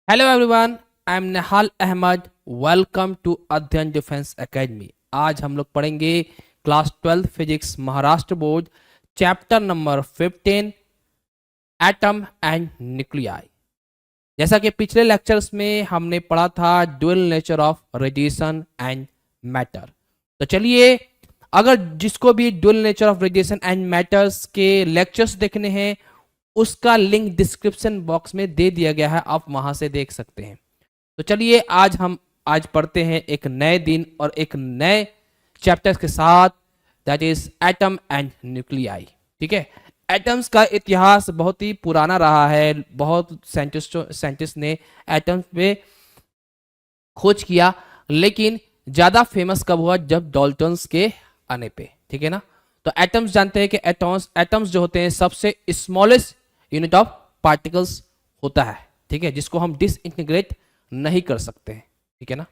Hello everyone, I am Nihal Ahmed. Welcome to Adhyayan defence academy. आज हम लोग पढ़ेंगे class 12 physics Maharashtra board chapter number 15 atom and nuclei. जैसा कि पिछले लेक्चर्स में हमने पढ़ा था dual nature of radiation and matter. तो चलिए, अगर जिसको भी dual nature of radiation and matters के लेक्चर्स देखने हैं उसका लिंक डिस्क्रिप्शन बॉक्स में दे दिया गया है, आप वहां से देख सकते हैं। तो चलिए, आज पढ़ते हैं एक नए दिन और एक नए चैप्टर के साथ, that is atom and nuclei. ठीक है, एटम्स का इतिहास बहुत ही पुराना रहा है। बहुत साइंटिस्ट ने एटम्स पे खोज किया, लेकिन ज्यादा फेमस कब हुआ? जब डाल्टन्स के आने पे। ठीक है ना। तो एटम्स जानते हैं कि एटम्स जो होते हैं सबसे स्मॉलेस्ट यूनिट ऑफ पार्टिकल्स होता है। ठीक है, जिसको हम डिसइंटीग्रेट नहीं कर सकते हैं। ठीक है ना।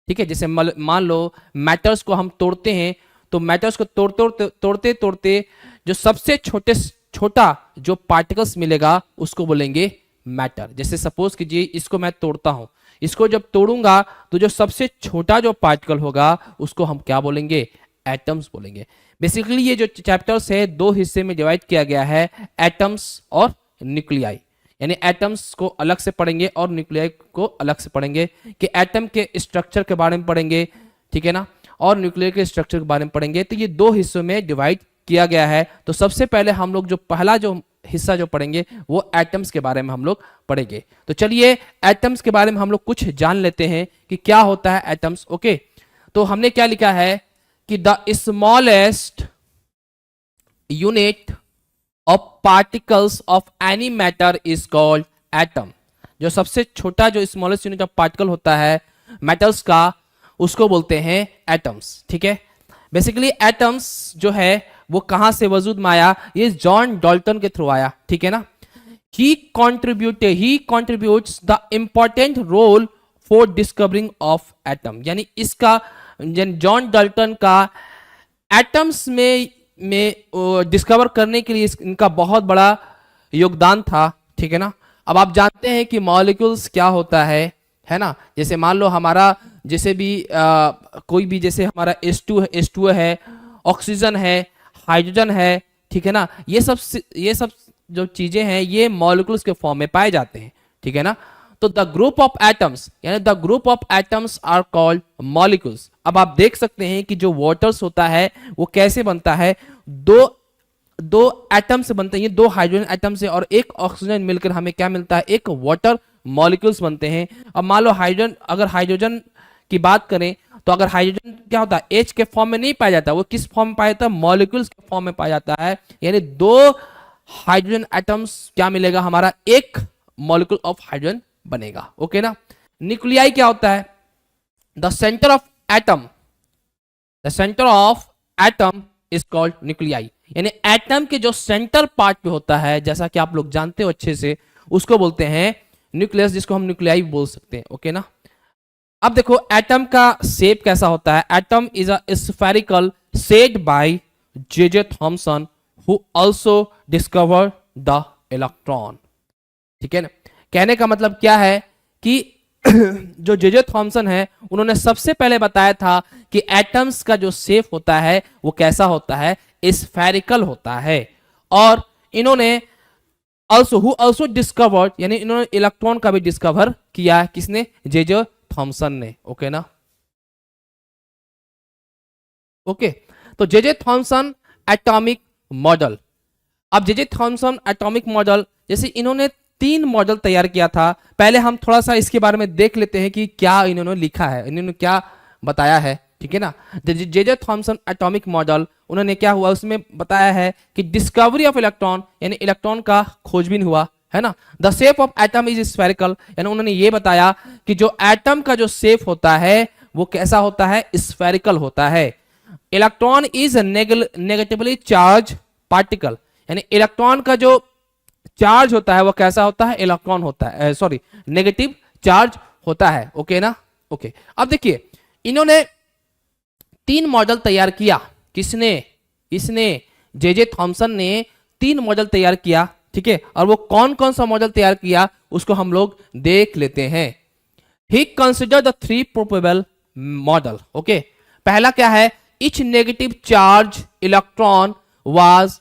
ठीक है, जैसे मान लो मैटर्स को हम तोड़ते हैं, तो मैटर्स को तोड़ते तोड़ते जो सबसे छोटा जो पार्टिकल्स मिलेगा उसको बोलेंगे मैटर। जैसे सपोज कीजिए इसको मैं तोड़ता हूं, इसको जब तोड़ूंगा तो जो सबसे छोटा जो पार्टिकल होगा उसको हम क्या बोलेंगे? एटम्स बोलेंगे। बेसिकली ये जो चैप्टर्स है दो हिस्से में डिवाइड किया गया है, एटम्स और न्यूक्लियाई। यानी एटम्स को अलग से पढ़ेंगे और न्यूक्लियाई को अलग से पढ़ेंगे, कि एटम के स्ट्रक्चर के बारे में पढ़ेंगे, ठीक है ना, और न्यूक्लियर के स्ट्रक्चर के बारे में पढ़ेंगे। तो ये दो हिस्सों में डिवाइड किया गया है। तो सबसे पहले हम लोग जो पहला जो हिस्सा जो पढ़ेंगे वो एटम्स के बारे में हम लोग पढ़ेंगे। तो चलिए, एटम्स के बारे में हम लोग कुछ जान लेते हैं कि क्या होता है एटम्स। ओके, तो हमने क्या लिखा है कि the smallest unit of particles of any matter is called atom. जो सबसे छोटा जो स्मॉलेस्ट यूनिट ऑफ पार्टिकल होता है मेटल्स का, उसको बोलते हैं एटम्स। ठीक है, बेसिकली एटम्स जो है वो कहां से वजूद में आया? ये जॉन डाल्टन के थ्रू आया। ठीक है ना। He contributes the important role for discovering of atom. यानी इसका जॉन डाल्टन का एटम्स में डिस्कवर करने के लिए इनका बहुत बड़ा योगदान था। ठीक है ना। अब आप जानते हैं कि मॉलिक्यूल्स क्या होता है ना। जैसे मान लो हमारा जैसे भी कोई भी, जैसे हमारा H2 है, ऑक्सीजन है, हाइड्रोजन है, ठीक है ना। ये सब जो चीजें हैं ये मॉलिक्यूल्स के फॉर्म में पाए जाते हैं। ठीक है ना। तो द ग्रुप ऑफ एटम्स, यानी the group of atoms are called molecules. अब आप देख सकते हैं कि जो वाटर्स होता है वो कैसे बनता है? दो एटम से बनते हैं, ये दो हाइड्रोजन एटम से और एक ऑक्सीजन मिलकर हमें क्या मिलता है? एक वाटर मॉलिक्यूल्स बनते हैं। अब मान लो अगर हाइड्रोजन की बात करें तो अगर हाइड्रोजन क्या होता है? H के फॉर्म में नहीं पाया जाता, वो किस फॉर्म में पाया जाता है? मॉलिक्यूल्स के फॉर्म में पाया जाता है। यानी दो हाइड्रोजन एटम्स क्या मिलेगा? हमारा एक मॉलिक्यूल ऑफ हाइड्रोजन बनेगा। ओके ना। न्यूक्लियाई क्या होता है? The centre of atom is called nuclei. यानी एटम के जो सेंटर पार्ट पे होता है, जैसा कि आप लोग जानते हो अच्छे से, उसको बोलते हैं न्यूक्लियस, जिसको हम न्यूक्लियाई बोल सकते हैं। ओके ना। अब देखो एटम का शेप कैसा होता है। Atom is a spherical said by J Thomson, who also discover the electron. ठीक है ना। कहने का मतलब क्या है कि जो जे थॉमसन है उन्होंने सबसे पहले बताया था कि एटम्स का जो शेप होता है वो कैसा होता है? स्फेरिकल होता है। और इन्होंने आल्सो डिस्कवर्ड, यानी इन्होंने इलेक्ट्रॉन का भी डिस्कवर किया। किसने? जे थॉमसन ने। ओके ना। ओके, तो जे थॉमसन एटॉमिक मॉडल। अब जे थॉमसन एटॉमिक मॉडल, जैसे इन्होंने 3 मॉडल तैयार किया था। पहले हम थोड़ा सा इसके बारे में देख लेते हैं कि क्या इन्होंने लिखा है, इन्होंने क्या बताया है। ठीक है ना। जे थॉमसन एटॉमिक मॉडल, उन्होंने क्या हुआ उसमें बताया है कि डिस्कवरी ऑफ इलेक्ट्रॉन, यानी इलेक्ट्रॉन का खोजबीन हुआ, है ना। The shape of atom is spherical, यानी उन्होंने ये बताया कि जो एटम का जो शेप होता है वो कैसा होता है? स्फेरिकल होता है। Electron is negatively charge particle, यानी इलेक्ट्रॉन का जो चार्ज होता है वो कैसा होता है? इलेक्ट्रॉन होता है, सॉरी, नेगेटिव चार्ज होता है। ओके ना। ओके, अब देखिए इन्होंने 3 मॉडल तैयार किया। किसने? इसने जे थॉमसन ने 3 मॉडल तैयार किया। ठीक है, और वो कौन कौन सा मॉडल तैयार किया उसको हम लोग देख लेते हैं। He consider the three probable model. Okay, पहला क्या है, each negative charge electron was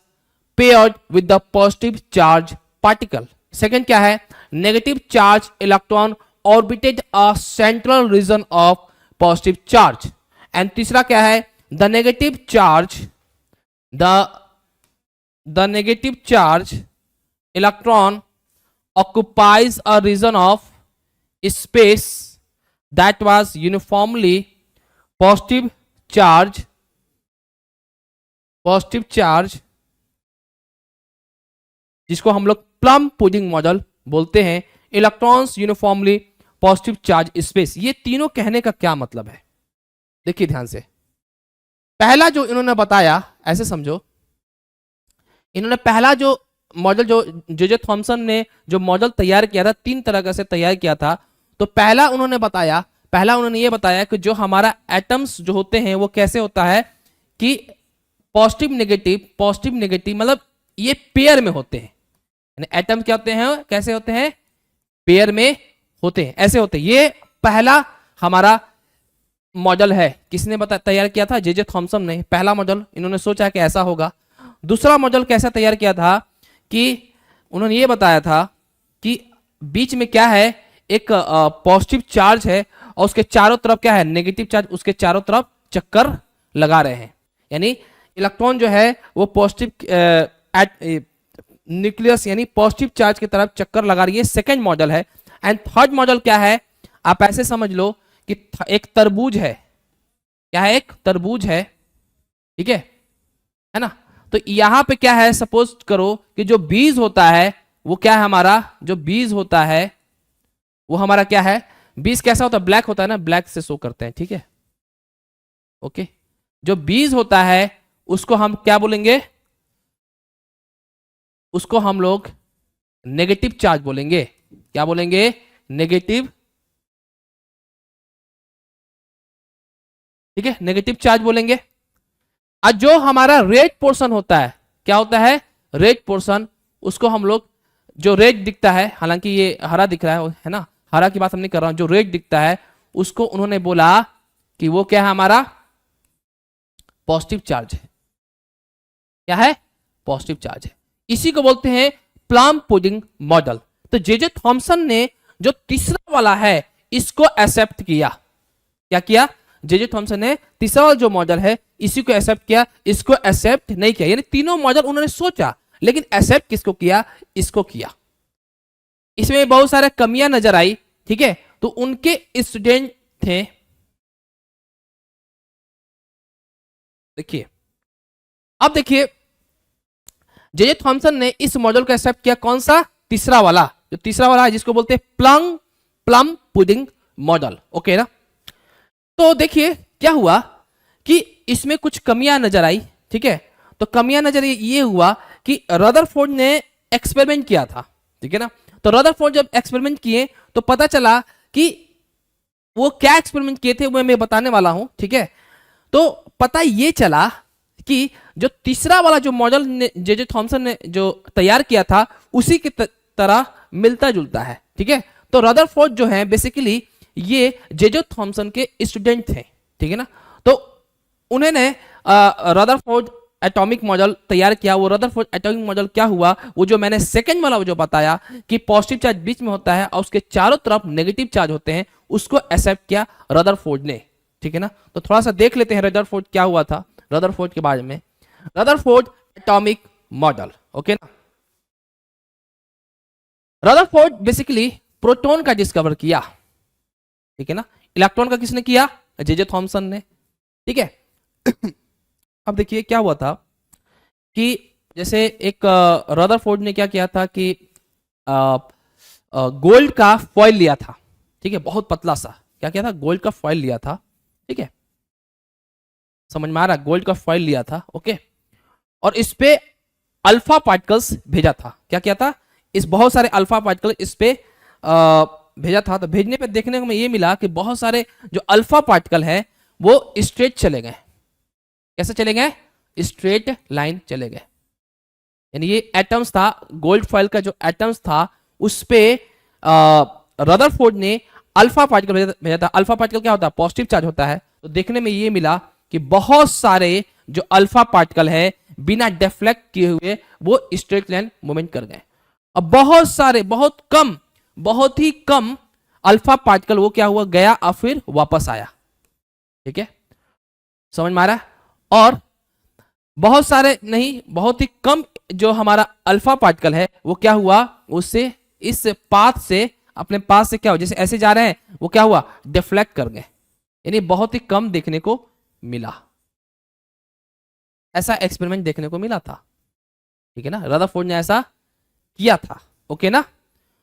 paired with the positive charge particle. Second क्या है, negative charge electron orbited a central region of positive charge. And तीसरा क्या है, the negative charge the negative charge electron occupies a region of space that was uniformly positive charge जिसको हम लोग plum pudding model बोलते हैं। Electrons uniformly positive charge space, ये तीनों कहने का क्या मतलब है, देखिए ध्यान से। पहला जो इन्होंने बताया, ऐसे समझो, इन्होंने पहला जो मॉडल जो जे थॉमसन ने जो मॉडल तैयार किया था, तीन तरह से तैयार किया था। तो पहला उन्होंने ये बताया कि जो हमारा एटम्स जो होते हैं वो कैसे होता है कि पॉजिटिव नेगेटिव मतलब ये पेयर में होते हैं। यानी एटम क्या होते हैं, कैसे होते हैं, पेयर में होते हैं, ऐसे होते हैं। ये पहला हमारा मॉडल है, किसने तैयार किया था, जे थॉमसन ने। पहला मॉडल इन्होंने सोचा कि ऐसा होगा। दूसरा मॉडल कैसा तैयार किया था कि उन्होंने ये बताया था कि बीच में क्या है, एक पॉजिटिव चार्ज है और उसके चारों तरफ क्या है, नेगेटिव चार्ज, उसके चारों तरफ चक्कर लगा रहे हैं। यानी इलेक्ट्रॉन जो है वो पॉजिटिव न्यूक्लियस यानी पॉजिटिव चार्ज की तरफ चक्कर लगा रही है, सेकेंड मॉडल है। एंड थर्ड मॉडल क्या है, आप ऐसे समझ लो कि एक तरबूज है, क्या है, एक तरबूज है, ठीक है ना। तो यहां पे क्या है, सपोज करो कि जो बीज होता है वो क्या है, हमारा जो बीज होता है वो हमारा क्या है, बीज कैसा होता है, ब्लैक होता है ना, ब्लैक से शो करते हैं, ठीक है। ओके, जो बीज होता है उसको हम क्या बोलेंगे, उसको हम लोग नेगेटिव चार्ज बोलेंगे। क्या बोलेंगे, नेगेटिव, ठीक है, नेगेटिव चार्ज बोलेंगे। और जो हमारा रेड पोर्शन होता है, क्या होता है, रेड पोर्शन, उसको हम लोग, जो रेड दिखता है, हालांकि ये हरा दिख रहा है ना, हरा की बात हम नहीं कर रहा हूं, जो रेड दिखता है उसको उन्होंने बोला कि वो क्या है, हमारा पॉजिटिव चार्ज है। क्या है, पॉजिटिव चार्ज है। इसी को बोलते हैं प्लम पुडिंग मॉडल। तो जे थॉमसन ने जो तीसरा वाला है इसको एक्सेप्ट किया। क्या किया, जे थॉमसन ने तीसरा वाला जो मॉडल है इसी को एक्सेप्ट किया, इसको एक्सेप्ट नहीं किया। यानी तीनों मॉडल उन्होंने सोचा लेकिन एक्सेप्ट किसको किया, इसको किया। इसमें बहुत सारे कमियां नजर आई, ठीक है। तो उनके स्टूडेंट थे, देखिए, अब देखिए, जे थॉमसन ने इस मॉडल को एक्सेप्ट किया, कौन सा, तीसरा वाला, जो तीसरा वाला है जिसको बोलते हैं प्लम पुडिंग मॉडल। ओके ना। तो देखिए क्या हुआ कि इसमें कुछ कमियां नजर आई, ठीक है। तो कमियां नजर ये हुआ कि रदरफोर्ड ने एक्सपेरिमेंट किया था, ठीक है ना। तो रदरफोर्ड जब एक्सपेरिमेंट किए तो पता चला कि वो क्या एक्सपेरिमेंट किए थे वो मैं बताने वाला हूं, ठीक है। तो पता ये चला कि जो तीसरा वाला जो मॉडल जे थॉमसन ने जो तैयार किया था उसी की तरह मिलता जुलता है, ठीक है। तो रदरफोर्ड जो है बेसिकली ये जे थॉमसन के स्टूडेंट थे, ठीक है ना। तो उन्होंने रदरफोर्ड एटॉमिक मॉडल तैयार किया। वो रदरफोर्ड एटॉमिक मॉडल क्या हुआ, वो जो मैंने सेकंड वाला जो बताया कि पॉजिटिव चार्ज बीच में होता है और उसके चारों तरफ नेगेटिव चार्ज होते हैं, उसको एक्सेप्ट किया रदरफोर्ड ने, ठीक है ना। तो थोड़ा सा देख लेते हैं रदरफोर्ड क्या हुआ था, रदरफोर्ड के बारे में। रदरफोर्ड एटॉमिक मॉडल, ओके ना। रदरफोर्ड बेसिकली प्रोटॉन का डिस्कवर किया, ठीक है ना। इलेक्ट्रॉन का किसने किया, जे थॉमसन ने, ठीक है। अब देखिए क्या हुआ था कि जैसे एक रदरफोर्ड ने क्या किया था कि गोल्ड का फॉइल लिया था, ठीक है, बहुत पतला सा। क्या किया था, गोल्ड का फॉइल लिया था, ठीक है, समझ में आ रहा, गोल्ड का फॉइल लिया था, ओके। और इस पे अल्फा पार्टिकल्स भेजा था। क्या किया था, इस बहुत सारे अल्फा पार्टिकल इस पे भेजा था। तो भेजने पे देखने को ये मिला कि बहुत सारे जो अल्फा पार्टिकल है वो स्ट्रेट चले गए। कैसे चले गए, स्ट्रेट लाइन चले गए। यानी ये एटम्स था, गोल्ड फॉइल का जो एटम्स था उस पे रदरफोर्ड ने अल्फा पार्टिकल भेजा था। अल्फा पार्टिकल क्या होता है? पॉजिटिव चार्ज होता है। तो देखने में ये मिला कि बहुत सारे जो अल्फा पार्टिकल है बिना डिफ्लेक्ट किए हुए वो स्ट्रेट लाइन मूवमेंट कर गए। अब बहुत सारे, बहुत कम, बहुत ही कम अल्फा पार्टिकल वो क्या हुआ, गया और फिर वापस आया। ठीक है, समझ में आ रहा है? और बहुत सारे नहीं, बहुत ही कम जो हमारा अल्फा पार्टिकल है वो क्या हुआ, उससे इस पाथ से, अपने पाथ से क्या हुआ, जैसे ऐसे जा रहे हैं वो क्या हुआ, डिफ्लेक्ट कर गए। यानी बहुत ही कम देखने को मिला। ऐसा एक्सपेरिमेंट देखने को मिला था। ठीक है ना, रदरफोर्ड ने ऐसा किया था। ओके ना,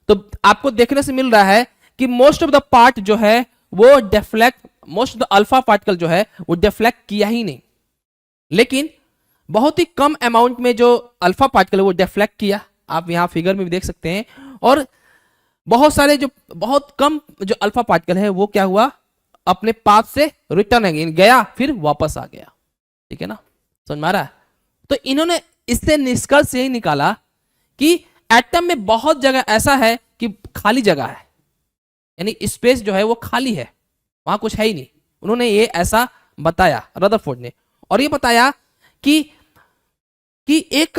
तो आपको देखने से मिल रहा है कि मोस्ट ऑफ द पार्ट जो है वो deflect, most of the alpha particle जो है वो डिफ्लेक्ट किया ही नहीं, लेकिन बहुत ही कम अमाउंट में जो अल्फा पार्टिकल है वो डिफ्लेक्ट किया। आप यहां फिगर में भी देख सकते हैं। और बहुत सारे जो बहुत कम जो अल्फा पार्टिकल है वो क्या हुआ, अपने पाथ से रिटर्न अगेन गया, फिर वापस आ गया। ठीक है ना, समझ में आ रहा है? तो इन्होंने इससे निष्कर्ष यही निकाला कि एटम में बहुत जगह ऐसा है कि खाली जगह है, यानी स्पेस जो है वो खाली है, वहां कुछ है ही नहीं। उन्होंने ये ऐसा बताया रदरफोर्ड ने। और ये बताया कि एक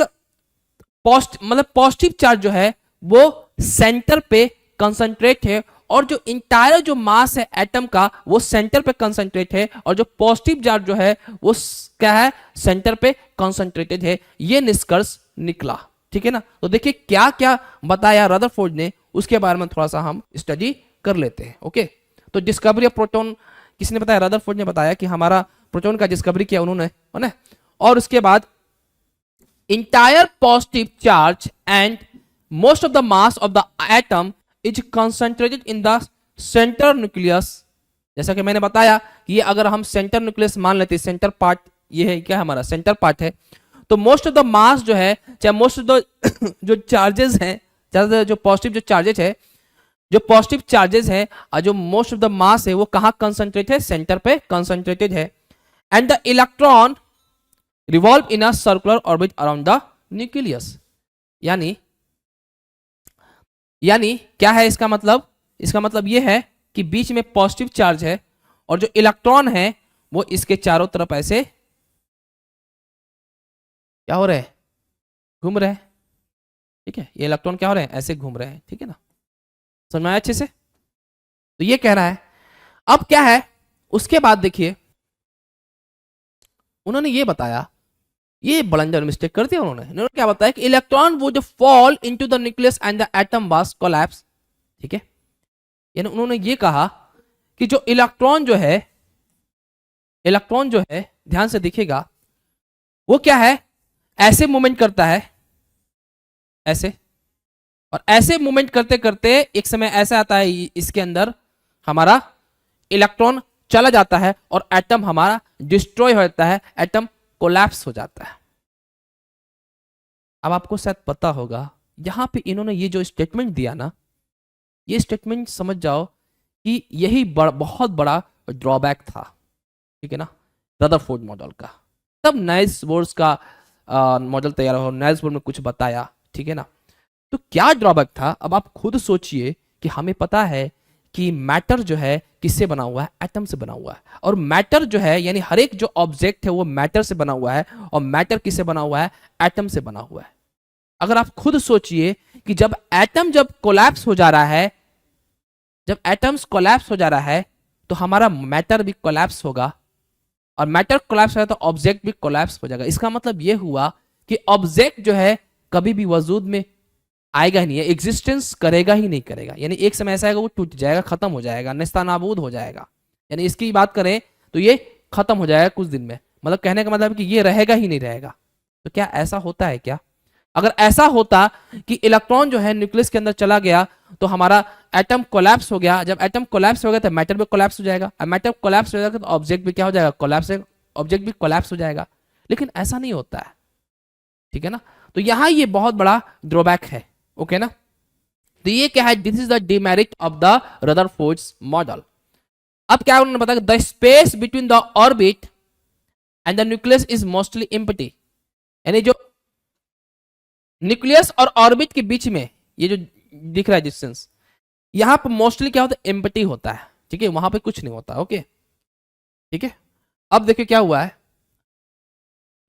मतलब पॉजिटिव चार्ज जो है वो सेंटर पे कंसंट्रेट है, और जो इंटायर जो मास है एटम का वो सेंटर पे कंसंट्रेट है, और जो पॉजिटिव चार्ज जो है वो क्या है, सेंटर पे कंसंट्रेटेड है। ये निष्कर्ष निकला। ठीक है ना, तो देखिए क्या क्या बताया रदरफोर्ड ने, उसके बारे में थोड़ा सा हम स्टडी कर लेते हैं। ओके, तो डिस्कवरी ऑफ प्रोटॉन किसने बताया? रदरफोर्ड ने बताया कि हमारा प्रोटॉन का डिस्कवरी किया उन्होंने, है ना। और उसके बाद entire positive charge and most of the mass of the atom is concentrated in the center nucleus। जैसा कि मैंने बताया कि ये अगर हम सेंटर न्यूक्लियस मान लेते हैं, सेंटर पार्ट ये है, क्या हमारा सेंटर पार्ट है, तो मोस्ट ऑफ द मास जो है, चाहे मोस्ट ऑफ द जो चार्जेस हैं, ज्यादा जो पॉजिटिव जो चार्जेस है, जो पॉजिटिव चार्जेस है और जो मोस्ट ऑफ द मास है वो कहां कंसंट्रेट है, सेंटर पे कंसंट्रेटेड है। And the electron revolve in a circular orbit around the nucleus. यानी क्या है इसका मतलब? इसका मतलब यह है कि बीच में पॉजिटिव चार्ज है और जो इलेक्ट्रॉन है वो इसके चारों तरफ ऐसे क्या हो रहे हैं, घूम रहे हैं। ठीक है, ये इलेक्ट्रॉन क्या हो रहे हैं, ऐसे घूम रहे हैं। ठीक है ना, समझ में आया अच्छे से? तो ये कह रहा है। अब क्या है उसके बाद, देखिए उन्होंने ये बताया, ये ब्लंडर मिस्टेक कर दिया उन्होंने क्या बताया कि इलेक्ट्रॉन वो जो fall into the nucleus and the atom was collapse. ठीक है, यानी उन्होंने ये कहा कि जो इलेक्ट्रॉन जो है ध्यान से देखिएगा, वो क्या है, ऐसे मूवमेंट करता है, ऐसे, और ऐसे मूवमेंट करते करते एक समय ऐसा आता है इसके अंदर हमारा इलेक्ट्रॉन चला जाता है और एटम हमारा डिस्ट्रॉय हो जाता है, एटम कोलैप्स हो जाता है। अब आपको शायद पता होगा यहां पे इन्होंने ये जो स्टेटमेंट दिया ना, ये स्टेटमेंट समझ जाओ कि यही बहुत बड़ा ड्रॉबैक था। ठीक है ना, रदरफोर्ड मॉडल का। तब नाइल्स बोर्स का मॉडल तैयार हो, नाइल्स बोर्ड में कुछ बताया। ठीक है ना, तो क्या ड्रॉबैक था? अब आप खुद सोचिए कि हमें पता है कि मैटर जो है किससे बना हुआ है, एटम से बना हुआ है। और मैटर जो है यानी हर एक जो ऑब्जेक्ट है वो मैटर से बना हुआ है, और मैटर किससे बना हुआ है, एटम से बना हुआ है। अगर आप खुद सोचिए कि जब एटम जब कोलैप्स हो जा रहा है, जब एटम्स कोलैप्स हो जा रहा है तो हमारा मैटर भी कोलैप्स होगा, और मैटर कोलैप्स होगा तो ऑब्जेक्ट भी कोलैप्स हो जाएगा। इसका मतलब यह हुआ कि ऑब्जेक्ट जो है कभी भी वजूद में आएगा ही नहीं है, एग्जिस्टेंस करेगा ही नहीं करेगा। यानी एक समय ऐसा आएगा वो टूट जाएगा, खत्म हो जाएगा, नेस्तानाबूद हो जाएगा। यानी इसकी बात करें तो ये खत्म हो जाएगा कुछ दिन में। मतलब कहने का मतलब कि ये रहेगा ही नहीं रहेगा। तो क्या ऐसा होता है क्या? अगर ऐसा होता कि इलेक्ट्रॉन जो है न्यूक्लियस के अंदर चला गया तो हमारा एटम कोलैप्स हो गया, जब एटम कोलैप्स हो गया तो मैटर भी कोलैप्स हो जाएगा, और मैटर कोलैप्स हो जाएगा तो ऑब्जेक्ट भी क्या हो जाएगा, कोलैप्स, ऑब्जेक्ट भी कोलैप्स हो जाएगा। लेकिन ऐसा नहीं होता है। ठीक है ना, तो यहां ये बहुत बड़ा ड्रॉबैक है। ओके ना, तो ये क्या है, this is the demerit of the Rutherford's model. अब क्या उन्होंने बताया, the space between the orbit and the nucleus is mostly empty. यानी जो न्यूक्लियस और ऑर्बिट के बीच में ये जो दिख रहा है डिस्टेंस, यहां पर मोस्टली क्या होता है, एम्प्टी होता है, ठीक है, वहां पे कुछ नहीं होता, ओके, ठीक है। अब देखिए क्या हुआ है,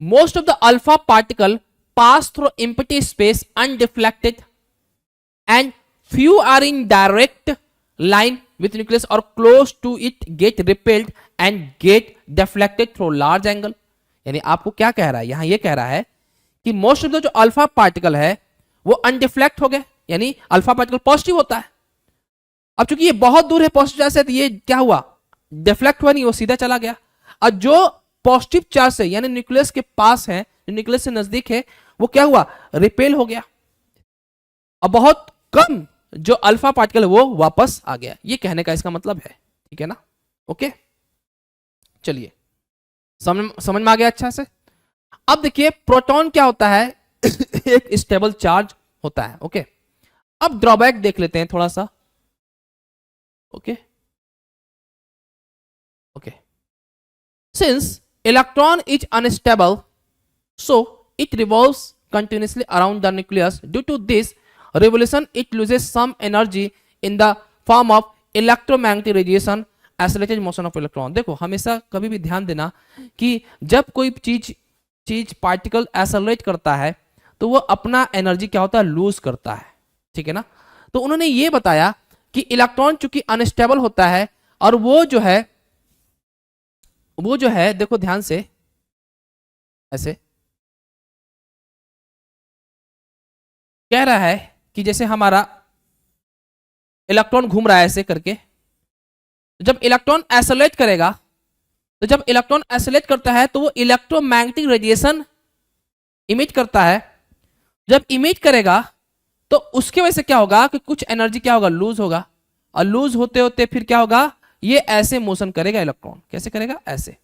most of the alpha particle pass through empty space undeflected and few are in direct line with nucleus or close to it get repelled and get deflected through large angle। यानी आपको क्या कह रहा है, यहां ये कह रहा है कि मोस्ट ऑफ द जो अल्फा पार्टिकल है वो अनडिफ्लेक्ट हो गए, यानी अल्फा पार्टिकल पॉजिटिव होता है। अब चूंकि ये बहुत दूर है पॉजिटिव चार्ज से, तो ये क्या हुआ, डिफ्लेक्ट हुआ नहीं, वो सीधा चला गया। और जो पॉजिटिव चार्ज से यानी न्यूक्लियस के पास है, जो न्यूक्लियस से नजदीक है, वो क्या हुआ, रिपेल हो गया। अब बहुत कम जो अल्फा पार्टिकल है वो वापस आ गया, ये कहने का इसका मतलब है, ठीक है ना, ओके। चलिए समझ में आ गया अच्छा से। अब देखिए प्रोटॉन क्या होता है एक स्टेबल चार्ज होता है, ओके। अब ड्रॉबैक देख लेते हैं थोड़ा सा, okay okay. Since electron is unstable so it revolves continuously around the nucleus. Due to this revolution it loses some energy in the form of electromagnetic radiation, accelerated motion of electron। देखो हमेशा कभी भी ध्यान देना कि जब कोई चीज पार्टिकल एक्सेलरेट करता है तो वो अपना एनर्जी क्या होता है, लूज करता है, ठीक है ना। तो उन्होंने ये बताया कि इलेक्ट्रॉन चूंकि अनस्टेबल होता है और वो जो है देखो ध्यान से ऐसे कह रहा है कि जैसे हमारा इलेक्ट्रॉन घूम रहा है ऐसे करके, जब इलेक्ट्रॉन एक्सेलरेट करेगा, तो जब इलेक्ट्रॉन एक्सेलरेट करता है तो वो इलेक्ट्रोमैग्नेटिक रेडिएशन इमिट करता है। जब इमिट करेगा तो उसके वजह से क्या होगा कि कुछ एनर्जी क्या होगा, लूज होगा, और लूज होते होते फिर क्या होगा, ये ऐसे मोशन करेगा इलेक्ट्रॉन, कैसे करेगा, ऐसे।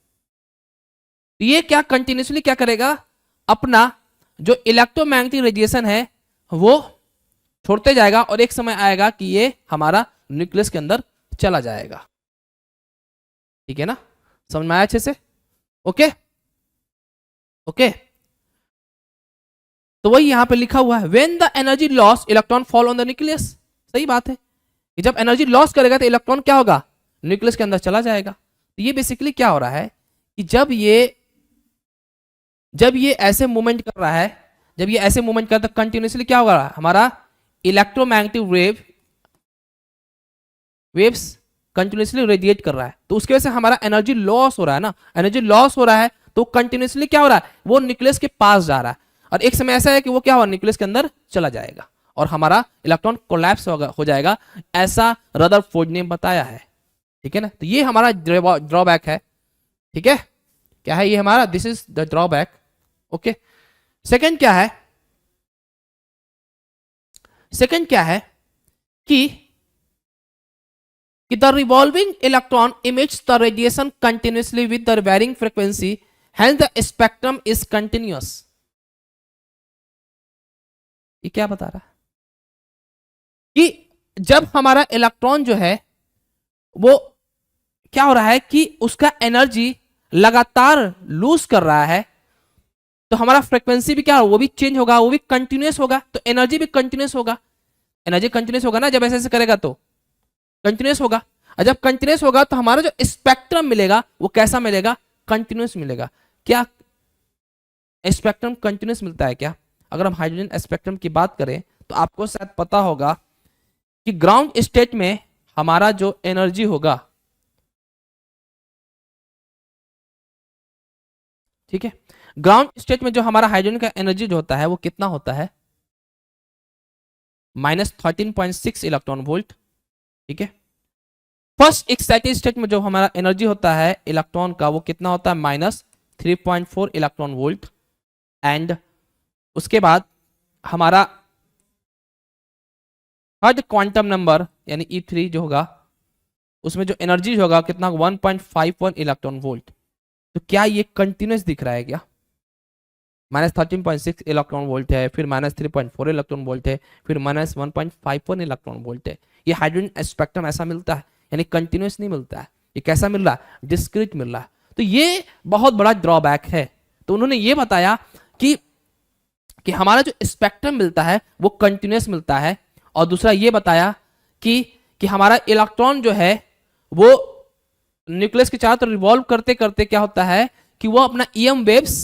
ये क्या कंटिन्यूसली क्या करेगा, अपना जो इलेक्ट्रोमैग्नेटिक रेडिएशन है वो छोड़ते जाएगा और एक समय आएगा कि ये हमारा न्यूक्लियस के अंदर चला जाएगा, ठीक है ना, समझ में आया अच्छे से, ओके ओके। तो वही यहां पे लिखा हुआ है when the energy loss electron fall on the nucleus. सही बात है कि जब एनर्जी लॉस करेगा तो इलेक्ट्रॉन क्या होगा, न्यूक्लियस के अंदर चला जाएगा। तो ये बेसिकली क्या हो रहा है कि जब ये ऐसे मूवमेंट कर रहा है, जब ये ऐसे मूवमेंट करता है कंटिन्यूसली क्या होगा, हमारा इलेक्ट्रोमैग्नेटिक वेव्स कंटिन्यूसली रेडिएट कर रहा है, तो उसकी वजह से हमारा एनर्जी लॉस हो रहा है ना, एनर्जी लॉस हो रहा है तो कंटिन्यूसली क्या हो रहा है, वो न्यूक्लियस के पास जा रहा है, और एक समय ऐसा है कि वो क्या होगा, न्यूक्लियस के अंदर चला जाएगा और हमारा इलेक्ट्रॉन कोलैप्स हो जाएगा, ऐसा रदरफोर्ड ने बताया है, ठीक है ना। तो ये हमारा ड्रॉबैक है, ठीक है, क्या है ये हमारा, this is the drawback, okay. Second क्या है कि the revolving electron emits the radiation continuously with the varying frequency, hence the spectrum is continuous. ये क्या बता रहा है कि जब हमारा इलेक्ट्रॉन जो है वो क्या हो रहा है कि उसका एनर्जी लगातार लूज कर रहा है, तो हमारा फ्रीक्वेंसी भी क्या हो, वो भी चेंज होगा, वो भी कंटिन्यूअस होगा, तो एनर्जी भी कंटिन्यूअस होगा, एनर्जी कंटिन्यूअस होगा ना, जब ऐसे ऐसे करेगा तो कंटिन्यूअस होगा, और जब कंटिन्यूअस होगा तो हमारा जो स्पेक्ट्रम मिलेगा वो कैसा मिलेगा, कंटिन्यूअस मिलेगा। क्या स्पेक्ट्रम कंटिन्यूअस मिलता है क्या? अगर हम हाइड्रोजन स्पेक्ट्रम की बात करें तो आपको शायद पता होगा कि ग्राउंड स्टेट में हमारा जो एनर्जी होगा, ठीक है, ग्राउंड स्टेट में जो हमारा हाइड्रोजन का एनर्जी जो होता है वो कितना होता है, -13.6 इलेक्ट्रॉन वोल्ट, ठीक है। फर्स्ट एक्साइटेड स्टेट में जो हमारा एनर्जी होता है इलेक्ट्रॉन का वो कितना होता है, -3.4 इलेक्ट्रॉन वोल्ट, एंड उसके बाद हमारा थर्ड क्वांटम नंबर यानी E3 जो होगा उसमें जो एनर्जी होगा कितना, 1.51 इलेक्ट्रॉन वोल्ट। तो क्या ये कंटिन्यूस दिख रहा है क्या, -13.6 इलेक्ट्रॉन वोल्ट है, फिर -3.4 इलेक्ट्रॉन वोल्ट है, फिर -1.51 इलेक्ट्रॉन वोल्ट है। ये हाइड्रोजन स्पेक्ट्रम ऐसा मिलता है, यानी कंटिन्यूस नहीं मिलता है, ये कैसा मिल रहा है, डिस्क्रीट मिल रहा है। तो ये बहुत बड़ा ड्रॉबैक है। तो उन्होंने ये बताया कि कि हमारा जो स्पेक्ट्रम मिलता है वो कंटिन्यूस मिलता है, और दूसरा ये बताया कि हमारा इलेक्ट्रॉन जो है वो न्यूक्लियस के चारों तरफ रिवॉल्व करते करते क्या होता है कि वो अपना ईएम वेव्स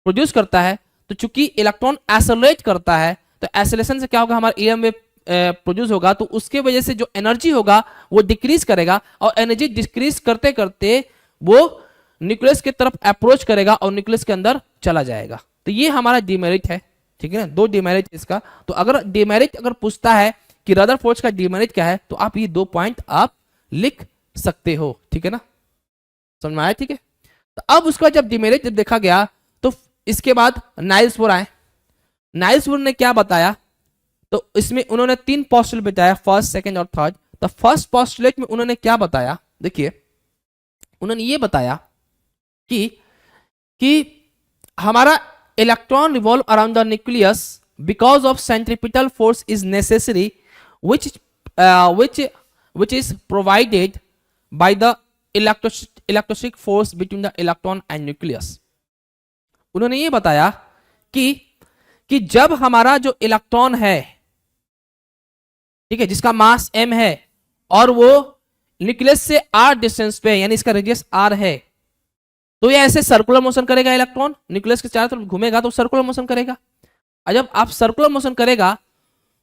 प्रोड्यूस करता है। तो चूंकि इलेक्ट्रॉन एसेलरेट करता है तो एसेलेशन से क्या होगा, हमारा ईएम वेव प्रोड्यूस होगा, तो उसके वजह से जो एनर्जी होगा वो डिक्रीज करेगा, और एनर्जी डिक्रीज करते करते वो न्यूक्लियस की तरफ अप्रोच करेगा और न्यूक्लियस के अंदर चला जाएगा। तो ये हमारा डिमेरिट है, ठीक है ना, दो डिमेरिट इसका। तो अगर डिमेरिट अगर पूछता है कि रदरफोर्ड का डिमेरिट क्या है, तो आप ये 2 पॉइंट आप लिख सकते हो, ठीक है ना, समझ में आया, ठीक है। तो अब उसका जब डिमेरिट जब देखा गया तो इसके बाद नाइल्स बोर आए। नाइल्स बोर ने क्या बताया, तो इसमें उन्होंने 3 पोस्टुलेट बताया, फर्स्ट, सेकंड और थर्ड। तो फर्स्ट पोस्टुलेट में उन्होंने क्या बताया, देखिए उन्होंने ये बताया कि हमारा electron revolve around the nucleus because of centripetal force is necessary which is provided by the electrostatic force between the electron and nucleus। उन्होंने ये बताया कि जब हमारा जो इलेक्ट्रॉन है, ठीक है, जिसका मास m है और वो न्यूक्लियस से r डिस्टेंस पे, यानी इसका रेडियस r है, तो ये ऐसे सर्कुलर मोशन करेगा, इलेक्ट्रॉन न्यूक्लियस के चारों तरफ घूमेगा तो सर्कुलर मोशन करेगा। और जब आप सर्कुलर मोशन करेगा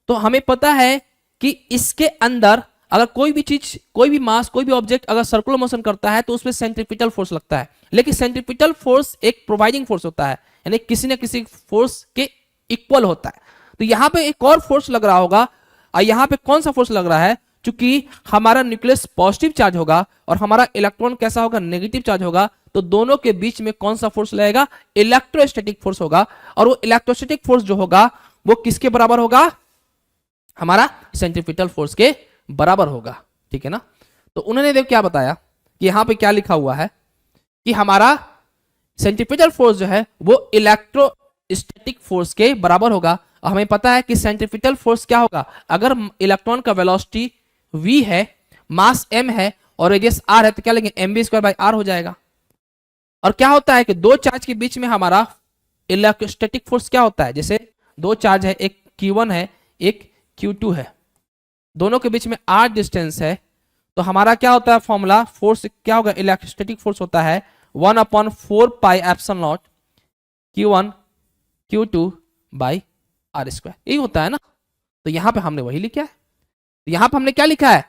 तो हमें पता है कि इसके अंदर अगर कोई भी चीज, कोई भी मास, कोई भी ऑब्जेक्ट अगर सर्कुलर मोशन करता है तो उसमें सेंट्रीपिटल फोर्स लगता है, लेकिन सेंट्रीपिटल फोर्स एक प्रोवाइडिंग फोर्स होता है, यानी किसी न किसी फोर्स के इक्वल होता है। तो यहां पे एक और फोर्स लग रहा होगा, और यहां पे कौन सा फोर्स लग रहा है, क्योंकि हमारा न्यूक्लियस पॉजिटिव चार्ज होगा और हमारा इलेक्ट्रॉन कैसा होगा, नेगेटिव चार्ज होगा, तो दोनों के बीच में कौन सा फोर्स लगेगा, इलेक्ट्रोस्टैटिक फोर्स होगा। और वो इलेक्ट्रोस्टैटिक फोर्स जो होगा वो किसके बराबर होगा, हमारा सेंट्रीपिटल फोर्स के बराबर होगा, ठीक है ना। तो उन्होंने देखो क्या बताया कि यहां पे क्या लिखा हुआ है कि हमारा सेंट्रीपिटल फोर्स जो है वो इलेक्ट्रोस्टैटिक फोर्स के बराबर होगा। और हमें पता है कि सेंट्रीपिटल फोर्स क्या होगा, अगर इलेक्ट्रॉन का वेलोसिटी v है, मास m है और रेडियस r है, तो क्या लेंगे, mv²/r हो जाएगा। और क्या होता है कि दो चार्ज के बीच में हमारा इलेक्ट्रोस्टैटिक फोर्स क्या होता है, जैसे दो चार्ज है, एक q1 है, एक q2 है, दोनों के बीच में r डिस्टेंस है, तो हमारा क्या होता है फॉर्मूला, फोर्स क्या होगा, इलेक्ट्रोस्टैटिक फोर्स होता है 1/4πε0 q1 q2/r², यही होता है ना। तो यहां पे हमने वही लिखा है, तो यहां पे हमने क्या लिखा है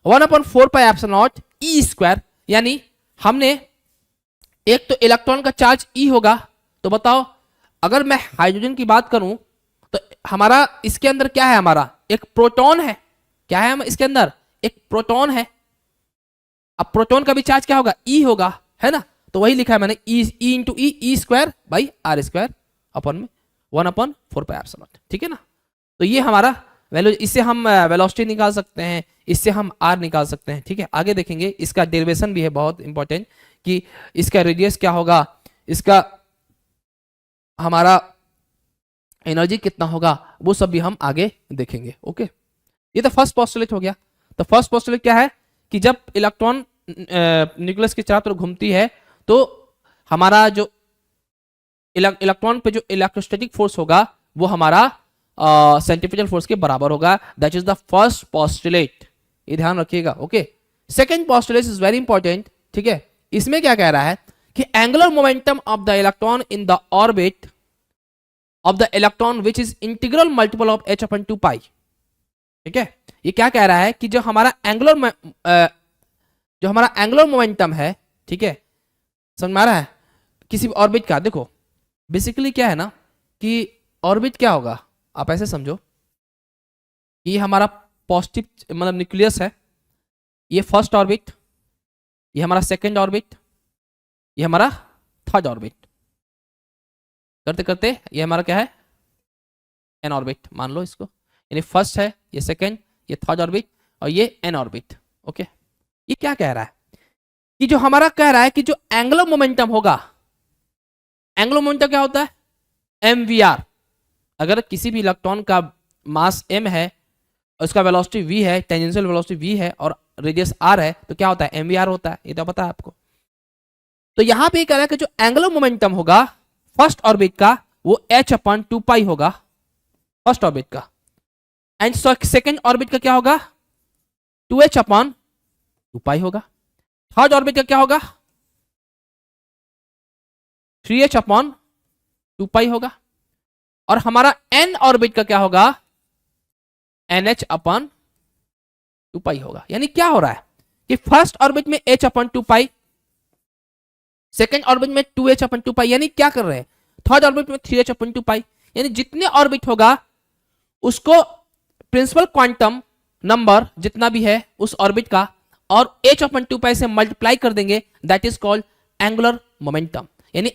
1/4πε0 e², यानी हमने एक तो इलेक्ट्रॉन का चार्ज e होगा, तो बताओ अगर मैं हाइड्रोजन की बात करूं तो हमारा इसके अंदर क्या है, हमारा एक प्रोटॉन है, क्या है इसके अंदर, एक प्रोटॉन है। अब प्रोटॉन का भी चार्ज क्या होगा, e होगा, है ना। तो वही लिखा है मैंने e/r² अपन में 1/4πε0, ठीक है ना। तो ये हमारा वैल्यू, इससे हम वेलोसिटी निकाल सकते हैं, इससे हम r निकाल सकते हैं, ठीक है। आगे देखेंगे, इसका डेरिवेशन भी है बहुत इंपॉर्टेंट कि इसका रेडियस क्या होगा, इसका हमारा एनर्जी कितना होगा, वो सब भी हम आगे देखेंगे, ओके। ये तो फर्स्ट पोस्टुलेट हो गया। तो फर्स्ट पोस्टुलेट क्या है कि जब इलेक्ट्रॉन न्यूक्लियस के चारों तरफ घूमती है तो हमारा जो इलेक्ट्रॉन पे जो इलेक्ट्रोस्टैटिक फोर्स होगा वो हमारा सेंट्रीपिटल फोर्स के बराबर होगा। That is the first postulate, ये ध्यान रखिएगा, okay. Second postulate is very important, ठीक है। इसमें क्या कह रहा है कि angular momentum of the electron in the orbit of the electron which is integral multiple of h/2π, ठीक है। ये क्या कह रहा है कि जो हमारा एंगुलर मोमेंटम है, ठीक है, समझ में आ रहा है, किसी भी ऑर्बिट का। देखो बेसिकली क्या है ना कि ऑर्बिट क्या होगा, आप ऐसे समझो कि ये हमारा पॉजिटिव मतलब न्यूक्लियस है, ये फर्स्ट ऑर्बिट, ये हमारा सेकंड ऑर्बिट, ये हमारा थर्ड ऑर्बिट, करते करते ये हमारा क्या है, एन ऑर्बिट मान लो इसको, यानी फर्स्ट है, ये सेकंड, ये थर्ड ऑर्बिट और ये एन ऑर्बिट, ओके। ये क्या कह रहा है कि जो हमारा कह रहा है कि जो एंगुलर मोमेंटम होगा, एंगुलर मोमेंटम क्या होता है, mvr। अगर किसी भी इलेक्ट्रॉन का मास m है और उसका वेलोसिटी v है, टेंजेंशियल वेलोसिटी v है और रेडियस r है, तो क्या होता है, mvr होता है, ये तो पता है आपको। तो यहां पे कह रहा है कि जो एंगुलर मोमेंटम होगा फर्स्ट ऑर्बिट का वो h/2 होगा फर्स्ट ऑर्बिट का, एंड सेकेंड ऑर्बिट का क्या होगा 2h/2 होगा, थर्ड ऑर्बिट का क्या होगा 3h/2 होगा, और हमारा n ऑर्बिट का क्या होगा nh/2 होगा। यानी क्या हो रहा है कि फर्स्ट ऑर्बिट में h/2, सेकेंड ऑर्बिट में 2h/2, यानी क्या कर रहे हैं थर्ड ऑर्बिट में 3h/2, यानी जितने ऑर्बिट होगा उसको प्रिंसिपल क्वांटम नंबर जितना भी है उस ऑर्बिट का और h/2 से मल्टीप्लाई कर देंगे, that is called angular momentum. यानी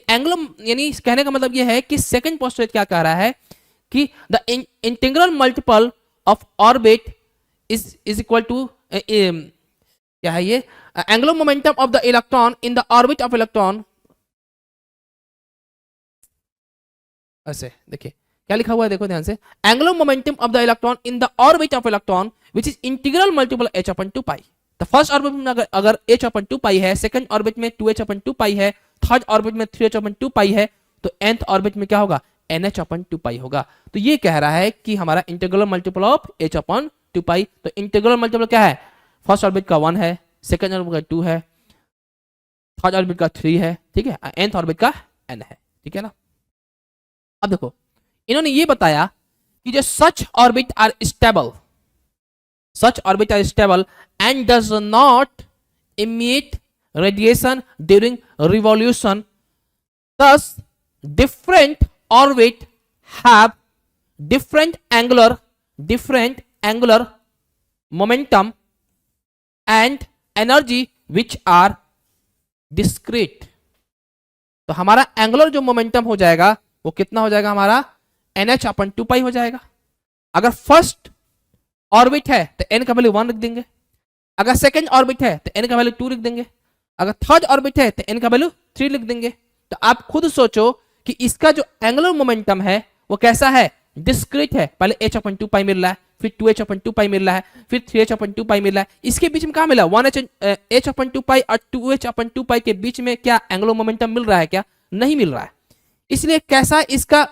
कहने का मतलब यह है कि सेकंड पोस्टुलेट क्या कह रहा है कि the integral multiple of orbit is equal to क्या है ये angular momentum of the electron in the orbit of electron. ऐसे देखिए क्या लिखा हुआ है, देखो ध्यान से, angular momentum of the electron in the orbit of electron which is integral multiple h/2। तो फर्स्ट ऑर्बिट में अगर h/2 है, सेकंड ऑर्बिट में 2h/2 है, थर्ड ऑर्बिट में 3h/2 है, तो nth ऑर्बिट में क्या होगा nh/2 होगा। तो ये कह रहा है कि हमारा इंटीग्रल मल्टीपल ऑफ h/2, तो इंटीग्रल मल्टीपल क्या है फर्स्ट ऑर्बिट का 1 है, सेकंड ऑर्बिट का 2 है, थर्ड ऑर्बिट का 3 है, ठीक है, nth ऑर्बिट का n है, ठीक है ना। अब देखो इन्होंने ये बताया कि जो such orbit are stable and does not emit radiation during revolution, thus different orbit have different angular momentum and energy which are discrete। तो हमारा एंगुलर जो मोमेंटम हो जाएगा वो कितना हो जाएगा हमारा nh/2 हो जाएगा। अगर फर्स्ट ऑर्बिट है तो n का वैल्यू 1 लिख देंगे, अगर सेकंड ऑर्बिट है तो n का वैल्यू 2 लिख देंगे, अगर थर्ड ऑर्बिट है तो n का वैल्यू 3 लिख देंगे। तो आप खुद सोचो कि इसका जो एंगुलर मोमेंटम है वो कैसा है डिस्क्रीट है, पहले h/2 मिल रहा है, फिर 2h/2 मिल रहा है, फिर 3h/2 मिल रहा है, इसके बीच में क्या मिला 1h/2 और 2h/2 के बीच में क्या एंगुलर मोमेंटम मिल रहा है क्या, नहीं मिल रहा है। इसलिए कैसा इसका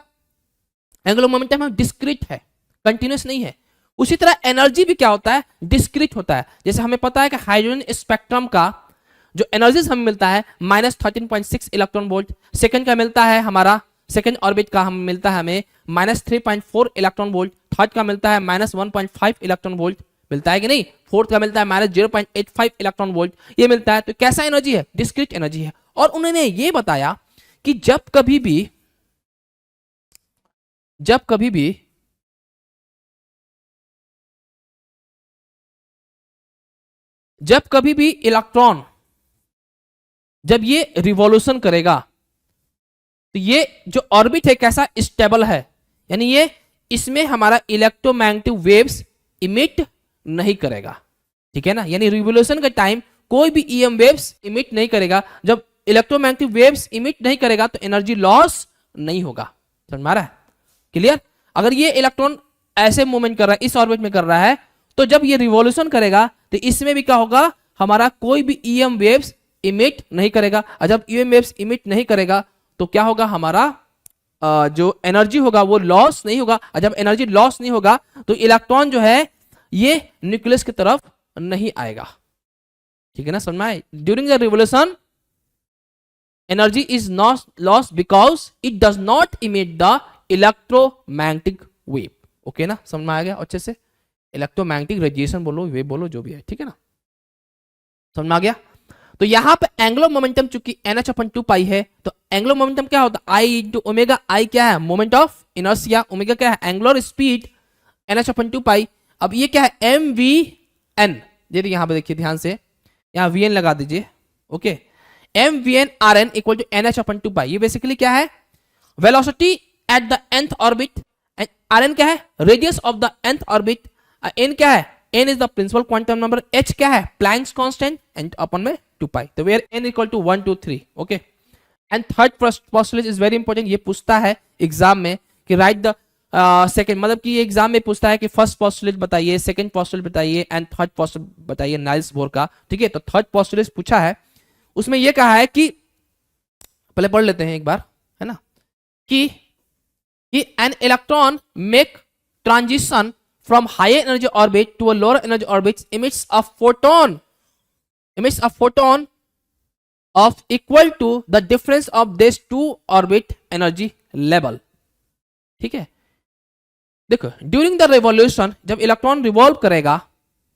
एंगुलर मोमेंटम है डिस्क्रीट है, कंटिन्यूस नहीं है। उसी तरह एनर्जी भी क्या होता है डिस्क्रीट होता है। जैसे हमें पता है कि हाइड्रोजन स्पेक्ट्रम का जो एनर्जी हमें मिलता है -13.6 इलेक्ट्रॉन वोल्ट, सेकंड का मिलता है हमारा सेकंड ऑर्बिट का हम मिलता है हमें -3.4 इलेक्ट्रॉन वोल्ट, थर्ड का मिलता है -1.5 इलेक्ट्रॉन वोल्ट मिलता है कि नहीं, फोर्थ का मिलता है -0.85 इलेक्ट्रन वोल्ट ये मिलता है। तो कैसा एनर्जी है डिस्क्रीट एनर्जी है। और उन्होंने ये बताया कि जब कभी भी इलेक्ट्रॉन जब ये रिवॉल्यूशन करेगा तो ये जो ऑर्बिट है कैसा स्टेबल है, यानी ये इसमें हमारा इलेक्ट्रोमैग्नेटिक वेव्स इमिट नहीं करेगा, ठीक है ना। यानी रिवॉल्यूशन के टाइम कोई भी ईएम वेव्स इमिट नहीं करेगा। जब इलेक्ट्रोमैग्नेटिक वेव्स इमिट नहीं करेगा तो एनर्जी लॉस नहीं होगा। समझ में आ रहा है, क्लियर। अगर ये इलेक्ट्रॉन ऐसे मूवमेंट कर रहा है इस ऑर्बिट में कर रहा है तो जब ये रिवॉल्यूशन करेगा तो इसमें भी क्या होगा हमारा कोई भी ईएम वेव्स इमिट नहीं करेगा। और जब ईएम वेव्स इमिट नहीं करेगा तो क्या होगा हमारा जो एनर्जी होगा वो लॉस नहीं होगा। और जब एनर्जी लॉस नहीं होगा तो इलेक्ट्रॉन जो है ये न्यूक्लियस की तरफ नहीं आएगा, ठीक है ना, समझ में आए। During the revolution energy is not loss because it does not emit the electromagnetic wave. Okay ना, समझ में आ गया अच्छे से। इलेक्ट्रोमैग्नेटिक रेडिएशन बोलो वेव बोलो जो भी है, ठीक है ना, समझ में आ गया। तो यहां पे एंगुलर मोमेंटम चूंकि NH/2 है तो एंगुलर मोमेंटम क्या होता है I × ओमेगा। I क्या है मोमेंट ऑफ इनर्शिया, ओमेगा क्या है एंगुलर स्पीड, NH/2। अब ये क्या है MVN। यहां पे देखिए ध्यान से, यहां VN लगा दीजिए। Okay, MVN/Rn = NH/2। ये बेसिकली क्या है velocity at the nth orbit, Rn क्या है radius of the nth orbit, n क्या है n is the principal quantum number, h क्या है प्लैंक्स कांस्टेंट एंड अपन में 2π। तो where n = 1 2 3। Okay, and third postulate is very important. ये पूछता है एग्जाम में कि राइट द सेकंड, मतलब कि एग्जाम में पूछता है कि फर्स्ट पोस्टुलेट बताइए, सेकंड पोस्टुलेट बताइए एंड थर्ड पोस्टुलेट बताइए नाइल्स बोर का, ठीक है। तो थर्ड पोस्टुलेट पूछा है, उसमें यह कहा है कि पहले पढ़ लेते हैं एक बार, है ना, कि कि an electron make transition from higher energy orbit to a lower energy orbit emits a photon of equal to the difference of these two orbit energy level. ठीक है, देखो ड्यूरिंग द रिवॉल्यूशन जब इलेक्ट्रॉन रिवॉल्व करेगा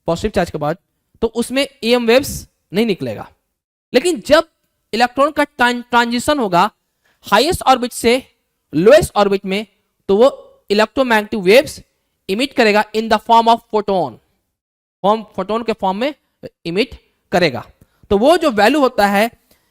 positive charge के बाद तो उसमें EM waves नहीं निकलेगा, लेकिन जब इलेक्ट्रॉन का ट्रांजिशन होगा हाईएस्ट ऑर्बिट से लोएस्ट ऑर्बिट में तो वो इलेक्ट्रोमैग्नेटिक वेव्स इमिट करेगा in the form of photon के फॉर्म में इमिट करेगा। तो वो जो वैल्यू होता है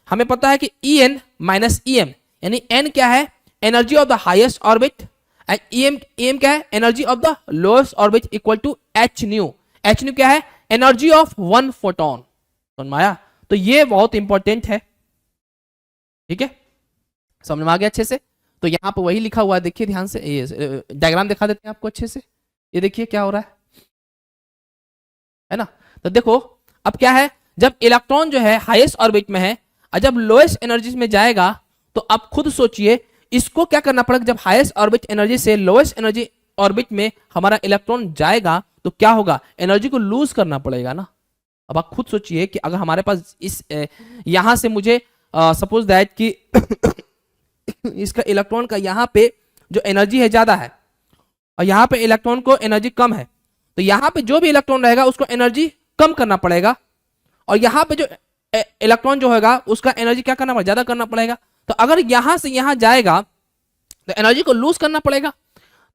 हमें पता है कि En माइनस EM, यानी N क्या है, energy of the highest orbit, and EM क्या है, energy of the lowest orbit equal to h nu क्या है, एनर्जी ऑफ वन फोटोन। समझ में आया? तो ये बहुत इंपॉर्टेंट है, ठीक है, समझ में आ गया अच्छे से। तो यहां पर वही लिखा हुआ है, देखिए ध्यान से, ये डायग्राम दिखा देते हैं आपको अच्छे से, ये देखिए क्या हो रहा है ना। तो देखो अब क्या है, जब इलेक्ट्रॉन जो है हाईएस्ट ऑर्बिट में है और जब लोएस्ट एनर्जी में जाएगा तो आप खुद सोचिए इसको क्या करना पड़ेगा, जब हाईएस्ट ऑर्बिट एनर्जी से लोएस्ट एनर्जी ऑर्बिट में हमारा इलेक्ट्रॉन जाएगा तो क्या होगा, एनर्जी को लूज करना पड़ेगा ना। अब आप खुद सोचिए कि अगर हमारे पास इस यहां से मुझे सपोज दैट कि इसका इलेक्ट्रॉन का यहां पे जो एनर्जी है ज्यादा है और यहां पे इलेक्ट्रॉन को एनर्जी कम है, तो यहां पे जो भी इलेक्ट्रॉन रहेगा उसको एनर्जी कम करना पड़ेगा, और यहां पे जो इलेक्ट्रॉन जो होगा उसका एनर्जी क्या करना पड़ेगा, ज्यादा करना पड़ेगा। तो अगर यहां से यहां जाएगा तो एनर्जी को लूज करना पड़ेगा,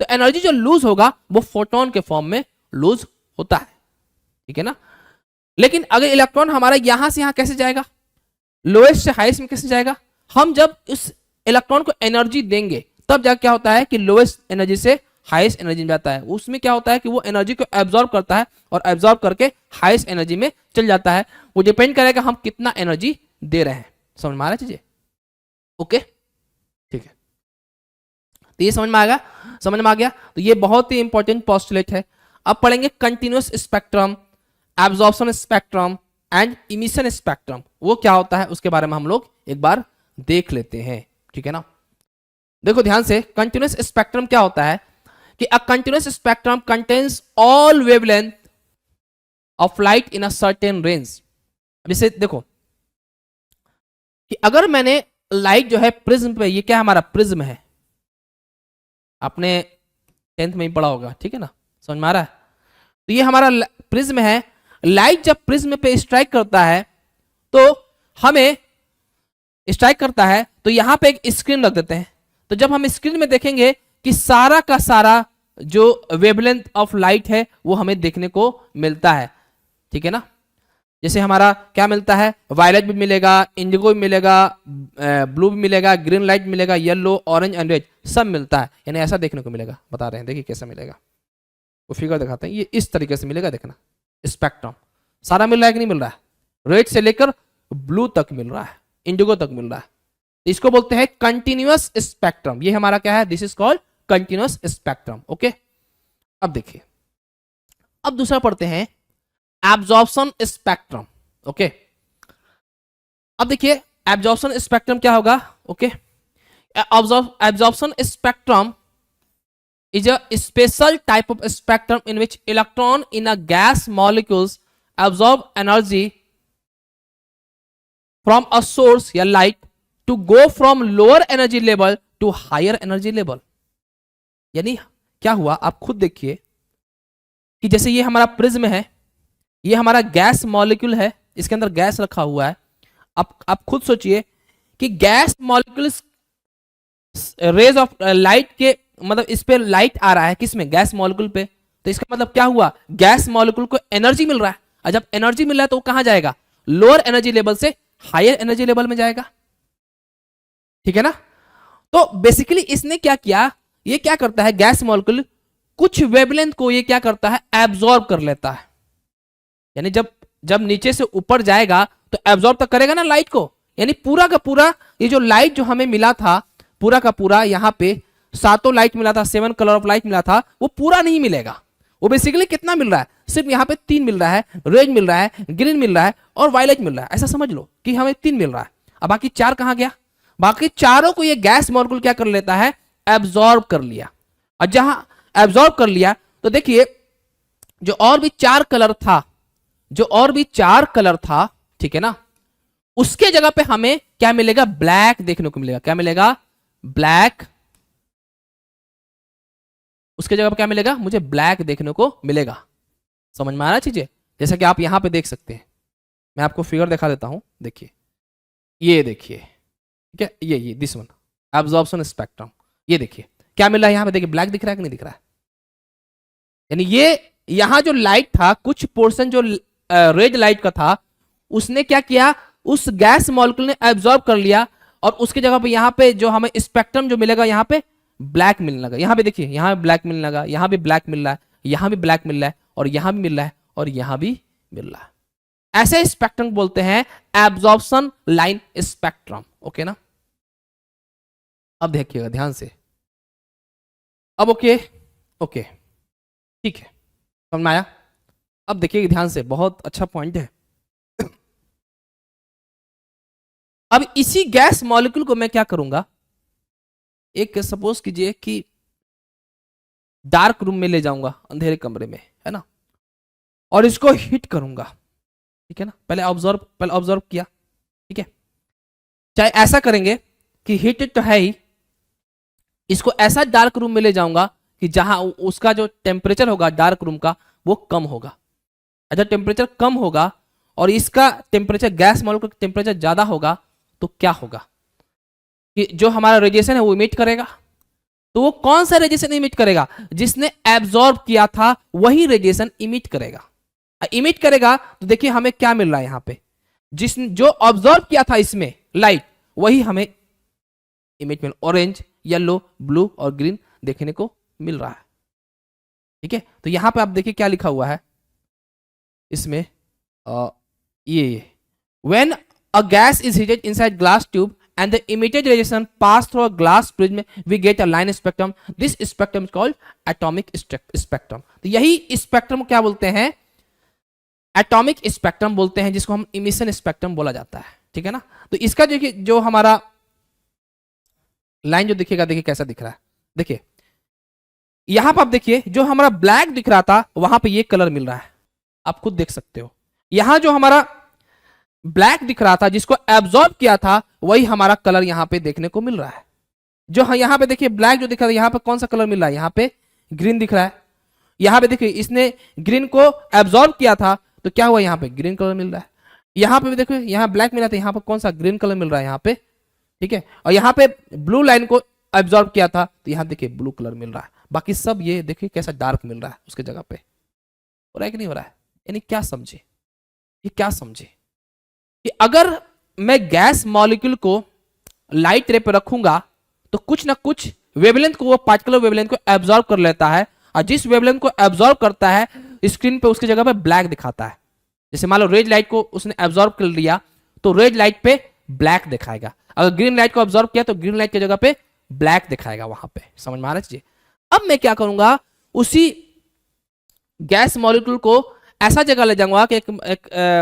तो एनर्जी जो लूज होगा वो फोटोन के फॉर्म में लूज होता है, ठीक है ना। लेकिन अगर इलेक्ट्रॉन हमारा यहां से यहां कैसे जाएगा, लोएस्ट से हाईएस्ट में कैसे जाएगा, हम जब उस इलेक्ट्रॉन को एनर्जी देंगे तब जाके क्या होता है कि लोएस्ट एनर्जी से हाईएस्ट एनर्जी में जाता है, उसमें क्या होता है कि वो एनर्जी को एब्जॉर्ब करता है और एब्जॉर्ब करके हाईएस्ट एनर्जी में चल जाता है। वो डिपेंड करेगा हम कितना एनर्जी दे रहे हैं। समझ में आ रहा है चीजें? ओके, ठीक है, तो ये समझ में आ गया। तो ये बहुत ही इंपॉर्टेंट पोस्टुलेट है। अब पढ़ेंगे continuous spectrum, absorption spectrum and emission spectrum. वो क्या होता है उसके बारे में हम लोग एक बार देख लेते हैं, ठीक है ना। देखो ध्यान से, कंटिन्यूअस स्पेक्ट्रम क्या होता है कि a continuous spectrum contains all wavelength of light in a certain range. जैसे देखो कि अगर मैंने लाइट जो है प्रिज्म पे, ये क्या हमारा प्रिज्म है, आपने 10th में ही पढ़ा होगा, ठीक है ना, समझ में आ रहा है। तो ये हमारा प्रिज्म है, लाइट जब प्रिज्म पे स्ट्राइक करता है तो हमें स्ट्राइक करता है तो यहां पे एक स्क्रीन रख देते हैं। तो जब हम स्क्रीन में देखेंगे कि सारा का सारा जो वेवलेंथ ऑफ लाइट है वो हमें देखने को मिलता है, ठीक है ना। जैसे हमारा क्या मिलता है, वायलेट भी मिलेगा, इंडिगो भी मिलेगा, ब्लू भी मिलेगा, ग्रीन लाइट मिलेगा, येलो, ऑरेंज एंड रेड सब मिलता है, यानी ऐसा देखने को मिलेगा। बता रहे हैं, देखिए कैसा मिलेगा, वो फिगर दिखाते हैं, ये इस तरीके से मिलेगा, देखना स्पेक्ट्रम सारा मिल रहा है कि नहीं मिल रहा है, रेड से लेकर ब्लू तक मिल रहा है, इंडिगो तक मिल रहा है। इसको बोलते हैं कंटिन्यूअस स्पेक्ट्रम। ये हमारा क्या है, this is called continuous spectrum. Okay, अब देखिए, अब दूसरा पढ़ते हैं एब्जॉर्प्शन स्पेक्ट्रम। ओके, अब देखिए एब्जॉर्प्शन स्पेक्ट्रम क्या होगा। Okay, absorption spectrum is a special type of spectrum in which electron in a gas molecules absorb energy from a source या light to go from lower energy level to higher energy level। यानी क्या हुआ, आप खुद देखिए कि जैसे ये हमारा प्रिज्म है, ये हमारा गैस मॉलिक्यूल है, इसके अंदर गैस रखा हुआ है। आप खुद सोचिए कि gas molecules rays of light के, मतलब इस पे लाइट आ रहा है किसमें, गैस मॉलिक्यूल पे, तो इसका मतलब क्या हुआ, गैस मॉलिक्यूल को एनर्जी मिल रहा है, और जब एनर्जी मिल रहा है तो वो कहां जाएगा, लोअर एनर्जी लेवल से हायर एनर्जी लेवल में जाएगा, ठीक है ना। तो बेसिकली इसने क्या किया, ये क्या करता है, गैस मॉलिक्यूल कुछ वेवलेंथ को ये क्या करता है, एब्जॉर्ब कर लेता है। यानी जब नीचे से ऊपर जाएगा तो एब्जॉर्ब तो करेगा ना लाइट को, यानी पूरा का पूरा ये जो लाइट जो हमें मिला था, पूरा का पूरा यहां पे 7 लाइट मिला था, 7 कलर ऑफ लाइट मिला था, वो पूरा नहीं मिलेगा। वो बेसिकली कितना मिल रहा है, सिर्फ यहाँ पे 3 मिल रहा है, रेड मिल रहा है, ग्रीन मिल रहा है और वायलेट मिल रहा है। ऐसा समझ लो कि हमें 3 मिल रहा है। अब बाकी 4 कहां गया, बाकी चारों को ये गैस मॉलिक्यूल क्या कर लेता है, एब्जॉर्ब कर लिया। और जहां एब्जॉर्ब कर लिया तो देखिए जो और भी चार कलर था, जो और भी चार कलर था, ठीक है ना, उसके जगह पे हमें क्या मिलेगा, ब्लैक देखने को मिलेगा। क्या मिलेगा, ब्लैक। उसके जगह पे क्या मिलेगा, मुझे ब्लैक देखने को मिलेगा। समझ में आ रहा है चीजें? जैसा कि आप यहां पे देख सकते हैं, मैं आपको फिगर दिखा देता हूं, देखिए ये देखिए, ठीक है, ये दिस वन एब्जॉर्प्शन स्पेक्ट्रम, ये देखिए क्या मिल रहा है यहां पे, देखिए ब्लैक दिख रहा है कि नहीं दिख रहा है। यानी ये यहां जो लाइट था, कुछ पोर्शन जो रेड लाइट का था, उसने क्या किया, उस गैस मॉलिक्यूल ने एब्जॉर्ब कर लिया, और उसके जगह पे यहां पे जो हमें स्पेक्ट्रम जो मिलेगा, यहां पे ब्लैक मिलने लगा। यहां पे देखिए, यहां ब्लैक मिलने लगा, यहां भी ब्लैक मिल रहा है, यहां भी ब्लैक मिल रहा है, और यहां भी मिल रहा है, और यहां भी मिल रहा है। ऐसे स्पेक्ट्रम बोलते हैं एब्जॉर्प्शन लाइन स्पेक्ट्रम। ओके ना, अब देखिएगा ध्यान से, अब ओके ओके ठीक है, समझ में आया? अब देखिए ध्यान से, बहुत अच्छा पॉइंट है। अब इसी गैस मॉलिक्यूल को मैं क्या करूंगा, एक सपोज कीजिए कि डार्क रूम में ले जाऊंगा, अंधेरे कमरे में, है ना, और इसको हिट करूंगा, ठीक है ना, पहले ऑब्जर्व किया, ठीक है। चाहे ऐसा करेंगे कि हिट तो है ही, इसको ऐसा डार्क रूम में ले जाऊंगा कि जहां उसका जो टेम्परेचर होगा डार्क रूम का वो कम होगा। अगर टेम्परेचर कम होगा और इसका टेम्परेचर, गैस मॉलिक्यूल का टेम्परेचर ज्यादा होगा, तो क्या होगा कि जो हमारा रेडिएशन है वो इमिट करेगा। तो वो कौन सा रेडिएशन इमिट करेगा, जिसने एब्जॉर्ब किया था वही रेडिएशन इमिट करेगा। इमिट करेगा तो देखिए हमें क्या मिल रहा है यहाँ पे, जिसने जो ऑब्जॉर्व किया था इसमें लाइट, वही हमें इमिट मिल, ऑरेंज, येलो, ब्लू और ग्रीन देखने को मिल रहा है। ठीक है, तो यहां पे आप देखिए क्या लिखा हुआ है इसमें, ये when a gas is heated inside glass tube and the emitted radiation pass through a glass prism, we get a line spectrum. This spectrum is called atomic spectrum. तो यही स्पेक्ट्रम क्या बोलते हैं, एटॉमिक स्पेक्ट्रम बोलते हैं, जिसको हम emission spectrum बोला जाता है। ठीक है ना, तो इसका जो हमारा लाइन जो दिखेगा, देखिए कैसा दिख रहा है, देखिए यहां पर आप देखिए जो हमारा ब्लैक दिख रहा था वहां पे ये कलर मिल रहा है, आप खुद देख सकते हो। यहां जो हमारा ब्लैक दिख रहा था, जिसको एब्जॉर्ब किया था, वही हमारा कलर यहां पे देखने को मिल रहा है। जो यहां पे देखिए ब्लैक जो दिख रहा है, यहां पे कौन सा कलर मिल रहा है, यहां पे ग्रीन दिख रहा है। यहां पे देखिए इसने ग्रीन को एब्जॉर्ब किया था, तो क्या हुआ, यहां पे ग्रीन कलर मिल रहा है। यहां पे भी देखो, यहां ब्लैक मिला था, यहां पे कौन सा ग्रीन कलर मिल रहा है यहां पे, ठीक है। और यहां पे ब्लू लाइन को एब्जॉर्ब किया था, तो यहां देखिए ब्लू कलर मिल रहा है। बाकी सब ये देखिए कैसा डार्क मिल रहा है उसके जगह पे। हो रहा है कि नहीं हो रहा है? यानी क्या समझे, ये क्या समझे कि अगर मैं गैस मॉलिक्यूल को लाइट रे पे रखूंगा तो कुछ ना कुछ वेवलेंथ को, वो पार्टिकुलर वेवलेंथ को एब्जॉर्ब कर लेता है, और जिस वेवलेंथ को एब्जॉर्ब करता है स्क्रीन पे उसकी जगह पे ब्लैक दिखाता है। जैसे मान लो रेड लाइट को उसने एब्जॉर्ब कर लिया तो रेड लाइट पे ब्लैक दिखाएगा, अगर ग्रीन लाइट को एब्जॉर्ब किया तो ग्रीन लाइट की जगह पे ब्लैक दिखाएगा वहां पे। समझ में आ रहा है? अब मैं क्या करूंगा, उसी गैस मॉलिक्यूल को ऐसा जगह ले जाऊंगा कि एक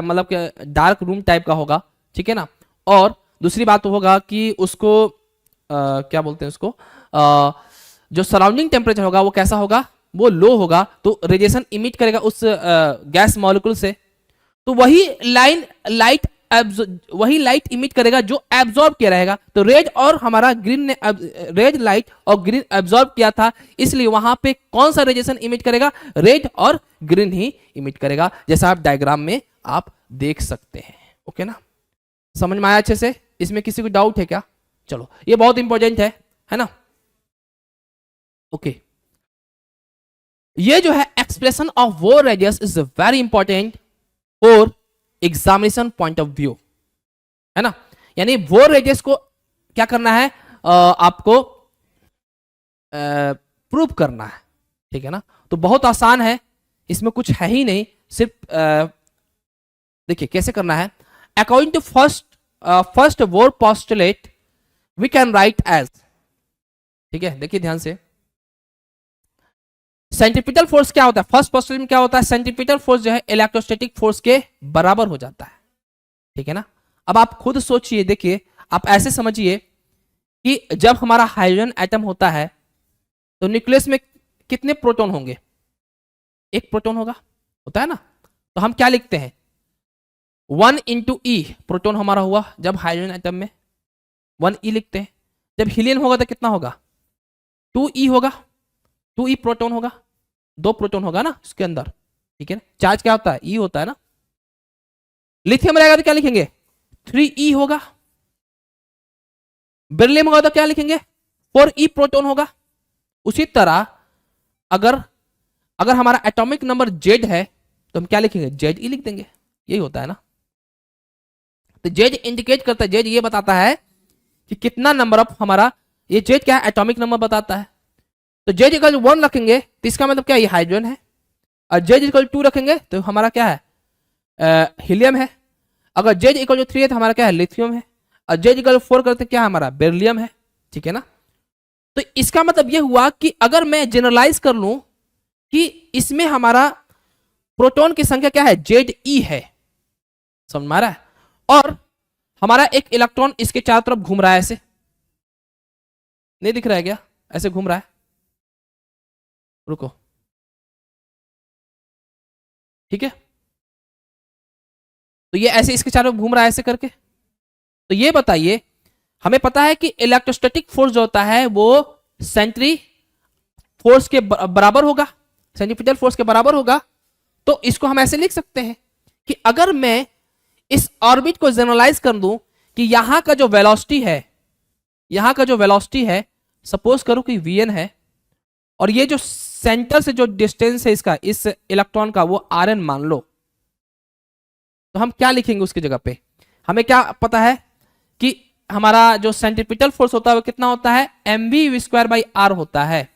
मतलब कि डार्क रूम टाइप का होगा, ठीक है ना। और दूसरी बात तो होगा कि उसको क्या बोलते हैं उसको, जो सराउंडिंग टेम्परेचर होगा वो कैसा होगा, वो लो होगा, तो रेडिएशन इमिट करेगा उस गैस मॉलिक्यूल से। तो वही लाइट इमिट करेगा जो एब्जॉर्ब किया रहेगा। तो रेड और हमारा ग्रीन ने, रेड लाइट और ग्रीन एब्जॉर्ब किया था, इसलिए वहां पे कौन सा रेडिएशन इमिट करेगा, रेड और ग्रीन ही इमिट करेगा, जैसा आप डायग्राम में आप देख सकते हैं। ओके ना, समझ में आया अच्छे से? इसमें किसी को डाउट है क्या? चलो, ये बहुत इंपॉर्टेंट है ना। ओके, ये जो है एक्सप्रेशन ऑफ वो radius is very important for examination point of view, है ना। यानी वो रेडियस को क्या करना है, आपको प्रूव करना है, ठीक है ना। तो बहुत आसान है, इसमें कुछ है ही नहीं, सिर्फ देखिए कैसे करना है। According to first Bohr postulate we can write as, ठीक है, देखिए ध्यान से। सेंट्रीपिटल फोर्स क्या होता है, फर्स्ट पोस्टुलेट में क्या होता है, सेंट्रीपिटल फोर्स जो है इलेक्ट्रोस्टैटिक फोर्स के बराबर हो जाता है, ठीक है ना। अब आप खुद सोचिए, देखिए आप ऐसे समझिए कि जब हमारा हाइड्रोजन एटम होता है तो न्यूक्लियस में कितने प्रोटॉन होंगे? एक प्रोटॉन होता है ना। तो हम क्या लिखते हैं? 1 × E प्रोटॉन हमारा हुआ जब हाइड्रोजन एटम में, 1 E लिखते हैं। जब हीलियम होगा तो कितना होगा? 2E होगा, 2E प्रोटॉन होगा, 2 प्रोटॉन होगा ना इसके अंदर, ठीक है ना। चार्ज क्या होता है? E होता है ना। लिथियम रहेगा तो क्या लिखेंगे? 3E होगा। बेरिलियम होगा तो क्या लिखेंगे? 4E प्रोटॉन होगा। उसी तरह अगर अगर हमारा एटॉमिक नंबर जेड है तो हम क्या लिखेंगे? जेड ई लिख देंगे। यही होता है ना। तो जेड इंडिकेट करता है, जेड ये बताता है कि कितना नंबर ऑफ हमारा, ये जेड क्या है? एटॉमिक नंबर बताता है। तो जेड इक्वल 1 रखेंगे तो इसका मतलब क्या है? ये हाइड्रोजन है। और जेड इक्वल 2 रखेंगे तो हमारा क्या है? हीलियम है। अगर जेड इक्वल 3 है तो हमारा क्या है? लिथियम है। और जेड इक्वल 4 करते क्या है? हमारा बेरिलियम है, ठीक है ना। तो इसका मतलब यह हुआ कि अगर मैं जनरलाइज कर लूं कि इसमें हमारा प्रोटॉन की संख्या क्या है? जेड ई है, समझ में आ रहा है। और हमारा एक इलेक्ट्रॉन इसके चारों तरफ घूम रहा है, ऐसे नहीं दिख रहा है क्या? ऐसे घूम रहा है, रुको, ठीक है। तो ये ऐसे इसके चारों तरफ घूम रहा है ऐसे करके। तो ये बताइए, हमें पता है कि इलेक्ट्रोस्टैटिक फोर्स जो होता है वो सेंट्री फोर्स के बराबर होगा, सेंट्रीफ्यूगल फोर्स के बराबर होगा। तो इसको हम ऐसे लिख सकते हैं कि अगर मैं इस ऑर्बिट को जनरलाइज कर दूं कि यहां का जो वेलोसिटी है, यहां का जो वेलोसिटी है सपोज करो कि vn है, और ये जो सेंटर से जो डिस्टेंस है इसका, इस इलेक्ट्रॉन का, वो rn मान लो, तो हम क्या लिखेंगे उसकी जगह पे? हमें क्या पता है कि हमारा जो सेंट्रीपिटल फोर्स होता है वो कितना होता है? mv²/r होता है।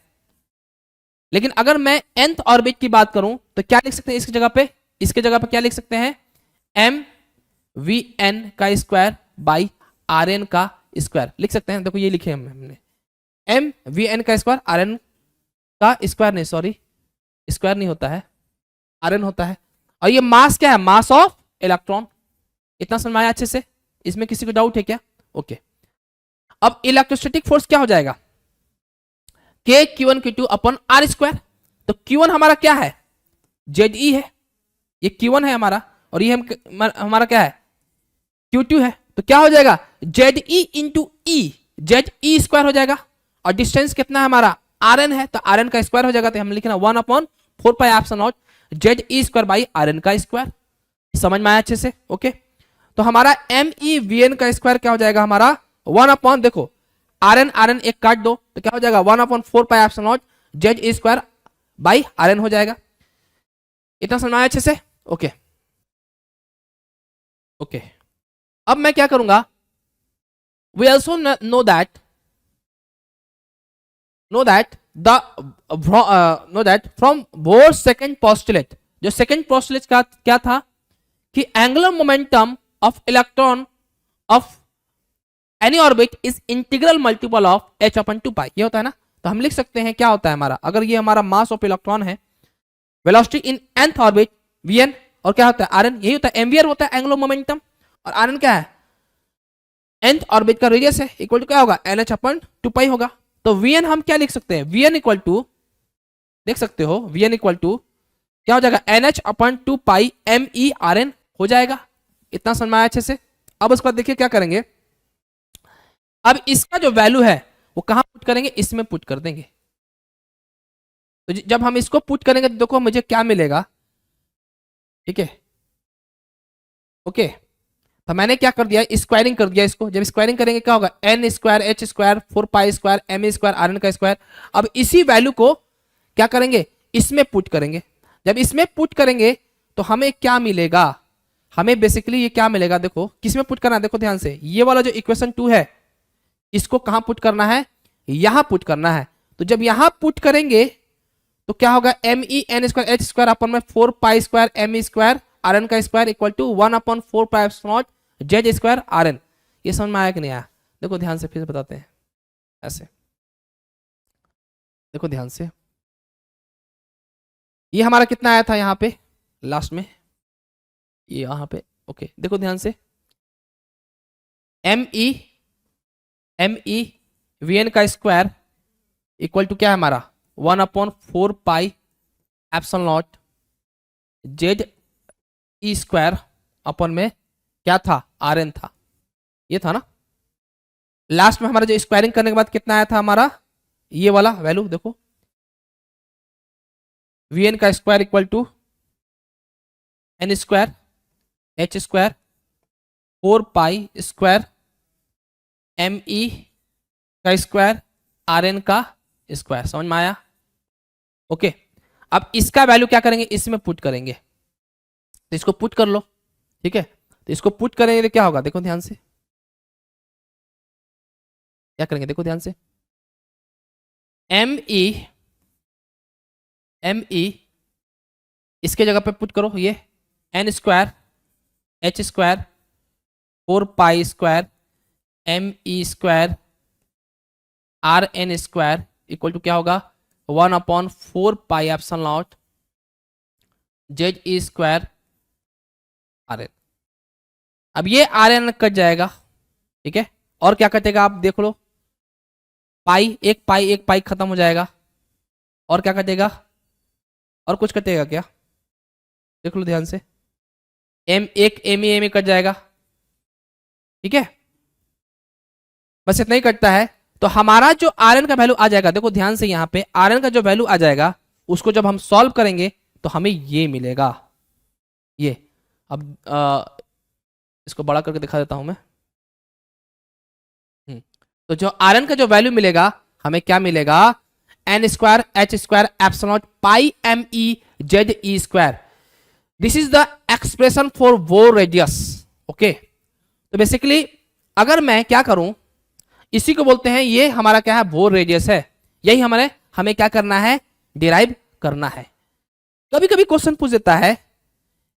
लेकिन अगर मैं nth ऑर्बिट की बात करूं तो क्या लिख सकते हैं इसकी जगह पे? इसके जगह पे क्या लिख सकते हैं? mvn² का स्क्वायर लिख सकते हैं। देखो ये लिखे हमने mvn² rn का स्क्वायर, नहीं सॉरी, स्क्वायर नहीं होता है, rn होता है। और ये मास क्या है? Mass of electron. इतना समझ में आया अच्छे से? इसमें किसी को डाउट है क्या? ओके। अब इलेक्ट्रोस्टैटिक फोर्स क्या हो जाएगा? k q1 q2/r²। तो q1 हमारा क्या है? Ze है, ये q1 है हमारा, और ये हमारा क्या है? q2 है। तो क्या हो जाएगा? Ze × E, Ze² हो जाएगा। और डिस्टेंस कितना है हमारा? rn है, तो rn का स्क्वायर हो जाएगा। तो हम लिखना 1/4πε0 Ze²/rn का स्क्वायर। समझ में आया अच्छे से? ओके। तो हमारा MEVN का स्क्वायर क्या हो जाएगा? हमारा 1/, देखो rn एक काट दो तो क्या हो जाएगा? 1/4πε0 Ze²/rn हो जाएगा। इतना समझ में आया अच्छे से? Okay okay. अब मैं क्या करूंगा? We also know that from Bohr's second postulate, जो सेकेंड पोस्टुलेट का क्या था कि angular momentum of electron of any orbit is integral multiple of h/2π, ये होता है ना। तो हम लिख सकते हैं क्या होता है हमारा, अगर ये हमारा मास ऑफ इलेक्ट्रॉन है, वेलोसिटी इन nth ऑर्बिट vn, और क्या होता है? rn, यही होता है, mvr होता है एंगुलर मोमेंटम, और rn क्या है? nth ऑर्बिट का रेडियस है, इक्वल टू क्या होगा? nh/2π होगा। तो vn हम क्या लिख सकते हैं? vn इक्वल टू, देख सकते हो, vn इक्वल टू क्या हो जाएगा? nh/2π mern हो जाएगा। इतना समझ में आया अच्छे से? अब उसके बाद देखिए क्या करेंगे। अब इसका जो वैल्यू है वो कहां पुट करेंगे? इसमें पुट कर देंगे। तो जब हम इसको पुट करेंगे तो देखो मुझे क्या मिलेगा, ठीक है। ओके, तो मैंने क्या कर दिया? स्क्वायरिंग कर दिया इसको। जब स्क्वायरिंग करेंगे क्या होगा? n² h² 4π² m² rn का स्क्वायर। अब इसी वैल्यू को क्या करेंगे? इसमें पुट करेंगे। जब इसमें पुट करेंगे तो हमें क्या मिलेगा? हमें बेसिकली ये क्या मिलेगा? देखो किसमें पुट करना है, देखो ध्यान से, ये वाला जो इक्वेशन 2 है इसको कहां पुट करना है? यहां पुट करना है। तो जब यहां पुट करेंगे तो क्या होगा? MEN²h² 4π² m² rn का स्क्वायर इक्वल टू 1/4πε0 Z² ये समझ में आया कि नहीं आया? देखो ध्यान से, फिर से बताते हैं ऐसे, देखो ध्यान से, ये हमारा कितना आया था यहाँ पे लास्ट में, ये यहाँ पे, ओके देखो ध्यान से, ME वी एन का स्क्वायर इक्वल टू क्या है हमारा 1/4 पाई एप्सिलॉन नॉट जेड ई स्क्वायर अपन में क्या था आर एन था, ये था ना। लास्ट में हमारा जो स्क्वायरिंग करने के बाद कितना आया था हमारा, ये वाला वैल्यू देखो, वी एन का square equal to n square H square 4 pi square m e का स्क्वायर आर एन का स्क्वायर। समझ में आया? ओके, अब इसका वैल्यू क्या करेंगे, इसमें पुट करेंगे, तो इसको पुट कर लो, ठीक है। तो इसको पुट करेंगे तो क्या होगा, देखो ध्यान से क्या करेंगे, देखो ध्यान से, एम ई इसके जगह पे पुट करो, ये n square H square 4 pi square m e square r n square equal to क्या होगा 1/4 पाई एप्सिलॉन नॉट जेड ई स्क्वायर आर एन। अब ये आर एन कट जाएगा, ठीक है, और क्या कटेगा आप देख लो, पाई एक पाई खत्म हो जाएगा, और क्या कटेगा, और कुछ कटेगा क्या, देख लो ध्यान से, एम ई कट जाएगा, ठीक है, बस इतना ही कटता है। तो हमारा जो आर एन का वैल्यू आ जाएगा, देखो ध्यान से यहां पे आर एन का जो वैल्यू आ जाएगा उसको जब हम सॉल्व करेंगे तो हमें ये मिलेगा, ये। अब इसको बड़ा करके दिखा देता हूं मैं। तो जो आर एन का जो वैल्यू मिलेगा हमें क्या मिलेगा, n square H square epsilon pi M E Z E square. This is the expression for Bohr radius. Okay, तो बेसिकली अगर मैं क्या करूं, इसी को बोलते हैं, ये हमारा क्या है बोर रेडियस है, यही हमें क्या करना है, डिराइव करना है। कभी कभी क्वेश्चन पूछ देता है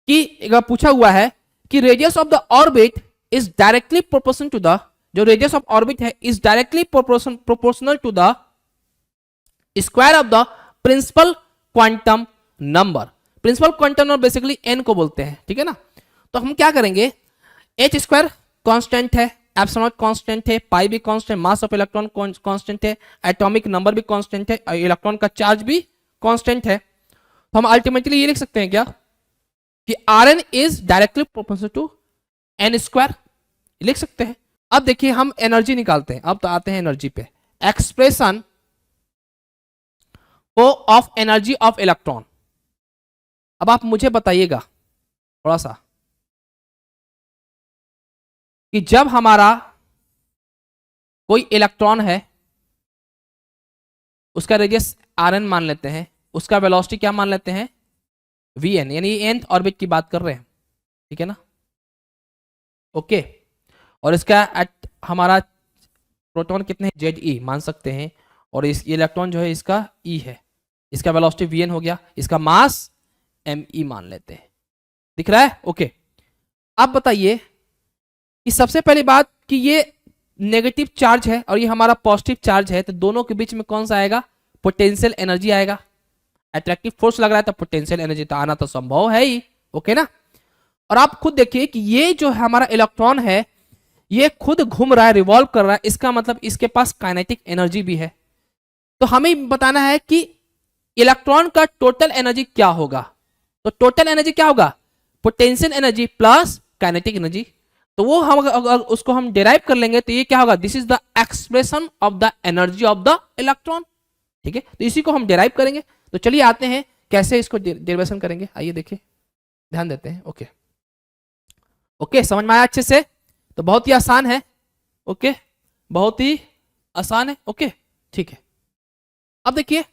कि पूछा हुआ है कि radius of the orbit is directly proportional to the, जो रेडियस ऑफ ऑर्बिट है is directly proportional to the square of the principal quantum number. Principal quantum number basically n को बोलते हैं, ठीक है ना। तो हम क्या करेंगे, एच स्क्वायर कांस्टेंट है, एप्सिलॉन कांस्टेंट है, पाई भी constant, mass of electron constant है, एटॉमिक नंबर भी कांस्टेंट है, इलेक्ट्रॉन का चार्ज भी कांस्टेंट है। तो हम अल्टीमेटली ये लिख सकते हैं क्या कि r n is directly proportional to n square, लिख सकते हैं। अब देखिए हम एनर्जी निकालते हैं, अब तो आते हैं एनर्जी पे। Expression of energy of electron. अब आप मुझे बताइएगा थोड़ा सा कि जब हमारा कोई इलेक्ट्रॉन है, उसका रेडियस आर एन मान लेते हैं, उसका वेलोसिटी क्या मान लेते हैं, वी एन, यानी nth ऑर्बिट की बात कर रहे हैं, ठीक है ना। ओके, और इसका हमारा प्रोटॉन कितने हैं, जेड ई मान सकते हैं, और इस इलेक्ट्रॉन जो है इसका ई है, इसका वेलोसिटी वी एन हो गया, इसका मास एम ई मान लेते हैं, दिख रहा है। ओके, अब बताइए कि सबसे पहली बात कि ये नेगेटिव चार्ज है और ये हमारा पॉजिटिव चार्ज है, तो दोनों के बीच में कौन सा आएगा, पोटेंशियल एनर्जी आएगा। अट्रैक्टिव फोर्स लग रहा है तो पोटेंशियल एनर्जी तो आना तो संभव है ही, ओके ना। और आप खुद देखिए कि ये जो हमारा इलेक्ट्रॉन है ये खुद घूम रहा है, रिवॉल्व कर रहा है, इसका मतलब इसके पास काइनेटिक एनर्जी भी है। तो हमें बताना है कि इलेक्ट्रॉन का टोटल एनर्जी क्या होगा। तो टोटल एनर्जी क्या होगा, potential energy plus kinetic energy. तो वो हम अगर उसको हम डिराइव कर लेंगे तो ये क्या होगा, this is the expression of the energy of the electron, ठीक है। तो इसी को हम डिराइव करेंगे। तो चलिए आते हैं कैसे इसको डेरिवेशन करेंगे, आइए देखिए, ध्यान देते हैं। ओके ओके, समझ में आया अच्छे से, तो बहुत ही आसान है। ओके, बहुत ही आसान है। ओके, ठीक है। अब देखिए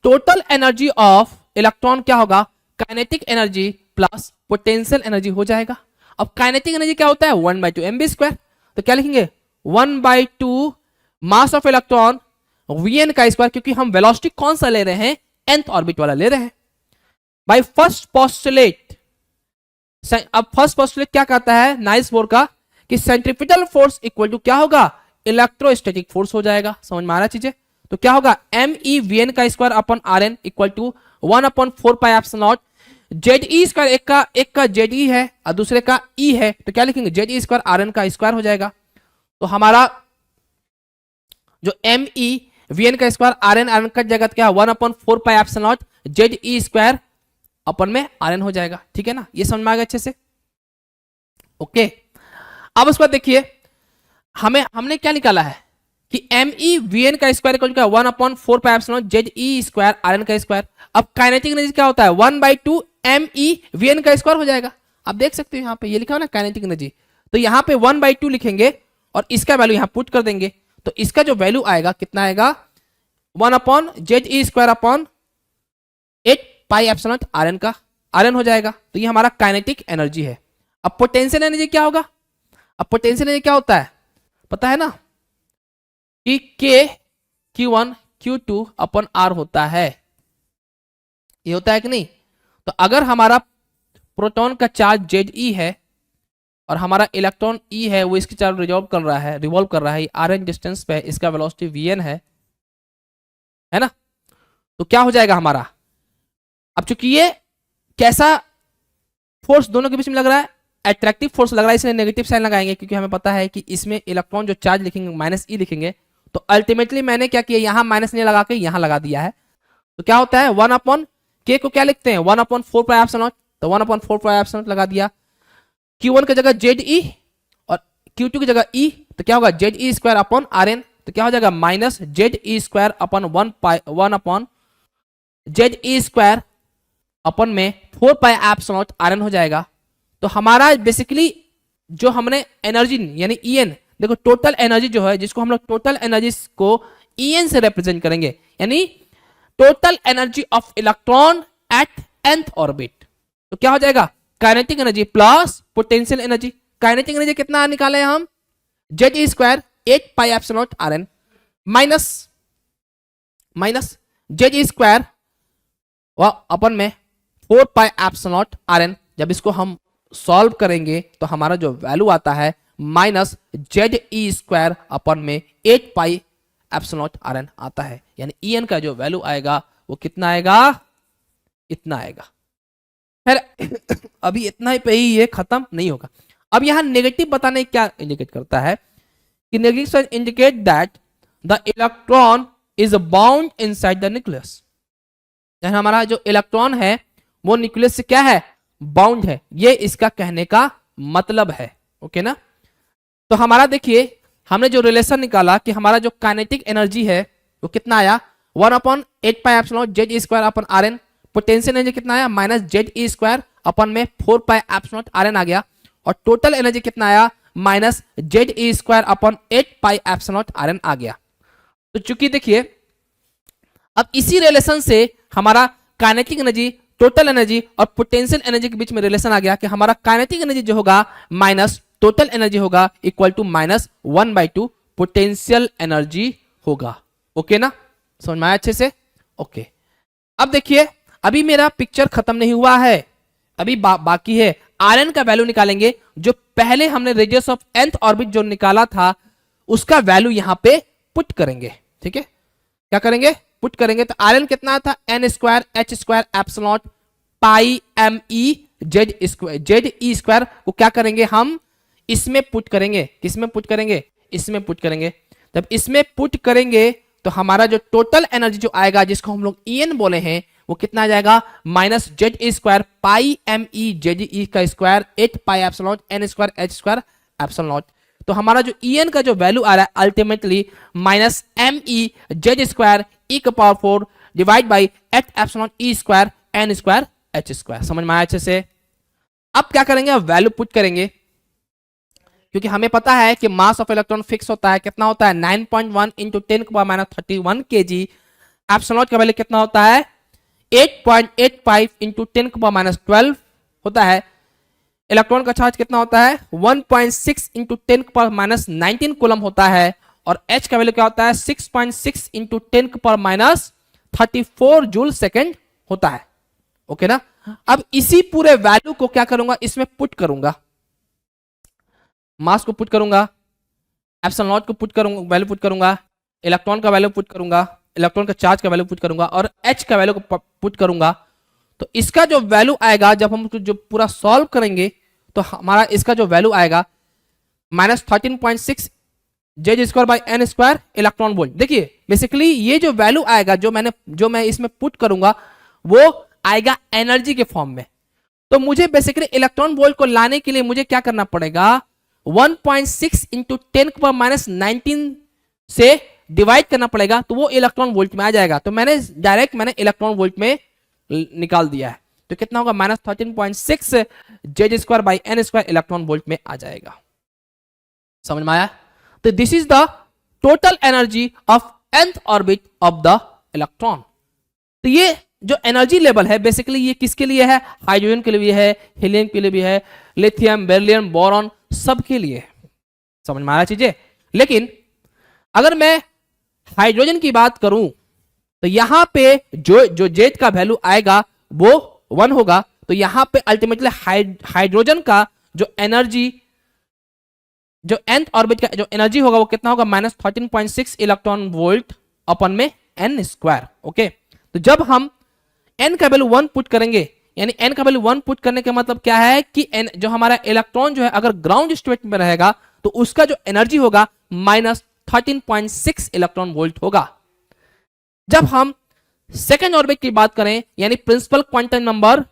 टोटल एनर्जी ऑफ इलेक्ट्रॉन क्या होगा, kinetic energy plus potential energy हो जाएगा। अब काइनेटिक एनर्जी क्या होता है, 1/2 mv²। तो क्या लिखेंगे, 1/2 मास ऑफ इलेक्ट्रॉन vn का स्क्वायर, क्योंकि हम वेलोसिटी कौन सा ले रहे हैं, nth ऑर्बिट वाला ले रहे हैं। बाय फर्स्ट पोस्टुलेट, अब फर्स्ट पोस्टुलेट क्या कहता है नाइल्स बोर का, कि सेंट्रीपिटल फोर्स इक्वल टू क्या होगा, इलेक्ट्रोस्टैटिक फोर्स हो जाएगा। समझ में आ रहा चीजें, तो क्या होगा, MEVN का स्क्वायर अपन RN equal to 1/4 pi epsilon naught z E square, एक का जेड ई है और दूसरे का ई है, तो क्या लिखेंगे, जेड ई स्क्वायर RN का स्क्वायर हो जाएगा। तो हमारा जो एम ई वी एन का स्क्वायर आर एन कट जाएगा, क्या 1/4 पाई एप्सिलॉन जेड ई स्क्वायर अपन में आर एन हो जाएगा। ठीक है ना, ये समझ में आ गया अच्छे से। ओके, अब उसके बाद देखिए हमने क्या निकाला है कि एम ई वी एन का square equal to 1/4 pi epsilon Z E square r N का स्क्वायर। अब काइनेटिक एनर्जी क्या होता है 1/2 एम ई वी एन का स्क्वायर हो जाएगा। आप देख सकते हो यहाँ पे ये लिखा हो ना काइनेटिक एनर्जी, तो यहाँ पे 1/2 लिखेंगे और इसका वैल्यू यहाँ पुट कर देंगे, तो इसका जो वैल्यू आएगा कितना आएगा 1/जेड E square upon 8 pi epsilon are N का आर एन हो जाएगा। तो ये हमारा काइनेटिक एनर्जी है। अब पोटेंशियल एनर्जी क्या होगा, अब पोटेंशियल एनर्जी क्या होता है पता है ना कि के Q1 Q2 अपॉन आर होता है, ये होता है कि नहीं। तो अगर हमारा प्रोटॉन का चार्ज जेड ई है और हमारा इलेक्ट्रॉन ई है वो इसके चार्ज रिवॉल्व कर रहा है आर एन डिस्टेंस पे, इसका वेलोसिटी वी एन है ना, तो क्या हो जाएगा हमारा, अब चूंकि ये कैसा फोर्स दोनों के बीच में लग रहा है, अट्रैक्टिव फोर्स लग रहा है, इसलिए नेगेटिव साइन लगाएंगे क्योंकि हमें पता है कि इसमें इलेक्ट्रॉन जो चार्ज लिखेंगे माइनस ई लिखेंगे। तो अल्टीमेटली मैंने क्या किया यहां माइनस नहीं लगा के यहां लगा दिया है, तो क्या होता है 1/k को क्या लिखते हैं 1/4 पाई एप्सिलॉन, तो 1/4 पाई एप्सिलॉन लगा दिया। Q1 की जगह जेड ई और Q2 की जगह ई, तो क्या होगा जेड ई स्क्वायर अपॉन आर एन, तो क्या हो जाएगा माइनस जेड ई स्क्वायर अपॉन 1 अपॉन जेड ई स्क्वायर अपन में 4 पाई एप्सिलॉन आर एन हो जाएगा। तो हमारा बेसिकली जो हमने एनर्जी यानी ई एन, देखो टोटल एनर्जी जो है जिसको हम लोग टोटल एनर्जी को ई एन से रिप्रेजेंट करेंगे, यानी total energy of electron at nth orbit, तो क्या हो जाएगा kinetic energy plus potential energy. Kinetic energy कितना निकाले हम z E square 8 pi epsilon are n minus Z E square अपन में 4 पाई एप्सिलॉन आर एन। जब इसको हम सॉल्व करेंगे तो हमारा जो वैल्यू आता है माइनस जेड ई स्क्वायर अपन में 8 पाई एप्सिलॉन आर एन आता है, यानी ई एन का जो वैल्यू आएगा वो कितना आएगा, इतना आएगा। फिर अभी इतना ही पे ही ये खत्म नहीं होगा। अब यहां नेगेटिव बताने क्या इंडिकेट करता है कि negative indicate that the electron is bound inside the nucleus, यानी हमारा जो इलेक्ट्रॉन है वो न्यूक्लियस से क्या है बाउंड है, ये इसका कहने का मतलब है। ओके ना, तो हमारा देखिए हमने जो रिलेशन निकाला कि हमारा जो काइनेटिक एनर्जी है वो कितना आया 1/8 पाई एप्सिलॉन जेड ई square upon R N, potential energy कितना आया माइनस जेड ई स्क्वायर अपन में 4 पाई एप्सिलॉन आर एन आ गया, और टोटल एनर्जी कितना आया minus Z E square upon 8 pi epsilon are N आ गया। तो चूंकि देखिए अब इसी रिलेशन से हमारा काइनेटिक एनर्जी, टोटल एनर्जी और पोटेंशियल एनर्जी के बीच में रिलेशन आ गया कि हमारा काइनेटिक एनर्जी जो होगा माइनस टोटल एनर्जी होगा equal to minus 1/2 potential energy होगा। ओके ना, समझ में आया अच्छे से। ओके, अब देखिए अभी मेरा पिक्चर खत्म नहीं हुआ है, अभी बाकी है आर एन का वैल्यू निकालेंगे। जो पहले हमने रेडियस ऑफ nth ऑर्बिट जो निकाला था उसका वैल्यू यहां पे पुट करेंगे। ठीक है, क्या करेंगे पुट करेंगे, तो आर एन कितना था n square h square epsilon pi M E Z ई स्क्वायर को क्या करेंगे हम इसमें पुट करेंगे, किसमें पुट करेंगे इसमें पुट करेंगे। जब इसमें पुट करेंगे तो हमारा जो टोटल एनर्जी जो आएगा जिसको हम लोग ई एन बोले हैं वो कितना आ जाएगा माइनस जेड ई square pi M E Z E का square 8 pi epsilon N square H square epsilon. तो हमारा जो ई एन का जो वैल्यू आ रहा है ultimately minus M E Z square E का power 4 divide by 8 epsilon E square N square H square. समझ में आया अच्छे से। अब क्या करेंगे वैल्यू पुट करेंगे, क्योंकि हमें पता है कि मास ऑफ इलेक्ट्रॉन फिक्स होता है, कितना होता है 9.1 इंटू 10⁻³ kg। एप्सिलॉन का वैल्यू कितना होता है 8.85 इंटू 10⁻12 होता है। इलेक्ट्रॉन का चार्ज कितना होता है 1.6 इंटू 10⁻19 कूलम होता है, और H का वैल्यू क्या होता है 6.6 इंटू 10⁻34 जूल सेकेंड होता है। ओके ना, अब इसी पूरे वैल्यू को क्या करूंगा इसमें पुट करूंगा, मास को पुट करूंगा, एप्सिलॉन नॉट को पुट करूंगा, वैल्यू पुट करूंगा, इलेक्ट्रॉन का वैल्यू पुट करूंगा, इलेक्ट्रॉन का चार्ज का वैल्यू पुट करूंगा, और H का वैल्यू को पुट करूंगा। तो इसका जो वैल्यू आएगा जब हम जो पूरा सॉल्व करेंगे तो हमारा इसका जो वैल्यू आएगा minus 13.6 z square by n square electron volt. देखिए बेसिकली ये जो वैल्यू आएगा जो मैं इसमें पुट करूंगा वो आएगा एनर्जी के फॉर्म में। तो मुझे बेसिकली इलेक्ट्रॉन वोल्ट को लाने के लिए मुझे क्या करना पड़ेगा, 1.6 इंटू 10⁻19 से डिवाइड करना पड़ेगा, तो वो इलेक्ट्रॉन वोल्ट में आ जाएगा। तो मैंने इलेक्ट्रॉन वोल्ट में निकाल दिया है, तो कितना होगा -13.6 z square by n square electron volt में आ जाएगा। समझ में आया? तो this is the total energy of nth orbit of the electron. तो ये जो एनर्जी लेवल है बेसिकली ये किसके लिए है, हाइड्रोजन के लिए भी है, हीलियम के लिए भी है, लिथियम, बेरिलियम, बोरॉन, सब के लिए। समझ में आ रहा चीजें? लेकिन अगर मैं हाइड्रोजन की बात करूं तो यहां पे जो जेड का वैल्यू आएगा वो 1 होगा। तो यहां पे अल्टीमेटली हाइड्रोजन का जो एनर्जी, जो nth ऑर्बिट का जो एनर्जी होगा वो कितना होगा, -13.6 इलेक्ट्रॉन वोल्ट अपन में n स्क्वायर। ओके, तो जब हम n का वैल्यू 1 पुट करेंगे, यानी n का वैल्यू 1 पुट करने का मतलब क्या है कि n जो हमारा इलेक्ट्रॉन जो है अगर ग्राउंड स्टेट में रहेगा तो उसका जो एनर्जी होगा -13.6 इलेक्ट्रॉन वोल्ट होगा। जब हम सेकेंड ऑर्बिट की बात करें यानी प्रिंसिपल क्वांटम नंबर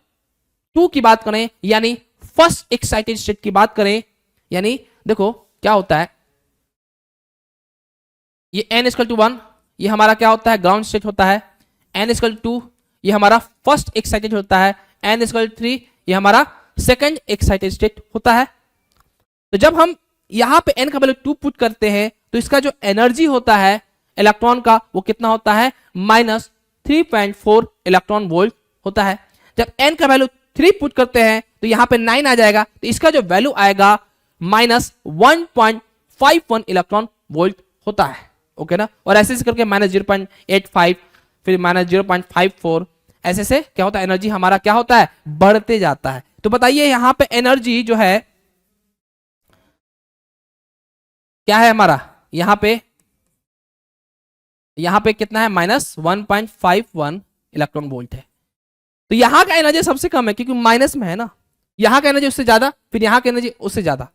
2 की बात करें, यानी फर्स्ट एक्साइटेड स्टेट की बात करें, यानी देखो क्या होता है, ये n=1 ये हमारा क्या होता है, ग्राउंड स्टेट होता है, n=2 ये हमारा फर्स्ट एक्साइटेड होता है, n=3 ये हमारा सेकंड एक्साइटेड स्टेट होता है। तो जब हम यहां पे n का वैल्यू 2 पुट करते हैं तो इसका जो एनर्जी होता है इलेक्ट्रॉन का वो कितना होता है, -3.4 इलेक्ट्रॉन वोल्ट होता है। जब n का वैल्यू 3 पुट करते हैं तो यहां पे 9 आ जाएगा, तो इसका जो वैल्यू आएगा -1.51 इलेक्ट्रॉन वोल्ट होता है। ओके ना, और ऐसे करके -0.85 फिर -0.54 ऐसे से क्या होता है, एनर्जी हमारा क्या होता है, बढ़ते जाता है। तो बताइए यहां पे एनर्जी जो है क्या है हमारा, यहां पे कितना है, -1.51 इलेक्ट्रॉन वोल्ट है। तो यहां का एनर्जी सबसे कम है क्योंकि माइनस में है ना, यहां का एनर्जी उससे ज्यादा, फिर यहां का एनर्जी उससे ज्यादा।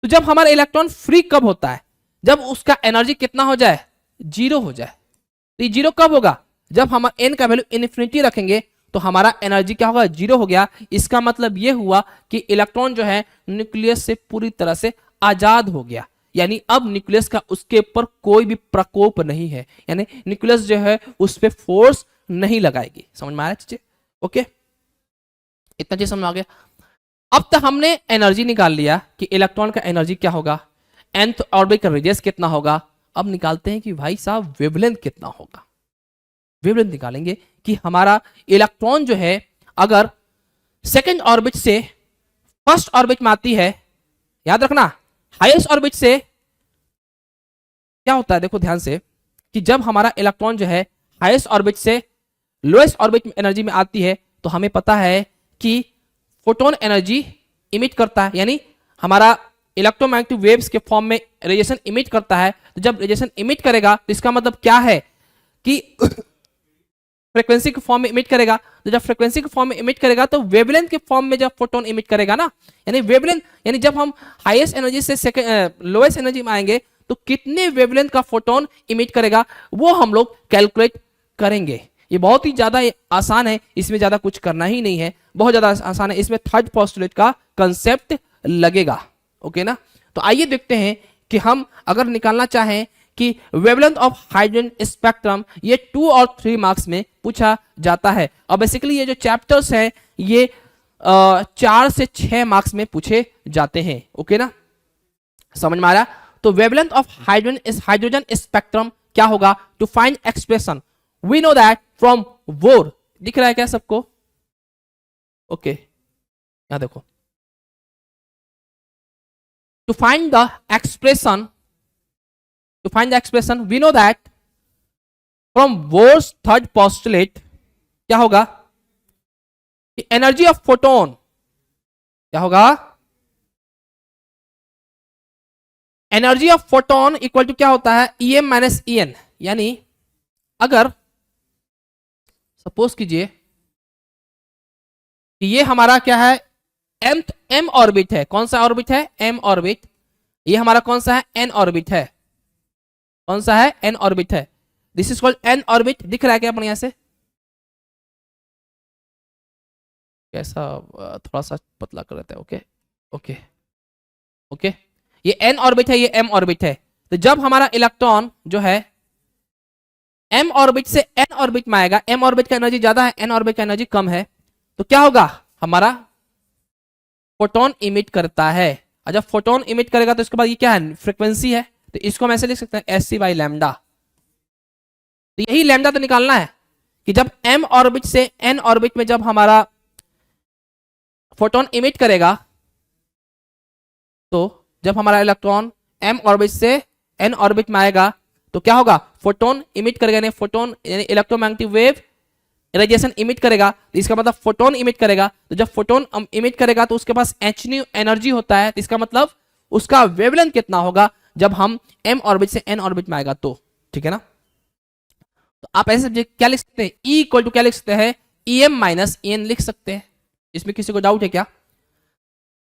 तो जब हमारा इलेक्ट्रॉन फ्री कब होता है, जब उसका एनर्जी कितना हो जाए, 0 हो जाए। तो ये 0 कब होगा, जब हम n का वैल्यू इन्फिनिटी रखेंगे तो हमारा एनर्जी क्या होगा, 0 हो गया। इसका मतलब यह हुआ कि इलेक्ट्रॉन जो है न्यूक्लियस से पूरी तरह से आजाद हो गया, यानी अब न्यूक्लियस का उसके ऊपर कोई भी प्रकोप नहीं है, यानी न्यूक्लियस जो है उस पर फोर्स नहीं लगाएगी। समझ में आ रहा है चीजें? ओके, इतना चीज समझ आ गया। अब तक हमने एनर्जी निकाल लिया कि इलेक्ट्रॉन का एनर्जी क्या होगा, nth ऑर्बिट का रेडियस कितना होगा। अब निकालते हैं कि भाई साहब वेवलेंथ कितना होगा। वेवलेंथ निकालेंगे कि हमारा इलेक्ट्रॉन जो है अगर सेकेंड ऑर्बिट से फर्स्ट ऑर्बिट में आती है, याद रखना हाईएस्ट ऑर्बिट से क्या होता है, देखो ध्यान से कि जब हमारा इलेक्ट्रॉन जो है हाईएस्ट ऑर्बिट से लोएस्ट ऑर्बिट में एनर्जी में आती है तो हमें पता है कि फोटोन एनर्जी इमिट करता है, यानी हमारा इलेक्ट्रोमैग्नेटिक वेव्स के फॉर्म में रेडिएशन इमिट करता है। तो जब रेडिएशन इमिट करेगा तो इसका मतलब क्या है कि फ्रीक्वेंसी के फॉर्म में इमिट करेगा। तो जब फ्रीक्वेंसी के फॉर्म में इमिट करेगा तो वेवलेंथ के फॉर्म में जब फोटोन इमिट करेगा ना, यानी वेवलेंथ, यानी जब हम हाईएस्ट एनर्जी से लोएस्ट एनर्जी में आएंगे तो कितने वेवलेंथ का फोटोन इमिट करेगा वो हम लोग कैलकुलेट करेंगे। ये बहुत ही ज्यादा आसान है, इसमें ज्यादा कुछ करना ही नहीं है, बहुत ज्यादा आसान है। इसमें थर्ड पोस्टुलेट का कंसेप्ट लगेगा। ओके ना, तो आइए देखते हैं कि हम अगर निकालना चाहें कि वेवलेंथ ऑफ हाइड्रोजन स्पेक्ट्रम, ये 2 और 3 मार्क्स में पूछा जाता है। और बेसिकली ये जो चैप्टर्स हैं ये 4 से 6 मार्क्स में पूछे जाते हैं। ओके ना, समझ में आ रहा? तो वेवलेंथ ऑफ हाइड्रोजन स्पेक्ट्रम क्या होगा, to find expression we know that from Bohr. दिख रहा है क्या सबको? ओके, यहां देखो, to find the expression we know that from Bohr's third postulate क्या होगा, कि एनर्जी ऑफ फोटोन क्या होगा, energy of photon equal to क्या होता है, em माइनस en। यानी अगर सपोज कीजिए कि ये हमारा क्या है, m ऑर्बिट है। कौन सा ऑर्बिट है, m ऑर्बिट। ये हमारा कौन सा है, n ऑर्बिट है। कौन सा है? एन ऑर्बिट है। This is called an orbit. दिख रहा है क्या अपन यहां से? कैसा थोड़ा सा पतला कर देते हैं। ओके ओके ओके, ये एन ऑर्बिट है, ये एम ऑर्बिट है। तो जब हमारा इलेक्ट्रॉन जो है एम ऑर्बिट से एन ऑर्बिट में आएगा, एम ऑर्बिट का एनर्जी ज्यादा है, एन ऑर्बिट का एनर्जी कम है, तो क्या होगा? हमारा फोटोन इमिट करता है। और जब फोटोन इमिट करेगा तो इसके बाद ये क्या है? फ्रीक्वेंसी है। तो इसको हम ऐसे लिख सकते हैं एस सी बाई लैम्डा। तो यही लैम्डा तो निकालना है कि जब एम ऑर्बिट से एन ऑर्बिट में जब हमारा फोटोन इमिट करेगा, तो जब हमारा इलेक्ट्रॉन एम ऑर्बिट से एन ऑर्बिट में आएगा तो क्या होगा? फोटोन इमिट करेगा, यानी फोटोन यानी इलेक्ट्रोमैग्नेटिक वेव रेडिएशन इमिट करेगा। तो इसका मतलब फोटोन इमिट करेगा। तो जब फोटोन इमिट करेगा तो उसके पास h न्यू एनर्जी होता है। तो इसका मतलब उसका वेवलेंथ कितना होगा जब हम m ऑर्बिट से n ऑर्बिट में आएगा तो, ठीक है ना। तो आप ऐसे सब्जेक्ट क्या लिख सकते हैं? E इक्वल टू क्या लिख सकते हैं? em माइनस en लिख सकते हैं। इसमें किसी को डाउट है क्या?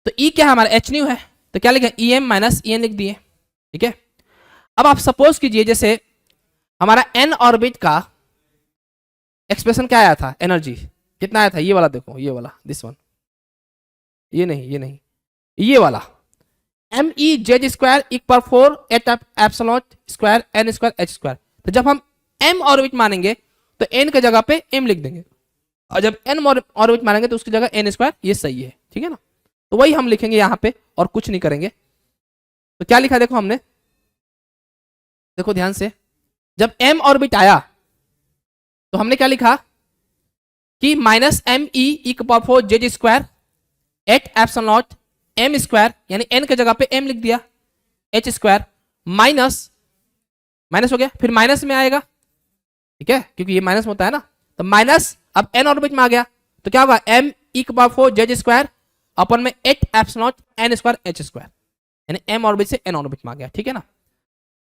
तो E क्या है हमारा? h न्यू है, तो क्या लिखे? em माइनस en लिख दिए, ठीक है। अब आप सपोज कीजिए जैसे हमारा n ऑर्बिट का एक्सप्रेशन क्या आया था? एनर्जी कितना आया था? ये वाला देखो, ये वाला, दिस वन, ये नहीं, ये नहीं, ये वाला m E Z square equal 4 eight epsilon square N square H square. तो जब हम m ऑर्बिट मानेंगे तो n की जगह पे m लिख देंगे, और जब n ऑर्बिट मानेंगे तो उसकी जगह n स्क्वायर। ये सही है, ठीक है ना। तो वही हम लिखेंगे यहाँ पे और कुछ नहीं करेंगे। तो क्या लिखा देखो हमने, देखो ध्यान से, जब m ऑर्बिट आया तो हमने क्या लिखा कि माइनस एम ई की power 4 Z square eight epsilon naught m square, यानी n की जगह पे m लिख दिया, h स्क्वायर माइनस माइनस हो गया, फिर माइनस में आएगा, ठीक है, क्योंकि ये माइनस में होता है ना। तो माइनस अब n ऑर्बिट में आ गया तो क्या होगा? m ई की पावर 4 जेड स्क्वायर अपन में eight epsilon naught n square H square, यानी m ऑर्बिट से n ऑर्बिट में आ गया, ठीक है ना।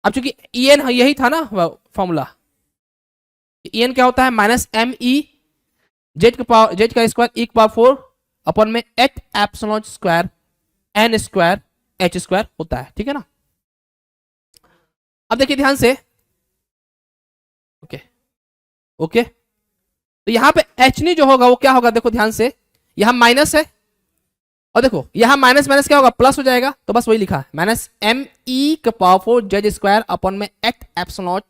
अब चूंकि en यही था ना फॉर्मूला, en क्या होता है? माइनस एम ई जेड का स्क्वायर ई की पावर 4 अपन में eight epsilon square N square H square होता है, ठीक है ना। अब देखिए ध्यान से, ओके ओके, तो यहां पे एच नी जो होगा वो क्या होगा? देखो ध्यान से, यहां माइनस है और देखो यहां माइनस माइनस क्या होगा? प्लस हो जाएगा। तो बस वही लिखा है, माइनस एम ई का पावर 4 जेड स्क्वायर अपन में eight epsilon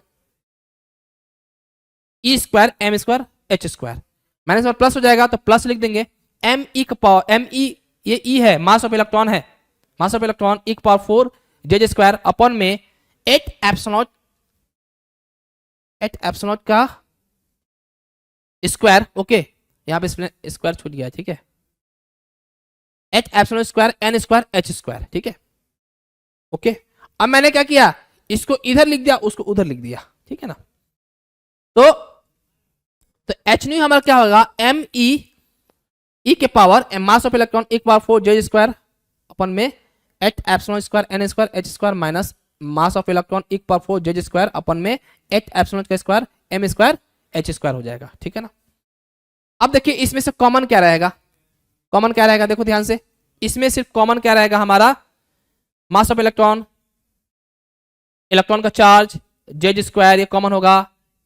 E square M square H square, minus और प्लस हो जाएगा तो प्लस लिख देंगे। एम ई का पावर, एम ई ये ई है, मास ऑफ इलेक्ट्रॉन है, mass of electron E power 4 Z square अपन में एट एप्सिलॉन का स्क्वायर, ओके, यहां पे स्क्वायर छूट गया, ठीक है, eight epsilon square N square H square, ठीक है, ओके। अब मैंने क्या किया? इसको इधर लिख दिया, उसको उधर लिख दिया, ठीक है ना। तो एच न्यू हमारा क्या होगा? एम ई के power mass of electron E power 4 Z square अपन में eight epsilon square N square H square minus mass of electron E power 4 Z square अपन में एट एप्सिलॉन का square M square H square हो जाएगा, ठीक है ना। अब देखिए इसमें से कॉमन क्या रहेगा? कॉमन क्या रहेगा? देखो ध्यान से, इसमें सिर्फ कॉमन क्या रहेगा? हमारा मास ऑफ इलेक्ट्रॉन, इलेक्ट्रॉन का चार्ज जेड स्क्वायर ये कॉमन होगा,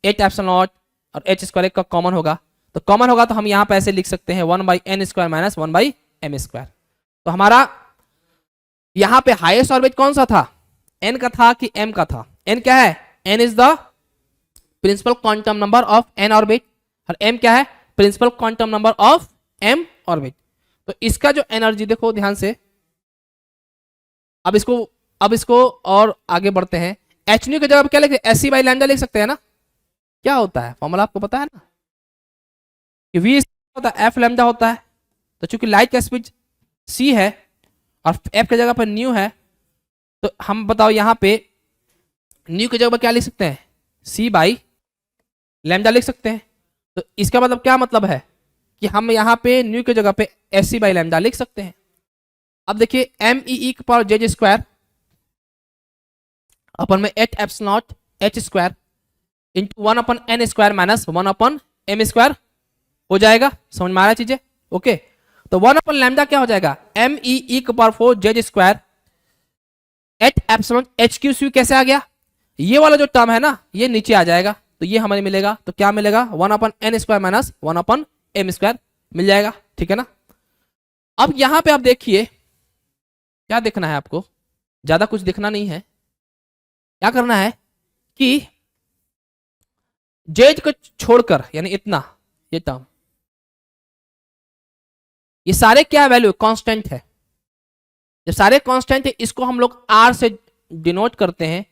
एट एप्सिलॉन और एच स्क्वायर का कॉमन होगा। तो कॉमन होगा तो हम यहां पे ऐसे लिख सकते हैं 1 by n square minus 1 by m square. तो हमारा यहां पे हाईएस्ट ऑर्बिट कौन सा था? n का था कि m का था? n क्या है? n is the principal quantum number of n orbit, और m क्या है? Principal quantum number of m orbit. तो इसका जो एनर्जी देखो ध्यान से, अब इसको और आगे बढ़ते हैं। एच न्यू की जगह क्या लिखते हैं? एस सी बाई लैम्डा लिख सकते हैं ना। क्या होता है फॉर्मूला आपको पता है ना, कि v होता है एफ लैम्डा होता है। तो चूंकि लाइट का स्पीड c है और f की जगह पर न्यू है, तो हम बताओ यहां पे न्यू की जगह पर क्या लिख सकते हैं? c बाई लैम्डा लिख सकते हैं। तो इसका मतलब क्या मतलब है कि हम यहां पे न्यू की जगह पे एस सी बाई लैम्डा लिख सकते हैं। अब देखिए एम ई की पावर जेड स्क्वायर अपन में eight epsilon h square into 1 अपन एन स्क्वायर माइनस 1 अपन एम स्क्वायर हो जाएगा। समझ में आ रहा है चीजें? ओके, तो 1 अपन लैम्डा क्या हो जाएगा? एम ई की power 4 Z square eight epsilon h q c कैसे आ गया? ये वाला जो टर्म है ना ये नीचे आ जाएगा, तो ये हमें मिलेगा, तो क्या मिलेगा 1/n² माइनस 1/m² मिल जाएगा, ठीक है ना। अब यहां पे आप देखिए क्या देखना है आपको, ज्यादा कुछ देखना नहीं है, क्या करना है कि जेड को छोड़कर यानी इतना ये टर्म, ये सारे क्या वैल्यू कांस्टेंट है, ये सारे कांस्टेंट है, इसको हम लोग आर से डिनोट करते हैं,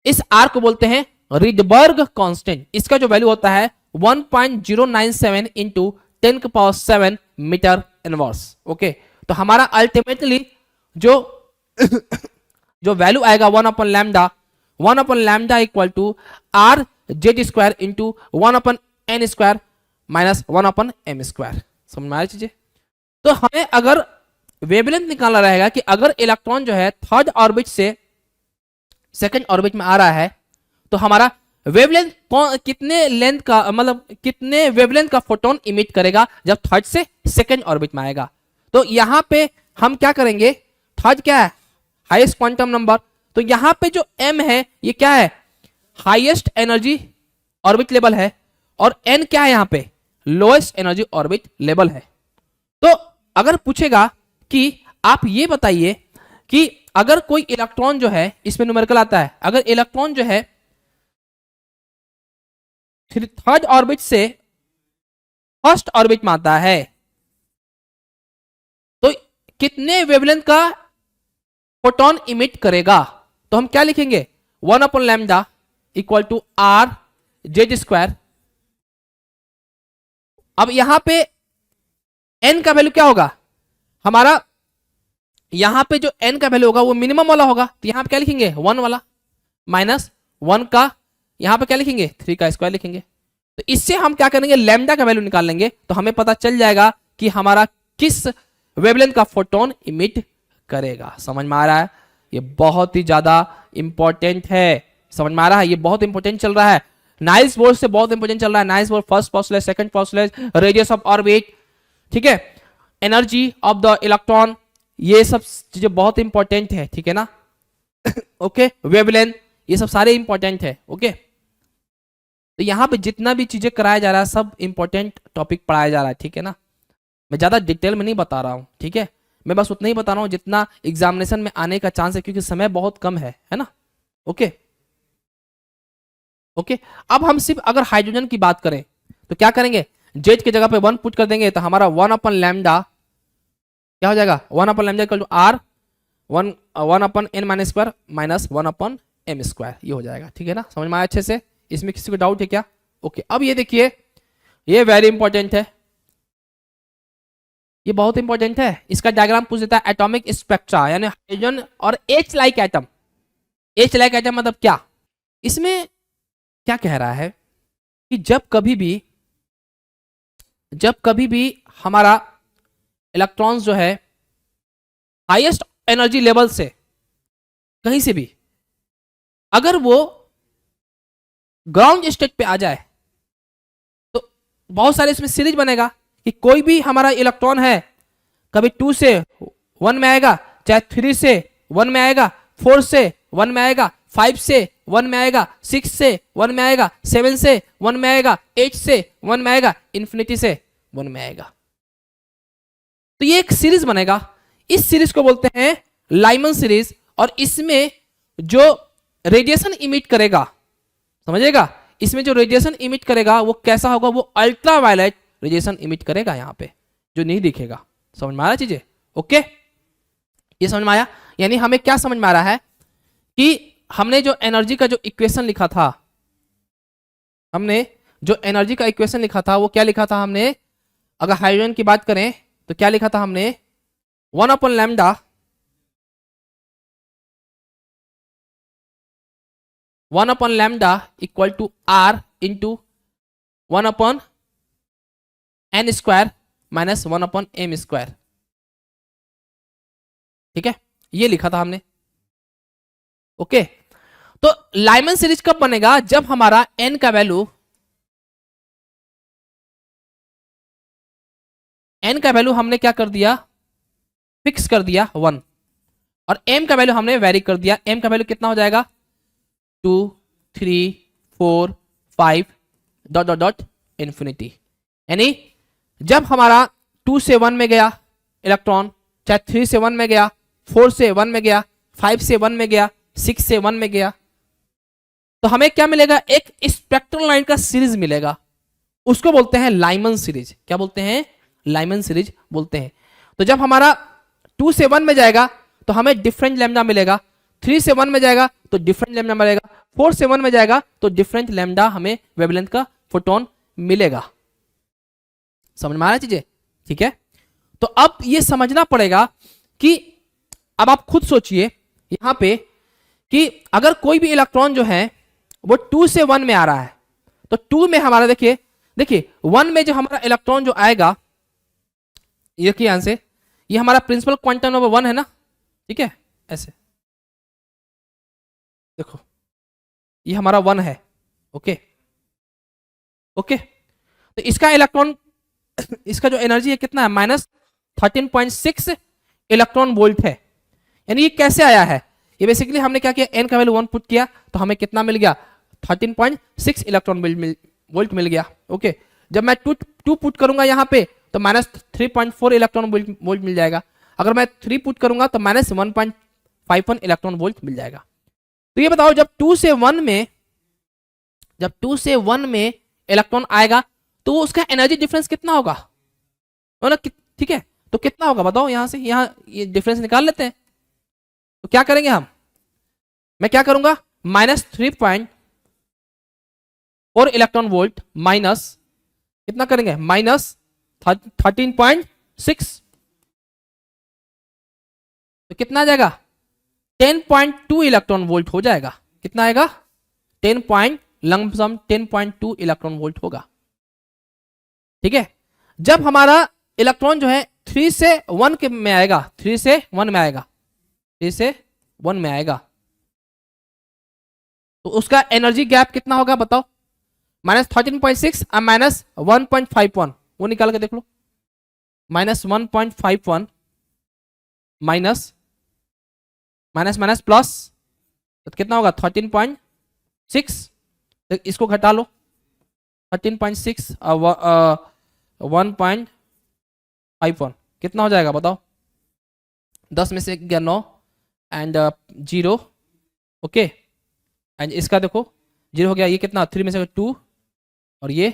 इस आर को बोलते हैं रिडबर्ग कांस्टेंट। इसका जो वैल्यू होता है 1.097 इंटू 10⁻7 मीटर इनवर्स। ओके, तो हमारा अल्टीमेटली जो जो वैल्यू आएगा 1/λ equal to R Z square into 1/n² minus 1/m²। समझ में आ रही चीजें। तो हमें अगर वेवलेंथ निकालना रहेगा कि अगर इलेक्ट्रॉन जो है थर्ड ऑर्बिट से सेकंड ऑर्बिट में आ रहा है तो हमारा वेवलेंथ कितने लेंथ का मतलब कितने वेवलेंथ का फोटोन इमिट करेगा जब थर्ड से सेकंड ऑर्बिट में आएगा। तो यहां पे हम क्या करेंगे, थर्ड क्या है हाईएस्ट क्वांटम नंबर, तो यहां पे जो m है ये क्या है हाईएस्ट एनर्जी ऑर्बिट लेवल है, और n क्या है यहां पे लोएस्ट एनर्जी ऑर्बिट लेवल है। तो अगर पूछेगा कि आप ये बताइए कि अगर कोई इलेक्ट्रॉन जो है इसमें न्यूमेरिकल आता है, अगर इलेक्ट्रॉन जो है थर्ड ऑर्बिट से फर्स्ट ऑर्बिट में आता है तो कितने वेवलेंथ का फोटोन इमिट करेगा, तो हम क्या लिखेंगे 1/λ equal to R Z square. अब यहां पे n का वैल्यू क्या होगा हमारा, यहां पे जो n का वैल्यू होगा वो मिनिमम वाला होगा, तो यहां पे क्या लिखेंगे 1 वाला माइनस 1 का, यहां पे क्या लिखेंगे 3 का स्क्वायर लिखेंगे। तो इससे हम क्या करेंगे लैम्डा का वैल्यू निकाल लेंगे, तो हमें पता चल जाएगा कि हमारा किस वेवलेंथ का फोटोन इमिट करेगा। समझ में आ रहा है, ये बहुत ही ज्यादा इंपॉर्टेंट है, समझ में आ रहा है, ये बहुत इंपॉर्टेंट चल रहा है, नाइल्स बोर से बहुत इंपॉर्टेंट चल रहा है। Niles bore first postulate, second postulate, radius of orbit, ठीक है, एनर्जी ऑफ द इलेक्ट्रॉन, ये सब चीजें बहुत इंपॉर्टेंट है, ठीक है ना। ओके, वेवलेंथ, ये सब सारे इंपॉर्टेंट है। ओके, तो यहां पे जितना भी चीजें कराया जा रहा है सब इंपॉर्टेंट टॉपिक पढ़ाया जा रहा है, ठीक है ना। मैं ज्यादा डिटेल में नहीं बता रहा हूं, ठीक है, मैं बस उतना ही बता रहा हूं जितना एग्जामिनेशन में आने का चांस है, क्योंकि समय बहुत कम है ना। ओके ओके, अब हम सिर्फ अगर हाइड्रोजन की बात करें तो क्या करेंगे, जेड की जगह पे 1 पुट कर देंगे, तो हमारा 1/λ क्या हो जाएगा 1/λ equal to are 1/n-² minus 1/m², ये हो जाएगा, ठीक है ना। समझ में आया अच्छे से, इसमें किसी को डाउट है क्या। ओके, अब ये देखिए, ये वेरी इंपॉर्टेंट है, ये बहुत इंपॉर्टेंट है, इसका डायग्राम पूछ देता है एटॉमिक स्पेक्ट्रा, यानी हाइड्रोजन और H like atom. H like atom मतलब क्या, इसमें क्या कह रहा है कि जब कभी भी हमारा इलेक्ट्रॉन्स जो है हाईएस्ट एनर्जी लेवल से कहीं से भी अगर वो ग्राउंड स्टेट पे आ जाए तो बहुत सारे इसमें सीरीज बनेगा कि कोई भी हमारा इलेक्ट्रॉन है कभी 2 से 1 में आएगा, चाहे 3 से 1 में आएगा, 4 से 1 में आएगा, 5 से 1 में आएगा, 6 से 1 में आएगा, 7 से 1 में आएगा, 8 से 1 में आएगा, इन्फिनिटी से 1 में आएगा। तो ये एक सीरीज बनेगा, इस सीरीज को बोलते हैं लाइमन सीरीज, और इसमें जो रेडिएशन इमिट करेगा, समझिएगा, इसमें जो रेडिएशन इमिट करेगा वो कैसा होगा, वो अल्ट्रावायलेट रेडिएशन इमिट करेगा, यहां पे जो नहीं दिखेगा। समझ में आ रहा चीजें। ओके, ये समझ में आया, यानी हमें क्या समझ में आ रहा है कि हमने जो एनर्जी का जो इक्वेशन लिखा था, हमने जो एनर्जी का इक्वेशन लिखा था वो क्या लिखा था हमने, अगर हाइड्रोजन की बात करें तो क्या लिखा था हमने 1/λ 1/λ equal to R into 1/n² minus 1/m², ठीक है, ये लिखा था हमने। ओके, तो लाइमन सीरीज कब बनेगा, जब हमारा n का वैल्यू हमने क्या कर दिया, फिक्स कर दिया 1, और m का वैल्यू हमने वेरी कर दिया। m का वैल्यू कितना हो जाएगा 2 3 4 5 डॉट डॉट डॉट इन्फिनिटी। यानी जब हमारा 2 से 1 में गया इलेक्ट्रॉन, चाहे 3 से 1 में गया, 4 से 1 में गया, 5 से 1 में गया, 6 से 1 में गया, तो हमें क्या मिलेगा? एक स्पेक्ट्रल लाइन का सीरीज मिलेगा, उसको बोलते हैं लाइमन सीरीज। क्या बोलते हैं? लाइमन सीरीज बोलते हैं। तो जब हमारा 2 से 1 में जाएगा तो हमें डिफरेंट लैम्डा मिलेगा, 3 से 1 में जाएगा तो डिफरेंट लैम्डा मिलेगा, 4 से 1 में जाएगा तो डिफरेंट लैम्डा हमें वेवलेंथ का फोटोन मिलेगा। समझ में आ रहा है चीजें? ठीक है, तो अब ये समझना पड़ेगा कि अब आप खुद सोचिए यहां पे कि अगर कोई भी इलेक्ट्रॉन जो है वो 2 से 1 में आ रहा है, तो 2 में हमारा देखिए 1 में जो हमारा इलेक्ट्रॉन जो आएगा, ये देखिए यहां से, ये हमारा प्रिंसिपल क्वांटम नंबर 1 है ना, ठीक है, ऐसे देखो ये हमारा 1 है, ओके ओके। तो इसका इलेक्ट्रॉन इसका जो एनर्जी है कितना है? -13.6 इलेक्ट्रॉन वोल्ट है। यानी ये कैसे आया है? ये बेसिकली हमने क्या किया, n का वैल्यू 1 पुट किया तो हमें कितना मिल गया? 13.6 इलेक्ट्रॉन वोल्ट मिल गया। ओके, जब मैं 2 पुट करूंगा यहाँ पे तो -3.4 इलेक्ट्रॉन वोल्ट मिल जाएगा। अगर मैं 3 पुट करूंगा तो -1.51 इलेक्ट्रॉन वोल्ट मिल जाएगा। तो ये बताओ जब 2 से 1 में इलेक्ट्रॉन आएगा तो उसका एनर्जी डिफरेंस कितना होगा? ठीक है, तो कितना होगा बताओ? यहां से यहां ये डिफरेंस निकाल लेते हैं। तो क्या करेंगे हम? मैं क्या करूंगा? -3.4 इलेक्ट्रॉन वोल्ट माइनस कितना करेंगे? -13.6, तो कितना आ जाएगा? 10.2 इलेक्ट्रॉन वोल्ट हो जाएगा। कितना आएगा? 10.2 इलेक्ट्रॉन वोल्ट होगा। ठीक है, जब हमारा इलेक्ट्रॉन जो है 3 से 1 में आएगा, 3 से 1 में आएगा, 3 से 1 में आएगा, तो उसका एनर्जी गैप कितना होगा बताओ? -13.6 और -1.51, वो निकाल के देख लो। -1.51 माइनस माइनस प्लस, तो कितना होगा? 13.6, तो इसको घटा लो, 13.6 और 1.51 कितना हो जाएगा बताओ? 10 में से गया 9 एंड 0, ओके, एंड इसका देखो 0 हो गया, ये कितना? 3 में से 2 और ये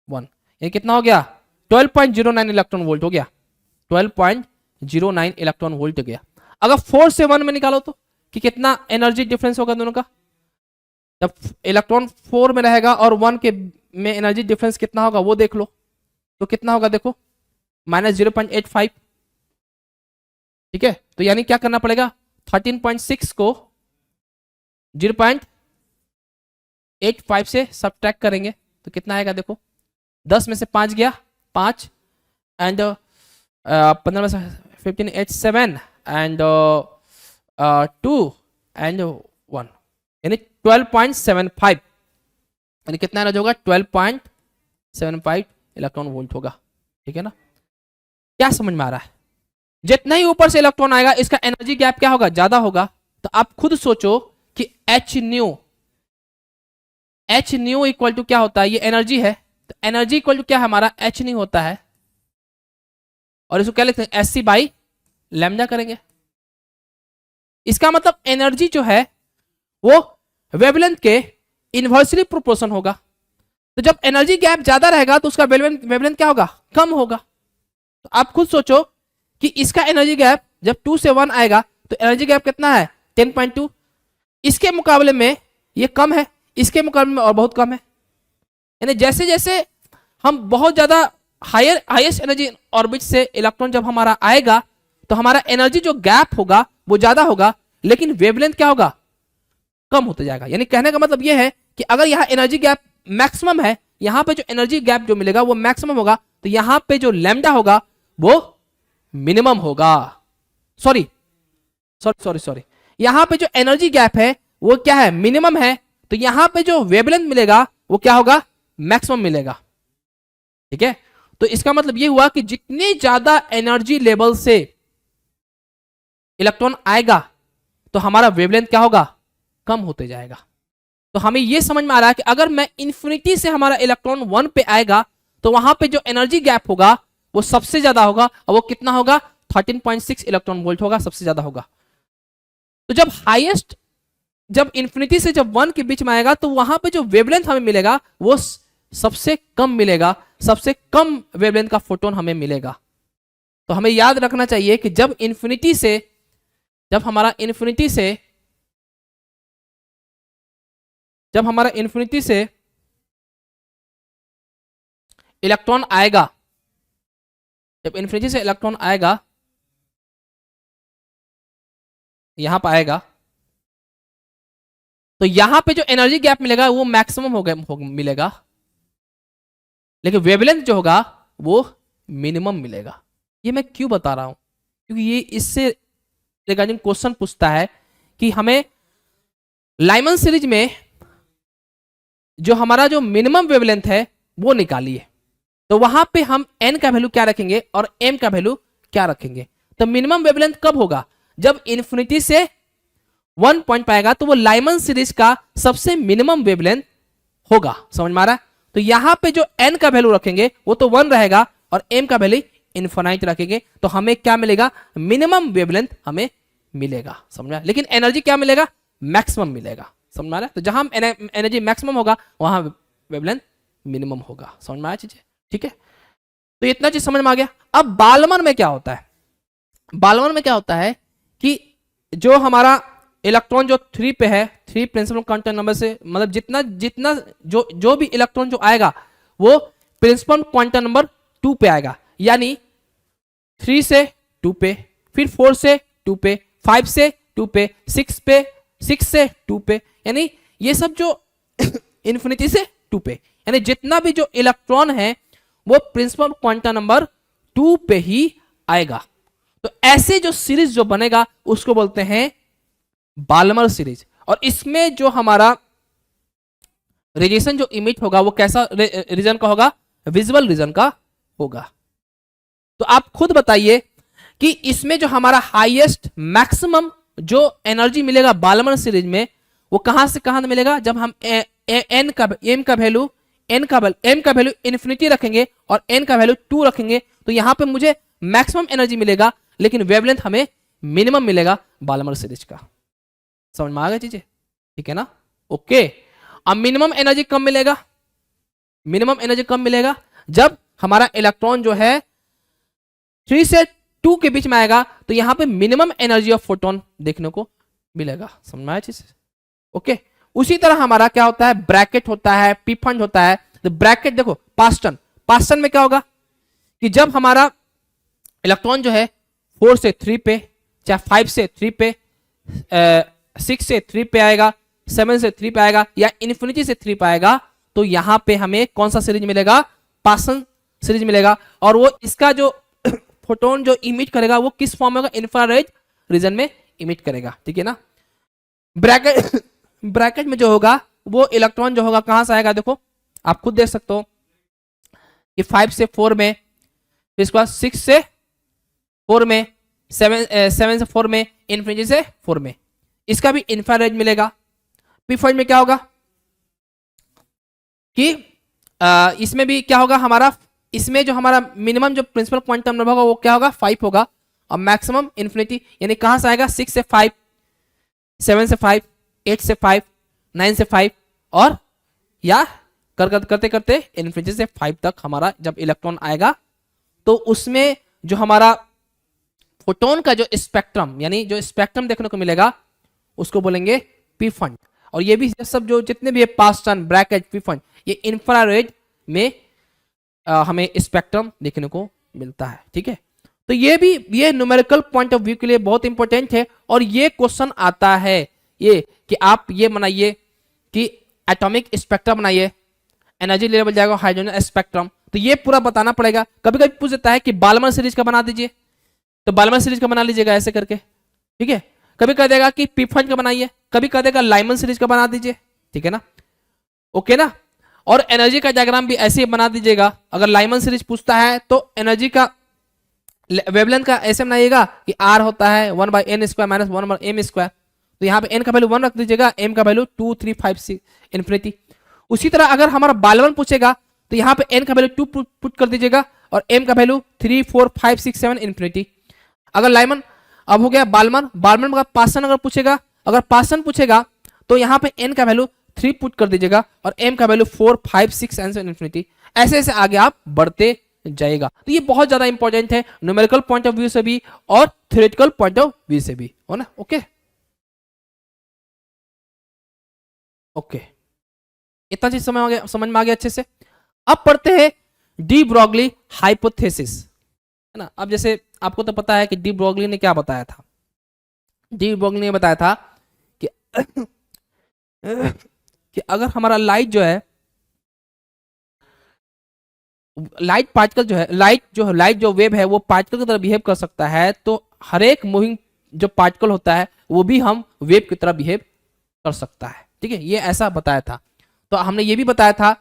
1, ये कितना हो गया? 12.09 इलेक्ट्रॉन वोल्ट हो गया, 12.09 इलेक्ट्रॉन वोल्ट हो गया। अगर 4 से 1 में निकालो तो कि कितना एनर्जी डिफरेंस होगा दोनों का? जब इलेक्ट्रॉन 4 में रहेगा और 1 के में एनर्जी डिफरेंस कितना होगा वो देख लो, तो कितना होगा देखो? -0.85। ठीक है, तो यानी क्या करना पड़ेगा? 13.6 को 0.85 से सब्ट्रैक्ट करेंगे तो कितना आएगा देखो? 10 में से 5 गया 5 एंड 15 में से 15 8 7 एंड 2 एंड 1, यानी 12.75, यानी कितना एनर्जी होगा? 12.75 इलेक्ट्रॉन वोल्ट होगा। ठीक है ना? क्या समझ में आ रहा है? जितना ही ऊपर से इलेक्ट्रॉन आएगा इसका एनर्जी गैप क्या होगा? ज्यादा होगा। तो आप खुद सोचो कि एच न्यू इक्वल टू क्या होता है? ये एनर्जी है, तो एनर्जी इक्वल टू क्या है हमारा? एच न्यू होता है, और इसको क्या लिखते हैं? एच सी बाई लैम्डा करेंगे। इसका मतलब एनर्जी जो है वो वेवलेंथ के इनवर्सली प्रोपोर्शन होगा। तो जब एनर्जी गैप ज्यादा रहेगा तो उसका वेवलेंथ क्या होगा? कम होगा। तो आप खुद सोचो कि इसका एनर्जी गैप जब 2 से 1 आएगा तो एनर्जी गैप कितना है? 10.2। इसके मुकाबले में ये कम है, इसके मुकाबले में और बहुत कम है। यानी जैसे जैसे हम बहुत ज्यादा हाईएस्ट एनर्जी ऑर्बिट से इलेक्ट्रॉन जब हमारा आएगा तो हमारा एनर्जी जो गैप होगा वो ज्यादा होगा, लेकिन वेवलेंथ क्या होगा? कम होते जाएगा। यानी कहने का मतलब ये है कि अगर यहाँ एनर्जी गैप मैक्सिमम है, यहाँ पे जो एनर्जी गैप जो मिलेगा वो मैक्सिमम होगा, तो यहाँ पे जो लैम्डा होगा वो मिनिमम होगा। सॉरी, यहाँ पे जो एनर्जी गैप है वो क्या है? मिनिमम है। तो यहाँ पे जो वेवलेंथ मिलेगा वो क्या होगा? मैक्सिमम मिलेगा। ठीक है, तो इसका मतलब ये हुआ कि जितनी ज्यादा एनर्जी लेवल से इलेक्ट्रॉन आएगा तो हमारा वेवलेंथ क्या होगा? कम होते जाएगा। तो हमें ये समझ में आ रहा है कि अगर मैं इन्फिनिटी से हमारा इलेक्ट्रॉन 1 पे आएगा तो वहां पे जो एनर्जी गैप होगा वो सबसे ज्यादा होगा, और वो कितना होगा? 13.6 इलेक्ट्रॉन वोल्ट होगा, सबसे ज्यादा होगा। तो जब हाईएस्ट, जब इन्फिनिटी से जब 1 के बीच में आएगा तो वहां पे जो वेवलेंथ हमें मिलेगा वो सबसे कम मिलेगा, सबसे कम वेवलेंथ का फोटोन हमें मिलेगा। तो हमें याद रखना चाहिए कि जब इन्फिनिटी से, जब हमारा इन्फिनिटी से इलेक्ट्रॉन आएगा, जब इन्फिनिटी से इलेक्ट्रॉन आएगा, यहां पर आएगा, तो यहां पे जो एनर्जी गैप मिलेगा वो मैक्सिमम मिलेगा, लेकिन वेवलेंथ जो होगा वो मिनिमम मिलेगा। ये मैं क्यों बता रहा हूं? क्योंकि ये इससे रिगार्डिंग क्वेश्चन पूछता है कि हमें लाइमन सीरीज में जो हमारा जो मिनिमम वेवलेंथ है वो निकालिए, तो वहां पे हम n का वैल्यू क्या रखेंगे और m का वैल्यू क्या रखेंगे। तो मिनिमम वेवलेंथ कब होगा? जब इन्फिनिटी से 1 पॉइंट पाएगा तो वो लाइमन सीरीज का सबसे मिनिमम वेवलेंथ होगा। समझ में आ रहा है? तो यहां पे जो n का वैल्यू रखेंगे वो तो 1 रहेगा और m का वैल्यू इनफाइनाइट रखेंगे, तो हमें क्या मिलेगा? मिनिमम वेवलेंथ हमें मिलेगा। समझ में? लेकिन एनर्जी क्या मिलेगा? मैक्सिमम मिलेगा। समझ में आ रहा है? तो जहां एनर्जी मैक्सिमम होगा वहां वेवलेंथ मिनिमम होगा। समझ में आया चीजें? ठीक है, तो इतना चीज समझ में आ गया। अब बाल्मर में क्या होता है? बाल्मर में क्या होता है कि जो हमारा इलेक्ट्रॉन जो 3 पे है, 3 प्रिंसिपल क्वांटम नंबर से, मतलब जितना जितना जो भी इलेक्ट्रॉन जो आएगा वो प्रिंसिपल क्वांटम नंबर 2 पे आएगा, यानी 3 से 2 पे, फिर 4 से 2 पे, 5 से 2 पे, 6 पे, 6 से 2 पे, यानी ये सब जो इन्फिनिटी से 2 पे, यानी जितना भी जो इलेक्ट्रॉन है वो प्रिंसिपल क्वांटम नंबर 2 पे ही आएगा। तो ऐसे जो सीरीज जो बनेगा उसको बोलते हैं बाल्मर सीरीज। और इसमें जो हमारा रेडिएशन जो इमिट होगा वो कैसा रीजन का होगा? विजुअल रीजन का होगा। तो आप खुद बताइए कि इसमें जो हमारा हाईएस्ट मैक्सिमम जो एनर्जी मिलेगा बाल्मर सीरीज में वो कहां से कहां मिलेगा? जब हम एम का वैल्यू इन्फिनिटी रखेंगे और n का वैल्यू 2 रखेंगे, तो यहां पे मुझे मैक्सिमम एनर्जी मिलेगा, लेकिन वेवलेंथ हमें मिनिमम मिलेगा बाल्मर सीरीज का। समझ में आ गई चीजें? ठीक है ना? ओके। अब मिनिमम एनर्जी कब मिलेगा? मिनिमम एनर्जी कब मिलेगा? जब हमारा इलेक्ट्रॉन जो है 3 से 2 के बीच में आएगा, तो यहां पे मिनिमम एनर्जी ऑफ फोटोन देखने को मिलेगा। समझ में आया चीज? ओके। उसी तरह हमारा क्या होता है? ब्रैकेट होता है, पी फंड होता है। तो ब्रैकेट देखो, पास्टन में क्या होगा कि जब हमारा इलेक्ट्रॉन जो है 4 से 3 पे, चाहे 5 से 3 पे, 6 से 3 पे आएगा, 7 से 3 पे आएगा, या इन्फिनिटी से 3 पे आएगा, तो यहां पे हमें कौन सा सीरीज मिलेगा? पास्टन सीरीज मिलेगा। और वो इसका जो फोटोन जो इमिट करेगा वो किस फॉर्म में होगा? इंफ्रारेड रीजन में इमिट करेगा। ठीक है ना? ब्रैकेट में जो होगा वो इलेक्ट्रॉन जो होगा कहां से आएगा? देखो आप खुद देख सकते हो कि 5 से 4 में, फिर इसके बाद 6 से 4 में, 7 से 4 में, इन्फिनिटी से 4 में, इसका भी इंफ्रारेड मिलेगा। पी5 में क्या होगा कि इसमें भी क्या होगा हमारा? इसमें जो हमारा मिनिमम जो प्रिंसिपल क्वांटम नंबर होगा वो क्या होगा? 5 होगा, और मैक्सिमम इन्फिनिटी, यानी कहां से आएगा? 6 से 5, 7 से 5, 8 से 5, 9 से 5, और या करते करते इन्फिनिटी से 5 तक हमारा जब इलेक्ट्रॉन आएगा, तो उसमें जो हमारा फोटोन का जो स्पेक्ट्रम, यानी जो स्पेक्ट्रम देखने को मिलेगा उसको बोलेंगे पी फंड। और ये भी सब जो जितने भी पास्टन, ब्रैकेट, पी फंड, ये इंफ्रारेड में हमें स्पेक्ट्रम देखने को मिलता है। ठीक है, तो ये न्यूमेरिकल पॉइंट ऑफ व्यू के लिए बहुत इंपॉर्टेंट है। और ये क्वेश्चन आता है ये कि आप ये बनाइए कि एटॉमिक स्पेक्ट्रम बनाइए, एनर्जी लेवल जाएगा हाइड्रोजन स्पेक्ट्रम, तो ये पूरा बताना पड़ेगा। कभी कभी पूछ देता है कि बाल्मर सीरीज का बना दीजिए, तो बाल्मर सीरीज का बना लीजिएगा ऐसे करके। ठीक है, कभी कह देगा कि पी फंड का बनाइए, कभी कह देगा लाइमन सीरीज का बना दीजिए। ठीक है ना? ओके ना? और एनर्जी का डायग्राम भी ऐसे ही बना दीजिएगा। अगर लाइमन सीरीज पूछता है तो एनर्जी का वेवलेंथ का ऐसे बनाइएगा कि R होता है 1/n² - 1/m², तो यहाँ पे n का वैल्यू 1 रख दीजिएगा, m का वैल्यू 2 3 5 6 इन्फिनिटी। उसी तरह अगर हमारा बालमन पूछेगा तो यहाँ पे n का वैल्यू 2 पुट कर दीजिएगा और m का वैल्यू 3 4 5 6 7 इन्फिनिटी। अगर लाइमन, अब हो गया बालमन, बालमन का पासन अगर पूछेगा, अगर पासन पूछेगा तो यहाँ पे n का वैल्यू 3 पुट कर दीजिएगा और m का वैल्यू 4 5 6 एंड इन्फिनिटी। ऐसे ऐसे आगे आप बढ़ते जाएगा। तो ये बहुत ज्यादा इंपॉर्टेंट है न्यूमेरिकल पॉइंट ऑफ व्यू से भी और थ्योरेटिकल पॉइंट ऑफ व्यू से भी, हो ना। ओके ओके, इतना चीज समझ में आ गया अच्छे से। अब पढ़ते हैं डी ब्रॉगली हाइपोथेसिस, है ना। अब जैसे आपको तो पता है कि डी ब्रॉगली ने क्या बताया था। डी ब्रॉगली ने बताया था कि कि अगर हमारा लाइट जो है, लाइट पार्टिकल जो है, लाइट जो वेव है वो पार्टिकल की तरह बिहेव कर सकता है, तो हर एक मूविंग जो पार्टिकल होता है वो भी हम वेव की तरह बिहेव कर सकता है। ठीक है, ये ऐसा बताया था। तो हमने ये भी बताया था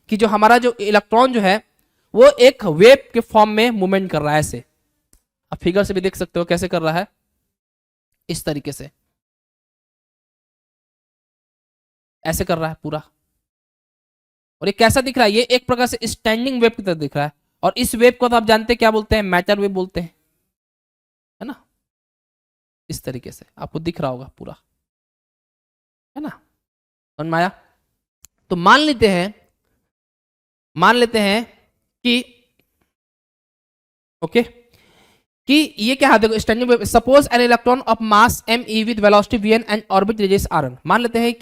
कि जो हमारा जो इलेक्ट्रॉन जो है वो एक वेव के फॉर्म में मूवमेंट कर रहा है। ऐसे आप फिगर से भी देख सकते हो कैसे कर रहा है, इस तरीके से ऐसे कर रहा है पूरा। और ये कैसा दिख रहा है, ये एक प्रकार से स्टैंडिंग वेव की तरह दिख रहा है। और इस वेव को तो आप जानते हैं क्या बोलते हैं, मैटर वेव बोलते हैं, है ना। इस तरीके से आपको दिख रहा होगा पूरा, है ना, समझ में आया। तो मान लेते हैं कि ओके कि ये क्या है, देखो standing wave. Suppose an electron of mass m e with velocity v n and orbit radius r n। मान लेते हैं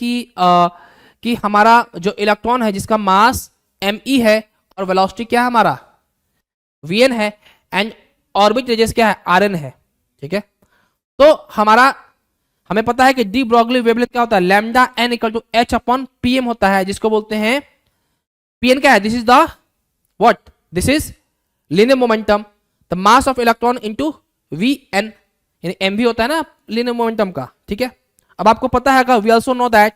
कि हमारा जो इलेक्ट्रॉन है जिसका मास m e है और वेलोसिटी क्या है हमारा v n है एंड ऑर्बिट रेडियस क्या है r n है। ठीक है, तो हमें पता है कि डी ब्रॉगली वेवलेंथ क्या होता है, lambda n equal to h upon pm होता है, जिसको बोलते हैं pn क्या है, this is the what, this is linear momentum, the mass of electron into vn, यानी mv होता है ना लीनियर मोमेंटम का। ठीक है, अब आपको पता है वी आल्सो नो दैट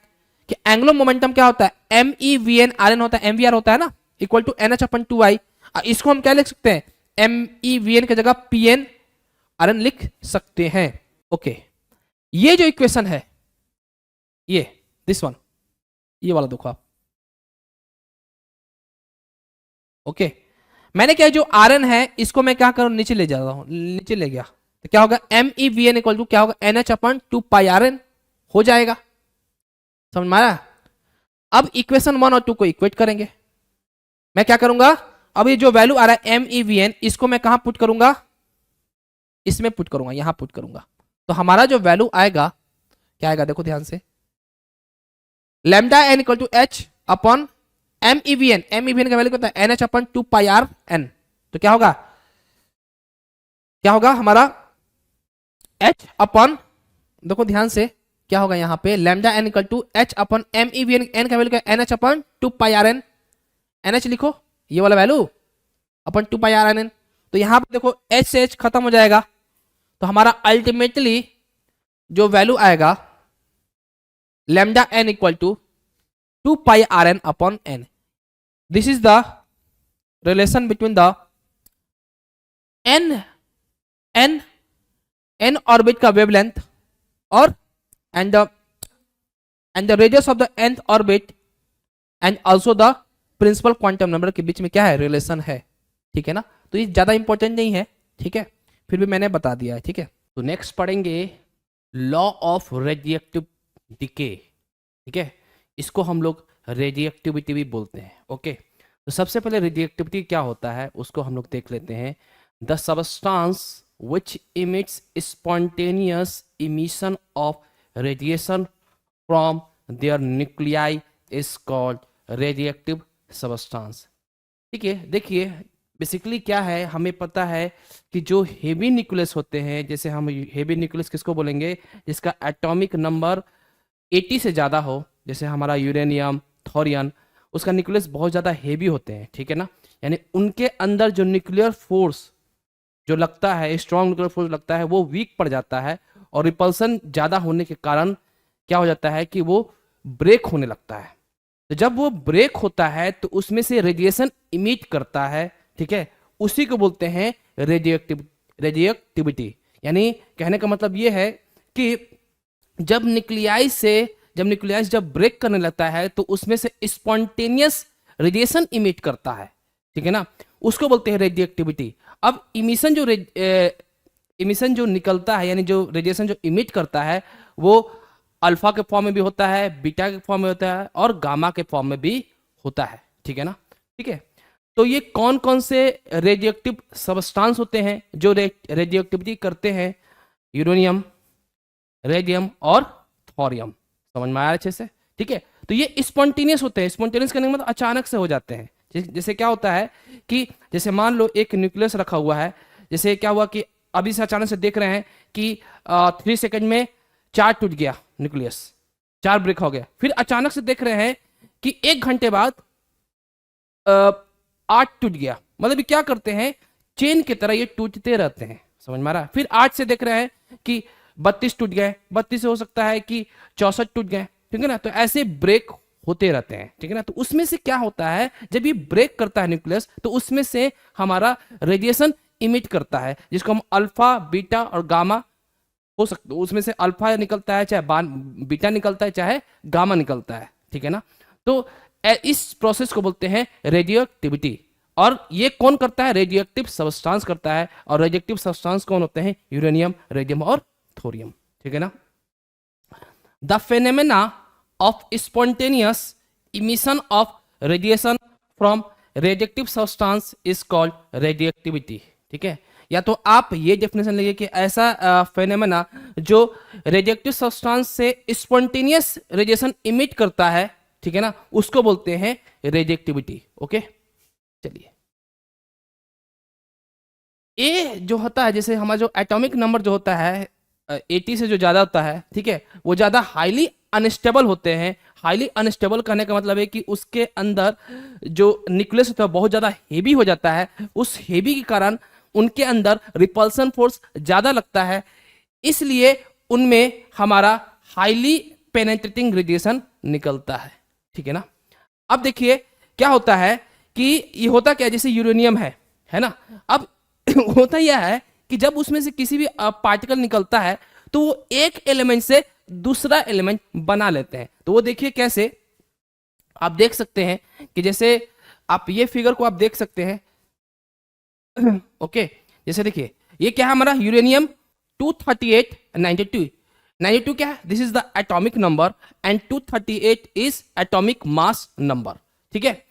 कि एंगुलर मोमेंटम क्या होता है, MEVN RN होता है, MVR होता है ना, equal to NH upon 2I। इसको हम क्या लिख सकते हैं, MEVN की जगह PN RN लिख सकते हैं। ओके, ये जो इक्वेशन है, ये दिस वन, ये वाला देखो आप। ओके, मैंने क्या जो RN है इसको मैं क्या करूं, नीचे ले जा रहा हूं, नीचे ले गया तो क्या होगा, MEVN इक्वल टू क्या होगा, NH अपन 2πRN हो जाएगा। समझ में आया। अब इक्वेशन 1 और 2 को इक्वेट करेंगे। मैं क्या करूंगा, अब ये जो वैल्यू आ रहा है MEVN, इसको मैं कहां पुट करूंगा, इसमें पुट करूंगा, यहां पुट करूंगा। तो हमारा जो वैल्यू आएगा क्या आएगा, देखो ध्यान से, lambda n equal to h upon MEVN का वैल्यू कितना है, NH अपन 2πRN। तो क्या होगा हमारा h अपॉन, देखो ध्यान से क्या होगा यहाँ पे, lambda n equal to h upon MEVN, n का वैल्यू क्या है, NH अपॉन 2πRN, NH लिखो ये वाला वैल्यू अपन 2πRN। तो यहाँ पे देखो h से h खत्म हो जाएगा, तो हमारा अल्टीमेटली जो वैल्यू आएगा lambda n equal to 2πRN upon n। This is the relation between the n orbit का वेवलेंथ और and the radius of the nth orbit and also the principal quantum number के बीच में क्या है, relation है। ठीक है ना, तो ये ज्यादा इंपॉर्टेंट नहीं है, ठीक है, फिर भी मैंने बता दिया है। ठीक है, तो नेक्स्ट पढ़ेंगे लॉ ऑफ रेडिएक्टिव डिके। ठीक है, इसको हम लोग रेडिएक्टिविटी भी बोलते हैं। ओके, तो सबसे पहले रेडिएक्टिविटी क्या होता है उसको हम लोग देख लेते हैं। The substance which emits spontaneous emission of radiation from their nuclei is called radioactive substance। ठीक है, देखिए बेसिकली क्या है, हमें पता है कि जो हेवी न्यूक्लियस होते हैं, जैसे हम हेवी न्यूक्लियस किसको बोलेंगे, जिसका एटॉमिक नंबर 80 से ज़्यादा हो, जैसे हमारा यूरेनियम, थोरियम, उसका न्यूक्लियस बहुत ज़्यादा हेवी होते हैं। ठीक है ना, यानी उनके अंदर जो न्यूक्लियर फोर्स जो लगता है, स्ट्रॉन्ग न्यूक्लियर फोर्स लगता है, वो वीक पड़ जाता है और रिपल्सन ज़्यादा होने के कारण क्या हो जाता है कि वो ब्रेक होने लगता है। तो जब वो ब्रेक होता है तो उसमें से रेडिएशन इमिट करता है। ठीक है, उसी को बोलते हैं रेडिएक्टिविटी। यानी कहने का मतलब ये है कि जब न्यूक्लियाइस जब ब्रेक करने लगता है तो उसमें से स्पॉन्टेनियस रेडिएशन इमिट करता है, ठीक है ना, उसको बोलते हैं रेडियोएक्टिविटी। अब इमिशन जो निकलता है, यानी जो रेडिएशन जो इमिट करता है, वो अल्फा के फॉर्म में भी होता है, बीटा के फॉर्म में होता है और गामा के फॉर्म में भी होता है, ठीक है ना। ठीक है, तो ये कौन कौन से रेडियोएक्टिव सबस्टांस होते हैं जो रेडियोएक्टिविटी करते हैं? यूरेनियम, रेडियम और थोरियम। समझ में आया अच्छे से? ठीक है, तो ये स्पॉन्टेनियस होते हैं। स्पॉन्टेनियस करने का मतलब अचानक से हो जाते हैं। जैसे क्या होता है कि जैसे मान लो एक न्यूक्लियस रखा हुआ है, जैसे क्या हुआ कि अभी से अचानक से देख रहे हैं कि 3 सेकंड में 4 टूट गया, न्यूक्लियस 4 ब्रेक हो गया। फिर अचानक से देख रहे हैं कि 1 घंटे बाद 8 टूट गया। मतलब ये क्या करते हैं, चेन की तरह ये टूटते रहते हैं। समझ में आ रहा है? फिर 8 से देख रहे हैं कि 32 टूट गए, 32 से हो सकता है कि 64 टूट गए, ठीक है ना। तो ऐसे ब्रेक होते रहते हैं, ठीक है ना। तो उसमें से क्या होता है, जब ये ब्रेक करता है न्यूक्लियस, तो उसमें से हमारा रेडिएशन इमिट करता है, जिसको हम अल्फा, बीटा और गामा हो सकते, उसमें से अल्फा निकलता है, चाहे बीटा निकलता है, चाहे गामा निकलता है, ठीक है ना। तो इस प्रोसेस को बोलते हैं रेडियोएक्टिविटी। और ये कौन करता है? रेडियोएक्टिव सब्सटेंस करता है। और रेडियोएक्टिव सब्सटेंस कौन होते हैं? यूरेनियम, रेडियम और थोरियम, ठीक है ना। The phenomena of spontaneous emission of radiation from radioactive substance is called radioactivity, ठीक है। या तो आप ये डेफिनेशन लेंगे कि ऐसा फेनोमेना जो रेडियोएक्टिव सब्सटेंस से स्पॉन्टेनियस रेडिएशन इमिट करता है, ठीक है ना, उसको बोलते हैं रेडियोएक्टिविटी। ओके, चलिए, ए जो होता है, जैसे हमारा जो एटॉमिक नंबर जो होता है 80 से जो ज्यादा होता है, ठीक है, वो ज्यादा हाईली अनस्टेबल होते हैं। हाईली अनस्टेबल कहने का मतलब है कि उसके अंदर जो न्यूक्लियस होता है बहुत ज्यादा हेवी हो जाता है। उस हेवी के कारण उनके अंदर रिपल्सन फोर्स ज्यादा लगता है, इसलिए उनमें हमारा हाईली पेनेट्रेटिंग रेडिएशन निकलता है, ठीक है ना। अब देखिए क्या होता है कि ये होता क्या है, जैसे यूरेनियम है ना। अब होता यह है कि जब उसमें से किसी भी पार्टिकल निकलता है तो वो एक एलिमेंट से दूसरा एलिमेंट बना लेते हैं। तो वो देखिए कैसे, आप देख सकते हैं कि जैसे आप ये फिगर को आप देख सकते हैं। ओके, जैसे देखिए ये क्या है हमारा यूरेनियम 238 92 92 क्या है? This is the atomic number and 238 is atomic mass number, ठीक है।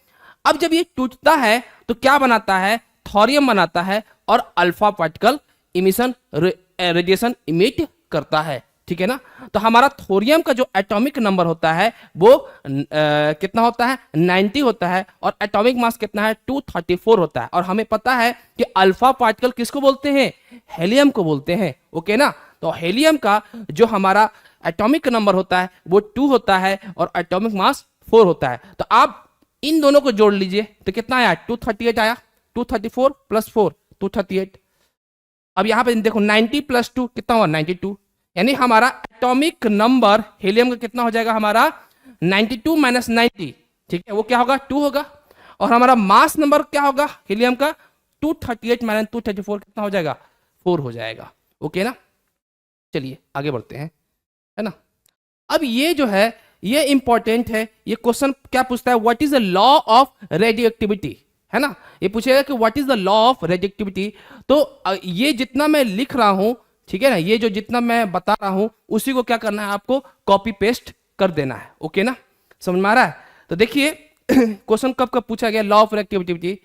अब जब ये टूटता है तो क्या बनाता है? थोरियम बनाता है और alpha particle emission radiation emit करता है, ठीक है ना। तो हमारा थोरियम का जो एटॉमिक नंबर होता है वो कितना होता है? 90 होता है। और एटॉमिक मास कितना है? 234 होता है। और हमें पता है कि अल्फा पार्टिकल किसको बोलते हैं? हेलियम को बोलते हैं, ओके ना। तो हेलियम का जो हमारा एटॉमिक नंबर होता है वो 2 होता है और एटॉमिक मास 4 होता है। तो आप इन दोनों को जोड़ लीजिए तो कितना आया? 238 आया। 234 प्लस 4 238। अब यहां पे देखो 90 प्लस 2 कितना हुआ? 92। यानी हमारा एटॉमिक नंबर हीलियम का कितना हो जाएगा? हमारा 92 माइनस 90, ठीक है, वो क्या होगा? 2 होगा। और हमारा मास नंबर क्या होगा हीलियम का? 238 माइनस 234 कितना हो जाएगा? 4 हो जाएगा, ओके ना। चलिए आगे बढ़ते हैं, है ना। अब ये जो है ये इंपॉर्टेंट है। ये क्वेश्चन क्या पूछता है? What is the law of radioactivity, है ना। ये पूछेगा कि what is the law of radioactivity. तो ये जितना मैं लिख रहा हूं, ठीक है ना, ये जो जितना मैं बता रहा हूं उसी को क्या करना है? आपको कॉपी पेस्ट कर देना है, ओके ना। समझ में आ रहा है? तो देखिए क्वेश्चन कब कब पूछा गया? Law of radioactivity.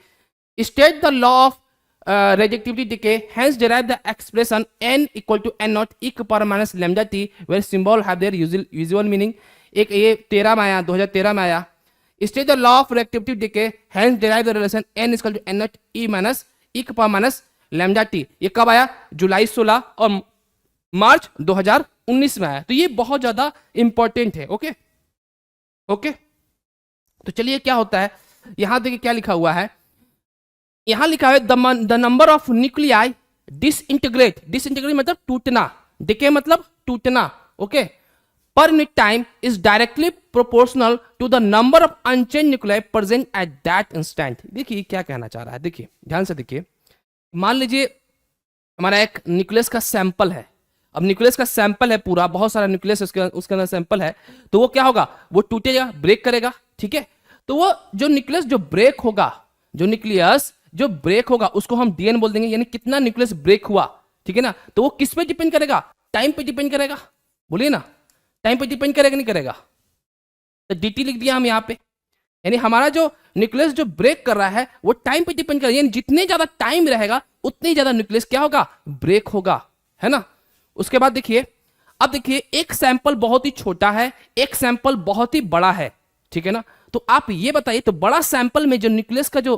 State the law of radioactivity decay, hence derive the expression n equal to n naught e के power minus lambda t where symbol have their usual meaning। एक ये 13 में आया, 2013 में आया। State the law of reactivity decay, hence derive the relation n equal to n naught e minus e के power minus lambda t। ये कब आया? जुलाई 16 और मार्च 2019 में आया। तो ये बहुत ज्यादा इंपॉर्टेंट है, ओके ओके। तो चलिए क्या होता है, यहां देखिए क्या लिखा हुआ है। यहां लिखा है the number of nuclei disintegrate, disintegrate मतलब टूटना, डिके मतलब टूटना, okay, per unit time is directly proportional to the number of unchanged nuclei present at that instant। देखिए क्या कहना चाह रहा है, देखिए ध्यान से देखिए। मान लीजिए हमारा एक न्यूक्लियस का सैंपल है अब न्यूक्लियस का सैंपल है पूरा, बहुत सारा न्यूक्लियस उसके अंदर सैंपल है, तो वो क्या होगा, वो टूटेगा, ब्रेक करेगा, ठीक है। तो वो जो न्यूक्लियस जो ब्रेक होगा, जो न्यूक्लियस जो ब्रेक होगा उसको हम डीएन बोल देंगे, यानी कितना न्यूक्लियस ब्रेक हुआ, ठीक है ना। तो वो किस पे डिपेंड करेगा, टाइम पे डिपेंड करेगा, बोलिए ना, टाइम पे डिपेंड करेगा नहीं करेगा। तो dt लिख दिया हम यहाँ पे, यानी हमारा जो न्यूक्लियस जो ब्रेक कर रहा है वो टाइम पे डिपेंड करेगा, यानी जितने ज्यादा टाइम रहेगा उतने ही ज्यादा न्यूक्लियस क्या होगा, ब्रेक होगा, है ना। उसके बाद देखिए, अब देखिए एक सैंपल बहुत ही छोटा है, एक सैंपल बहुत ही बड़ा है, ठीक है ना। तो आप ये बताइए, तो बड़ा सैंपल में जो न्यूक्लियस का जो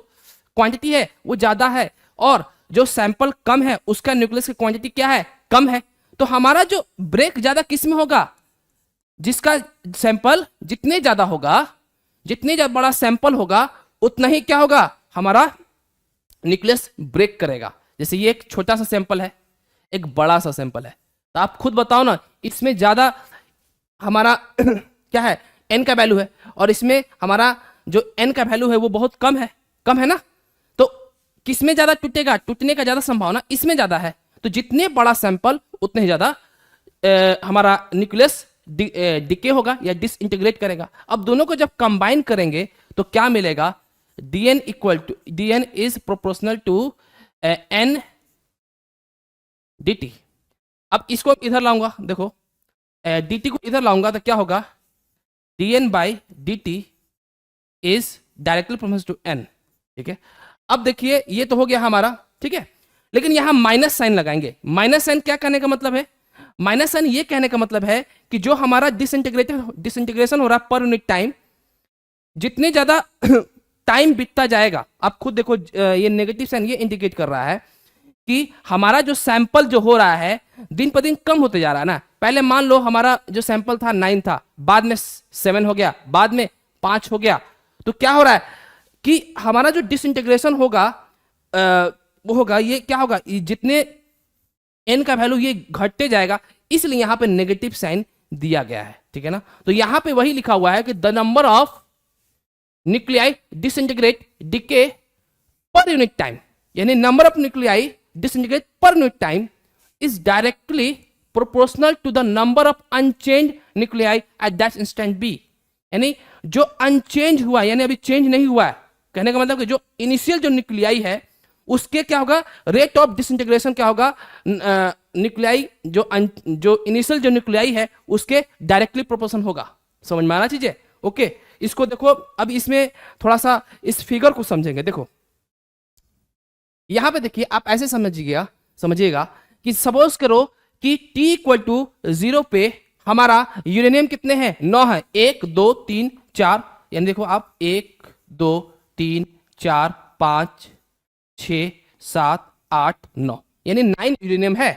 क्वांटिटी है वो ज्यादा है, और जो सैंपल कम है उसका न्यूक्लियस की क्वांटिटी क्या है, कम है। तो हमारा जो ब्रेक ज्यादा किस में होगा, जिसका सैंपल जितने ज्यादा होगा, जितने ज्यादा बड़ा सैंपल होगा उतना ही क्या होगा, हमारा न्यूक्लियस ब्रेक करेगा। जैसे ये एक छोटा सा सैंपल है, एक बड़ा सा सैंपल है, तो आप खुद बताओ ना, इसमें ज्यादा हमारा क्या है, n का वैल्यू है, और इसमें हमारा जो n का वैल्यू है वो बहुत कम है, कम है ना। तो किसमें ज्यादा टूटेगा, टूटने का ज्यादा संभावना इसमें ज्यादा है। तो जितने बड़ा सैंपल उतने ही ज्यादा हमारा न्यूक्लियस डिके होगा या डिसइंटीग्रेट करेगा। अब दोनों को जब कंबाइन करेंगे तो क्या मिलेगा, dn equal to, dn is proportional to n dt। अब इसको इधर लाऊंगा, देखो dt को इधर लाऊंगा तो क्या होगा, dn by dt is directly proportional to n, ठीक है। अब देखिए ये तो हो गया हमारा, ठीक है, लेकिन यहां माइनस साइन लगाएंगे। माइनस साइन क्या कहने का मतलब है, माइनस साइन ये कहने का मतलब है कि जो हमारा डिसइंटीग्रेशन हो रहा है पर यूनिट टाइम, जितने ज्यादा टाइम बीतता जाएगा, आप खुद देखो ये नेगेटिव साइन ये इंडिकेट कर रहा है कि हमारा जो सैंपल जो हो रहा है दिन पर दिन कम होते जा रहा है ना। पहले मान लो हमारा जो सैंपल था 9 था, बाद में 7 हो गया, बाद में 5 हो गया, तो क्या हो रहा है कि हमारा जो डिसइंटीग्रेशन होगा वो होगा, ये क्या होगा, ये जितने n का वैल्यू ये घटते जाएगा, इसलिए यहां पे नेगेटिव साइन दिया गया है, ठीक है ना। तो यहां पे वही लिखा हुआ है कि the number of nuclei disintegrate decay per unit time, यानी number of nuclei disintegrate per unit time is directly proportional to the number of unchanged nuclei at that instant be. यानी जो अनचेंज हुआ, यानी अभी चेंज नहीं हुआ है, कहने का मतलब कि जो इनिशियल जो न्यूक्लियाई है उसके क्या होगा, रेट ऑफ डिसइंटीग्रेशन क्या होगा, न्यूक्लियाई जो इनिशियल जो न्यूक्लियाई है उसके डायरेक्टली प्रोपोर्शन होगा। समझ में आ रहा चीजें, ओके। इसको देखो, अब इसमें थोड़ा सा इस फिगर को समझेंगे। देखो यहां पे देखिए, आप ऐसे समझिएगा कि सपोज करो कि t इक्वल टू 0 पे हमारा यूरेनियम कितने हैं, 9 है, 1 2 3 4, यानी देखो आप 1 2 3 4 5 6 7 8 9, यानी 9 यूरेनियम है,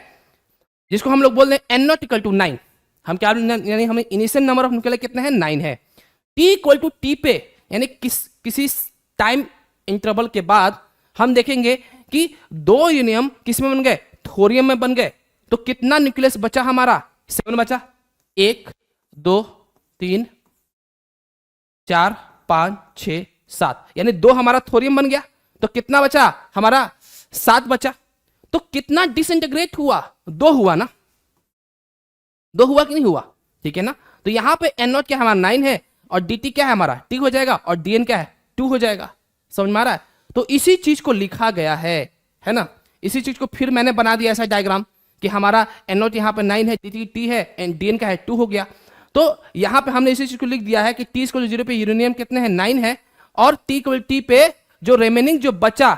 जिसको हम लोग बोल रहे हैं n0 इक्वल टू 9। हम क्या, यानी हमें इनिशियल नंबर ऑफ न्यूक्लियाई कितने हैं, 9 है। t इक्वल टू t पे, यानी किसी टाइम इंटरवल के बाद हम देखेंगे कि 2 यूरेनियम किस में बन गए, थोरियम में बन गए। तो कितना न्यूक्लियस बचा हमारा, 7 बचा, 1 2 3 4 5 6 7, यानी 2 हमारा थोरियम बन गया, तो कितना बचा हमारा, 7 बचा। तो कितना डिसइंटीग्रेट हुआ, 2 हुआ ना, 2 हुआ कि नहीं हुआ, ठीक है ना। तो यहां पे n0 क्या हमारा 9 है, और dt क्या है हमारा t हो जाएगा, और dn क्या है 2 हो जाएगा। समझ में आ रहा है। तो इसी चीज को लिखा गया है ना, इसी चीज को फिर मैंने बना दिया ऐसा डायग्राम कि हमारा n0 यहाँ पे 9 है, dt t है, dn का है 2 हो गया। तो यहाँ पे हमने इसी चीज को लिख दिया है कि t इक्वल 0 पे यूरेनियम कितने हैं, 9 है, और t इक्वल t पे जो रिमेनिंग जो बचा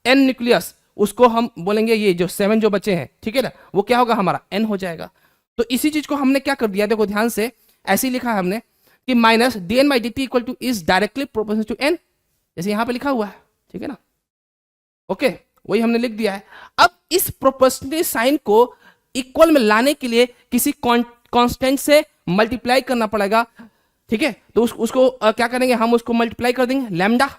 n न्यूक्लियस, उसको हम बोलेंगे ये जो 7 जो बचे हैं, ठीक है ना, वो क्या होगा हमारा n हो जाएगा। तो इसी चीज को हमने क्या कर दिया, देखो ध्यान से, ऐसे ही लिखा है हमने कि minus dn by dt equal to is directly proportional to n, जैसे यहाँ पे लिखा हुआ है, ठीक है ना, ओके, वही हमने लिख दिया है। अब इस प्रोपोर्शनल साइन को इक्वल में लाने के लिए किसी कांस्टेंट से मल्टीप्लाई करना पड़ेगा, ठीक है। तो उसको क्या करेंगे, हम उसको मल्टीप्लाई कर देंगे लैम्डा।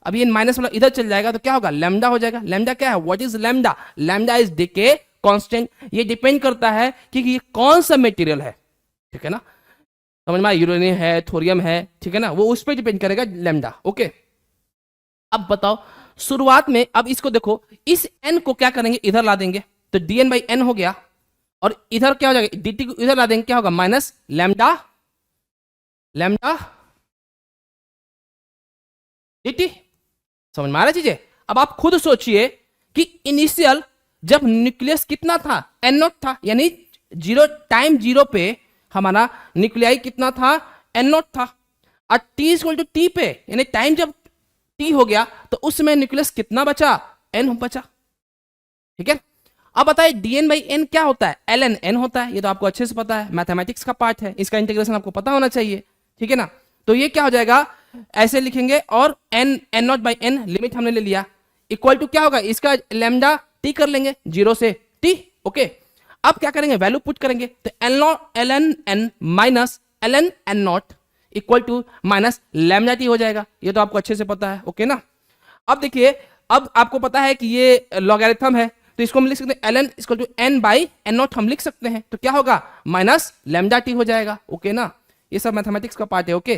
अब ये माइनस वाला इधर चल जाएगा तो क्या होगा, लैम्डा हो जाएगा। लैम्डा क्या है, what is lambda, lambda is decay constant. ये डिपेंड करता है कि ये कौन सा मटेरियल है, ठीक है ना, समझ में, यूरेनियम है, थोरियम है, ठीक है ना, वो उस पर डिपेंड करेगा लैम्डा, ओके। अब बताओ शुरुआत में, अब इसको देखो, इस n को क्या करेंगे, इधर ला देंगे, तो dn बाई n हो गया, और इधर क्या हो जाएगा, dt को इधर ला देंगे, क्या होगा माइनस लैम्डा लैम्डा dt। समझ में आ रहा है चीजें। अब आप खुद सोचिए कि इनिशियल जब न्यूक्लियस कितना था, एन नॉट था, यानी जीरो टाइम जीरो पे हमारा न्यूक्लियाई कितना था, एन नॉट था। और टी इक्वल टू टी पे यानी टाइम जब टी हो गया तो उस समय न्यूक्लियस कितना बचा, एन बचा। ठीक है, अब बताइए dn बाई एन क्या होता है, ln n होता है। ये तो आपको अच्छे से पता है, मैथमेटिक्स का पार्ट है, इसका इंटीग्रेशन आपको पता होना चाहिए। ठीक है ना, तो ये क्या हो जाएगा, ऐसे लिखेंगे और n n naught by n limit हमने ले लिया, इक्वल टू क्या होगा इसका लैम्डा टी कर लेंगे 0 से t। ओके, अब क्या करेंगे, वैल्यू पुट करेंगे, तो ln n minus ln n naught equal to minus lambda t हो जाएगा। ये तो आपको अच्छे से पता है। ओके ना, अब देखिए, अब आपको पता है कि ये लॉगरिथम है, तो इसको हम लिख सकते हैं ln equal to n by n naught हम लिख सकते हैं, तो क्या होगा माइनस लैम्डा टी हो जाएगा। ओके ना, ये सब मैथमेटिक्स का पार्ट है। ओके,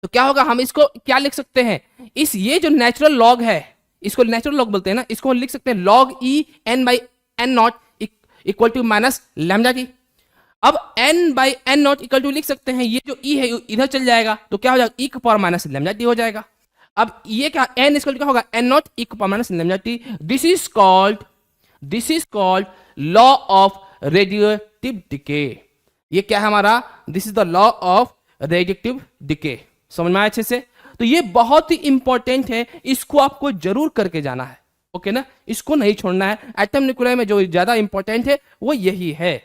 तो क्या होगा, हम इसको क्या लिख सकते हैं, इस ये जो नेचुरल लॉग है, इसको नेचुरल लॉग बोलते हैं ना, इसको हम लिख सकते हैं log e n by n naught equal to minus lambda t. अब n by n naught equal to लिख सकते हैं, ये जो e है इधर चल जाएगा, तो क्या हो जाएगा e का पावर माइनस लैम्डा टी हो जाएगा। अब ये क्या n इक्वल क्या होगा, एन नॉट e का power minus lambda T. This is called law of radioactive decay. ये क्या है हमारा, this is the law of radioactive decay. समझ में आया अच्छे से। तो ये बहुत ही इंपॉर्टेंट है, इसको आपको जरूर करके जाना है। ओके ना, इसको नहीं छोड़ना है। एटम न्यूक्लियर में जो ज्यादा इंपॉर्टेंट है वो यही है।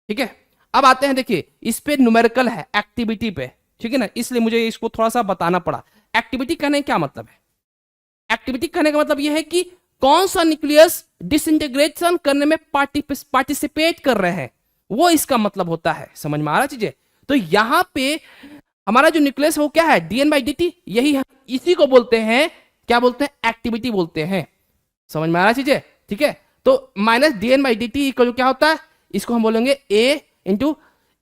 ठीक है, अब आते हैं, देखिए इस पे न्यूमेरिकल है एक्टिविटी पे। ठीक है ना, इसलिए मुझे इसको थोड़ा सा बताना पड़ा। एक्टिविटी कहने का क्या मतलब है, एक्टिविटी कहने का मतलब यह है कि कौन सा न्यूक्लियस डिसइंटीग्रेशन करने में पार्टिसिपेट कर रहे हैं, वो इसका मतलब होता है। समझ में आ रहा चीजें। तो यहां पे हमारा जो न्यूक्लियस है वो क्या है, dn बाई dt, यही है, इसी को बोलते हैं, क्या बोलते हैं, एक्टिविटी बोलते हैं। समझ में आ रहा चीजें। ठीक है, तो minus dn by dt equal क्या होता है, इसको हम बोलेंगे a इंटू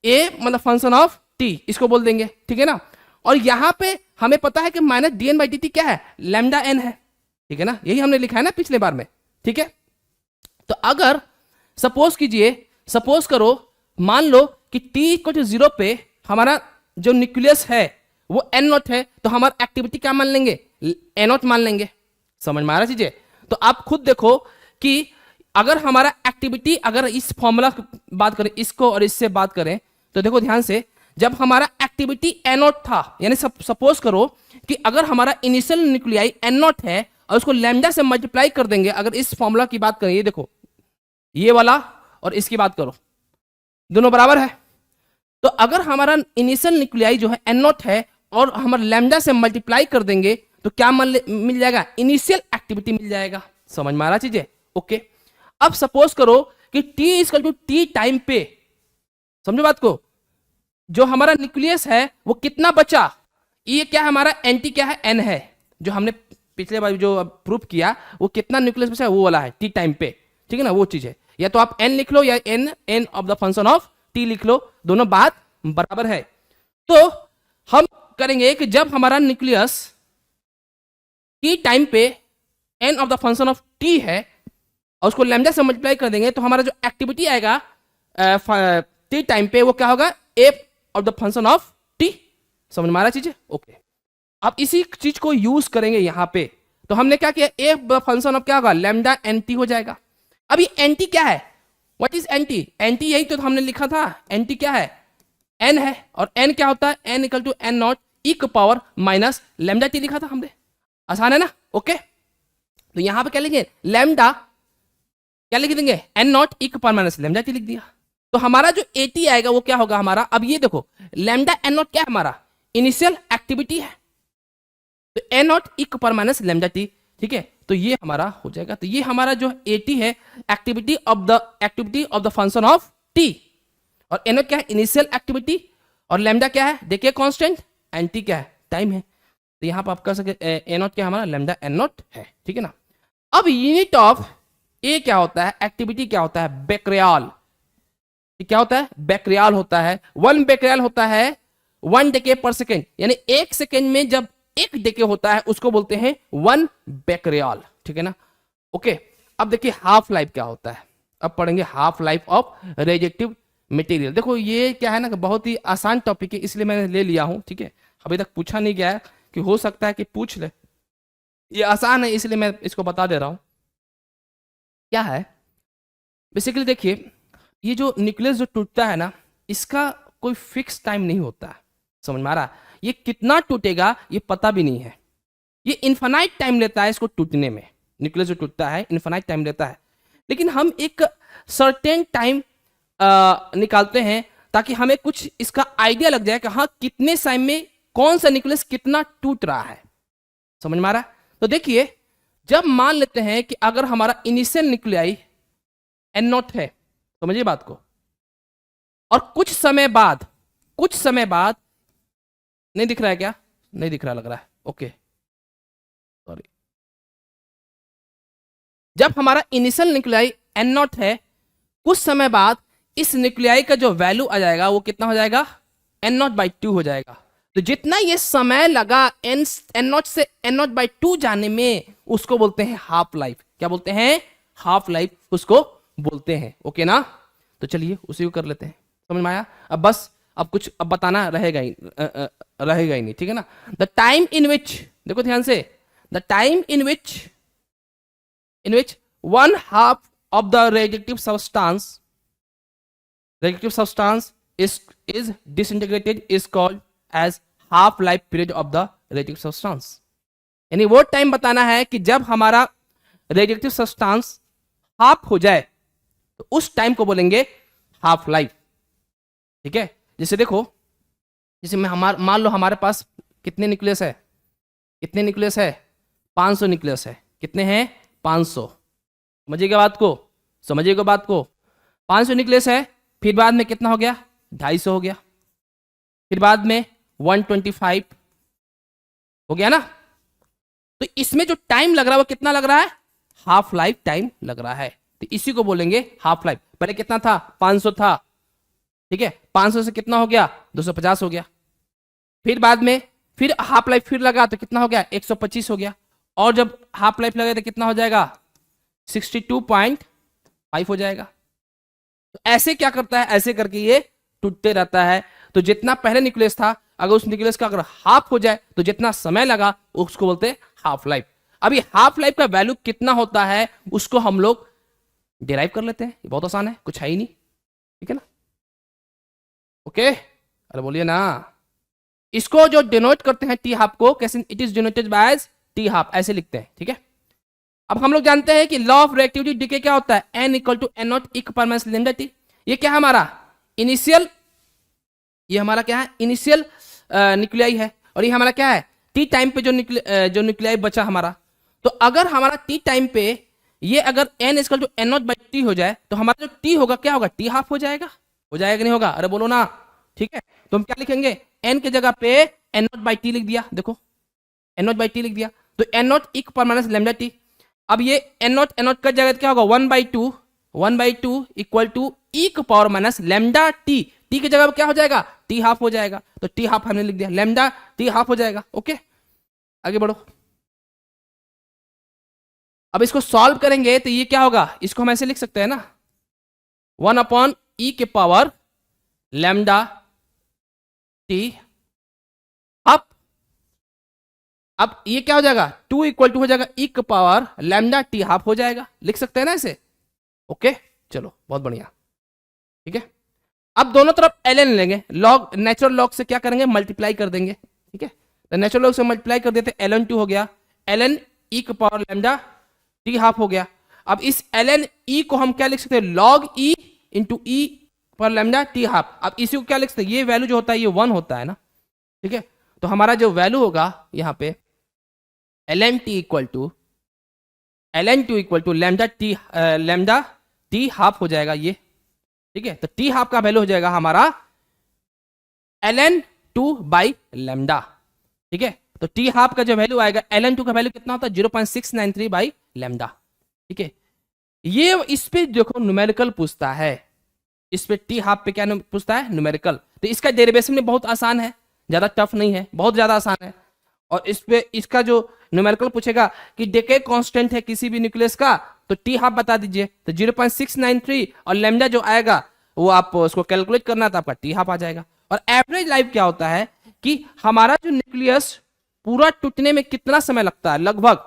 ए मतलब फंक्शन ऑफ t, इसको बोल देंगे। ठीक है ना, और यहां पे हमें पता है कि माइनस dn बाई dt क्या है, लैम्डा n है। ठीक है ना, यही हमने लिखा है ना पिछले बार में। ठीक है, तो अगर सपोज करो, मान लो कि t इक्वल टू 0 पे हमारा जो न्यूक्लियस है वो एन नॉट है, तो हमारा एक्टिविटी क्या मान लेंगे, एन नॉट मान लेंगे। समझ में आ रहा चीजें। तो आप खुद देखो कि अगर हमारा एक्टिविटी, अगर इस फॉर्मूला बात करें, इसको और इससे बात करें, तो देखो ध्यान से, जब हमारा एक्टिविटी एन नॉट था, यानी सपोज करो कि अगर हमारा इनिशियल न्यूक्लियाई एन नॉट है और उसको लैम्डा से मल्टीप्लाई कर देंगे, अगर इस फॉर्मूला की बात करें, ये देखो ये वाला और इसकी बात करो, दोनों बराबर है। तो अगर हमारा इनिशियल न्यूक्लियाई जो है एन नॉट है और हमारा लैम्डा से मल्टीप्लाई कर देंगे, तो क्या मिल जाएगा, इनिशियल एक्टिविटी मिल जाएगा। समझ में आ रहा चीजें। ओके, अब सपोज करो कि t equal to t time पे, समझो बात को, जो हमारा न्यूक्लियस है वो कितना बचा, ये क्या हमारा एंटी क्या है, n है, जो हमने पिछले बार जो प्रूफ किया वो कितना न्यूक्लियस बचा वो वाला है टी टाइम पे। ठीक है ना, वो चीज है, या तो आप n लिख लो या n of the function of t लिख लो, दोनों बात बराबर है। तो हम करेंगे कि जब हमारा न्यूक्लियस t टाइम पे n of the function of t है और उसको लैम्डा से मल्टीप्लाई कर देंगे, तो हमारा जो एक्टिविटी आएगा t टाइम पे वो क्या होगा, a of the function of t। समझ में आ रहा चीजें। ओके, अब इसी चीज को यूज करेंगे यहां पे। तो हमने क्या किया, a फंक्शन ऑफ क्या होगा, लैम्डा nt हो जाएगा। अब ये nt क्या है, व्हाट इज nt, nt यही तो हमने लिखा था, nt क्या है, n है, और n क्या होता है, n equal to N nought e का पावर माइनस लैम्डा टी लिखा था हमने। आसान है ना। ओके, तो यहां पे क्या लिखेंगे, लैम्डा क्या लिख देंगे, एन नॉट ई का पावर माइनस लैम्डा टी लिख दिया। तो हमारा जो एटी आएगा वो क्या होगा हमारा, अब ये देखो लैम्डा एन नॉट क्या है, हमारा इनिशियल एक्टिविटी है, तो एन नॉट ई का पावर माइनस लैम्डा टी। ठीक है, तो ये हमारा हो जाएगा। तो ये हमारा जो एटी है, activity of the function of T, और एन क्या है, इनिशियल एक्टिविटी, और लैम्डा क्या है, देखिए कांस्टेंट, एन टी क्या है, टाइम है। तो यहां पर आप कर सकते ए नॉट क्या हमारा, लैम्डा एन नॉट है। ठीक है ना। अब यूनिट ऑफ ए क्या होता है, एक्टिविटी क्या होता है, बेक्रियाल। क्या होता है, बेक्रियाल होता है। 1 बेक्रियाल होता है 1 डेके पर सेकेंड, यानी 1 सेकेंड में जब 1 डेके होता है उसको बोलते हैं 1 बेक्रियाल। ठीक है ना। ओके, अब देखिए हाफ लाइफ क्या होता है, अब पढ़ेंगे half life of radioactive material. देखो ये क्या है ना कि बहुत ही आसान टॉपिक है, इसलिए मैंने ले लिया हूं, ठीक है। अभी तक पूछा नहीं गया है, कि हो सकता है कि पूछ ले, ये आसान है इसलिए मैं इसको बता दे रहा हूं। क्या है बेसिकली, देखिए ये जो न्यूक्लियस जो टूटता है ना, इसका कोई फिक्स टाइम नहीं होता है, समझ में आ रहा है? ये कितना टूटेगा ये पता भी नहीं है, ये इन्फानाइट टाइम लेता है इसको टूटने में। न्यूक्लियस जो टूटता है इन्फानाइट टाइम लेता है, लेकिन हम एक सर्टेन टाइम निकालते हैं ताकि हमें कुछ इसका आइडिया लग जाए कि हाँ कितने टाइम में कौन सा न्यूक्लियस कितना टूट रहा है, समझ में आ रहा है? तो देखिए जब मान लेते हैं कि अगर हमारा इनिशियल न्यूक्लियाई एन नॉट है, समझिए बात को, और कुछ समय बाद नहीं दिख रहा है क्या? नहीं दिख रहा लग रहा है, ओके सॉरी। जब हमारा इनिशियल न्यूक्लियाई एन नॉट है, कुछ समय बाद इस न्यूक्लियाई का जो वैल्यू आ जाएगा वो कितना हो जाएगा? एन नॉट बाई 2 हो जाएगा। तो जितना ये समय लगा एन नॉट से एन नॉट बाई 2 जाने में, उसको बोलते हैं हाफ लाइफ। क्या बोलते हैं? हाफ लाइफ उसको बोलते हैं, ओके ना? तो चलिए उसी को कर लेते हैं, समझ में आया? अब बस अब कुछ अब बताना रहेगा ही नहीं, ठीक है ना? द टाइम इन विच, देखो ध्यान से, the time in which one half of the radioactive substance is disintegrated is called as half life period of the reactive substance। यानी वो टाइम बताना है कि जब हमारा रेडिएक्टिव सब्सटेंस हाफ हो जाए तो उस टाइम को बोलेंगे हाफ लाइफ, ठीक है? जैसे देखो, जैसे मान लो हमारे पास कितने न्यूक्लियस है? 500 न्यूक्लियस है। कितने हैं? 500। समझिएगा बात को, 500 न्यूक्लियस है, फिर बाद में कितना हो गया? 250 हो गया, फिर बाद में 125 हो गया ना? तो इसमें जो टाइम लग रहा है वो कितना लग रहा है? हाफ लाइफ टाइम लग रहा है। तो इसी को बोलेंगे हाफ लाइफ। पहले कितना था? 500 था, ठीक है? 500 से कितना हो गया? 250 हो गया। फिर बाद में फिर हाफ लाइफ फिर लगा तो कितना हो गया? 125 हो गया। और जब हाफ लाइफ लगे तो कितना हो जाएगा? 62.5 हो जाएगा। तो ऐसे क्या करता है? ऐसे करके ये टूटते रहता है। तो जितना पहले न्यूक्लियस था, अगर उस न्यूक्लियस का अगर हाफ हो जाए तो जितना समय लगा उसको बोलते हैं हाफ लाइफ। अभी हाफ लाइफ का वैल्यू कितना होता है उसको हम लोग डिराइव कर लेते हैं। ये बहुत आसान है, कुछ है ही नहीं, ठीक है ना? ओके, अरे बोलिए ना। इसको जो डिनोट करते हैं टी हाफ को, कैसे? It is denoted by T half, ऐसे लिखते हैं, ठीक है? अब हम लोग जानते हैं कि लॉ ऑफ रिएक्टिविटी डीके क्या होता है? n equal to N naught e पर माइनस लैम्डा टी। ये क्या है हमारा? इनिशियल, ये हमारा क्या है? इनिशियल न्यूक्लियाई है, और ये हमारा क्या है? टी टाइम पे जो न्यूक्लियाई बचा हमारा। तो अगर हमारा टी टाइम पे ये अगर n equal to N naught by t हो जाए तो हमारा जो टी होगा क्या होगा? टी हाफ हो जाएगा कि नहीं होगा? अरे बोलो ना, ठीक है? तो हम क्या लिखेंगे? n की जगह पे एन नॉट बाई टी लिख दिया, देखो एन नॉट बाई टी लिख दिया, तो एन नॉट इक पर माइनस लैम्डा टी। अब ये एन नॉट का जगह क्या होगा? 1/2 इक्वल टू ई की power minus lambda T. T की जगह क्या हो जाएगा? टी हाफ हो जाएगा, तो टी हाफ हमने लिख दिया, लैम्डा टी हाफ हो जाएगा। ओके, आगे बढ़ो। अब इसको सॉल्व करेंगे तो ये क्या होगा? इसको हम ऐसे लिख सकते हैं ना, 1/e के पावर लैम्डा टी हाफ। अब ये क्या हो जाएगा? 2 इक्वल टू हो जाएगा ई की पावर लैम्डा टी हाफ हो जाएगा, लिख सकते हैं ना ऐसे? ओके, चलो बहुत बढ़िया, ठीक है? अब दोनों तरफ ln लेंगे, लॉग, नेचुरल लॉग से क्या करेंगे? मल्टीप्लाई कर देंगे, ठीक है? तो नेचुरल लॉग से मल्टीप्लाई कर देते, ln2 हो गया, ln e की पावर लैम्डा टी हाफ हो गया। अब इस ln e को हम क्या लिख सकते हैं? लॉग e इंटू ई पर लैम्डा टी हाफ। अब इसी को क्या लिख सकते हैं? ये वैल्यू जो होता है ये 1 होता है ना, ठीक है? तो हमारा जो वैल्यू होगा यहाँ पे ln2 equal to lambda t half हो जाएगा ये, ठीक है? तो टी हाफ का वैल्यू हो जाएगा हमारा ln2 बाई लैम्डा, ठीक है? तो टी हाफ का जो वैल्यू आएगा, ln2 का वैल्यू कितना होता है? 0.693 बाई लैम्डा, ठीक है? ये इस पे देखो न्यूमेरिकल पूछता है, इस पे टी हाफ पे क्या पूछता है? न्यूमेरिकल। तो इसका डेरिवेशन में बहुत आसान है, ज्यादा टफ नहीं है, बहुत ज्यादा आसान है। और इस पे इसका जो न्यूमेरिकल पूछेगा कि डिके कांस्टेंट है किसी भी न्यूक्लियस का, तो तो टी हाफ बता दीजिए, तो 0.693 और लैम्डा जो आएगा वो आप उसको कैलकुलेट करना तो आपका टी हाफ आ जाएगा। और एवरेज लाइफ क्या होता है कि हमारा जो न्यूक्लियस पूरा टूटने में कितना समय लगता है, लगभग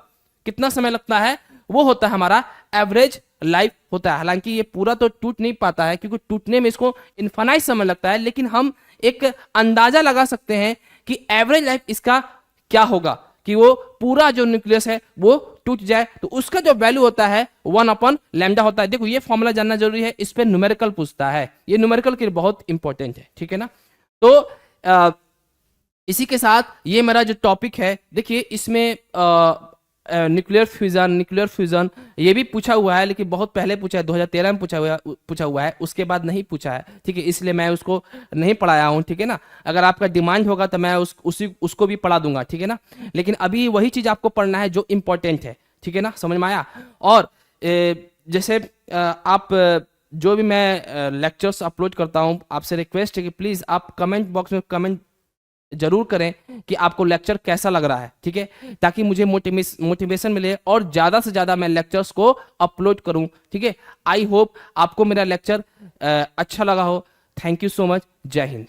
कितना समय लगता है, वो होता है हमारा एवरेज लाइफ होता है। हालांकि ये पूरा तो टूट नहीं पाता है क्योंकि टूटने में इसको इनफाइनाइट समय लगता है, लेकिन हम एक अंदाजा लगा सकते हैं कि एवरेज लाइफ इसका क्या होगा कि वो पूरा जो न्यूक्लियस है वो टूट जाए तो उसका जो वैल्यू होता है 1/λ होता है। देखो ये फॉर्मूला जानना जरूरी है, इस पे न्यूमेरिकल पूछता है, ये न्यूमेरिकल के लिए बहुत इंपॉर्टेंट है, ठीक है ना। तो इसी के साथ ये मेरा जो टॉपिक है, देखिए इसमें न्यूक्लियर फ्यूजन ये भी पूछा हुआ है, लेकिन बहुत पहले पूछा है, 2013 में पूछा हुआ है, उसके बाद नहीं पूछा है, ठीक है, इसलिए मैं उसको नहीं पढ़ाया हूँ, ठीक है ना। अगर आपका डिमांड होगा तो मैं उसको भी पढ़ा दूंगा, ठीक है ना। लेकिन अभी वही चीज आपको पढ़ना है जो इंपॉर्टेंट है, ठीक है ना, समझ में आया। और जैसे आप जो भी मैं लेक्चर्स अपलोड करता हूँ, आपसे रिक्वेस्ट है कि प्लीज आप कमेंट बॉक्स में कमेंट जरूर करें कि आपको लेक्चर कैसा लग रहा है, ठीक है, ताकि मुझे मोटिवेशन मिले और ज्यादा से ज्यादा मैं लेक्चर्स को अपलोड करूं, ठीक है। आई होप आपको मेरा लेक्चर अच्छा लगा हो। Thank you so much. जय हिंद।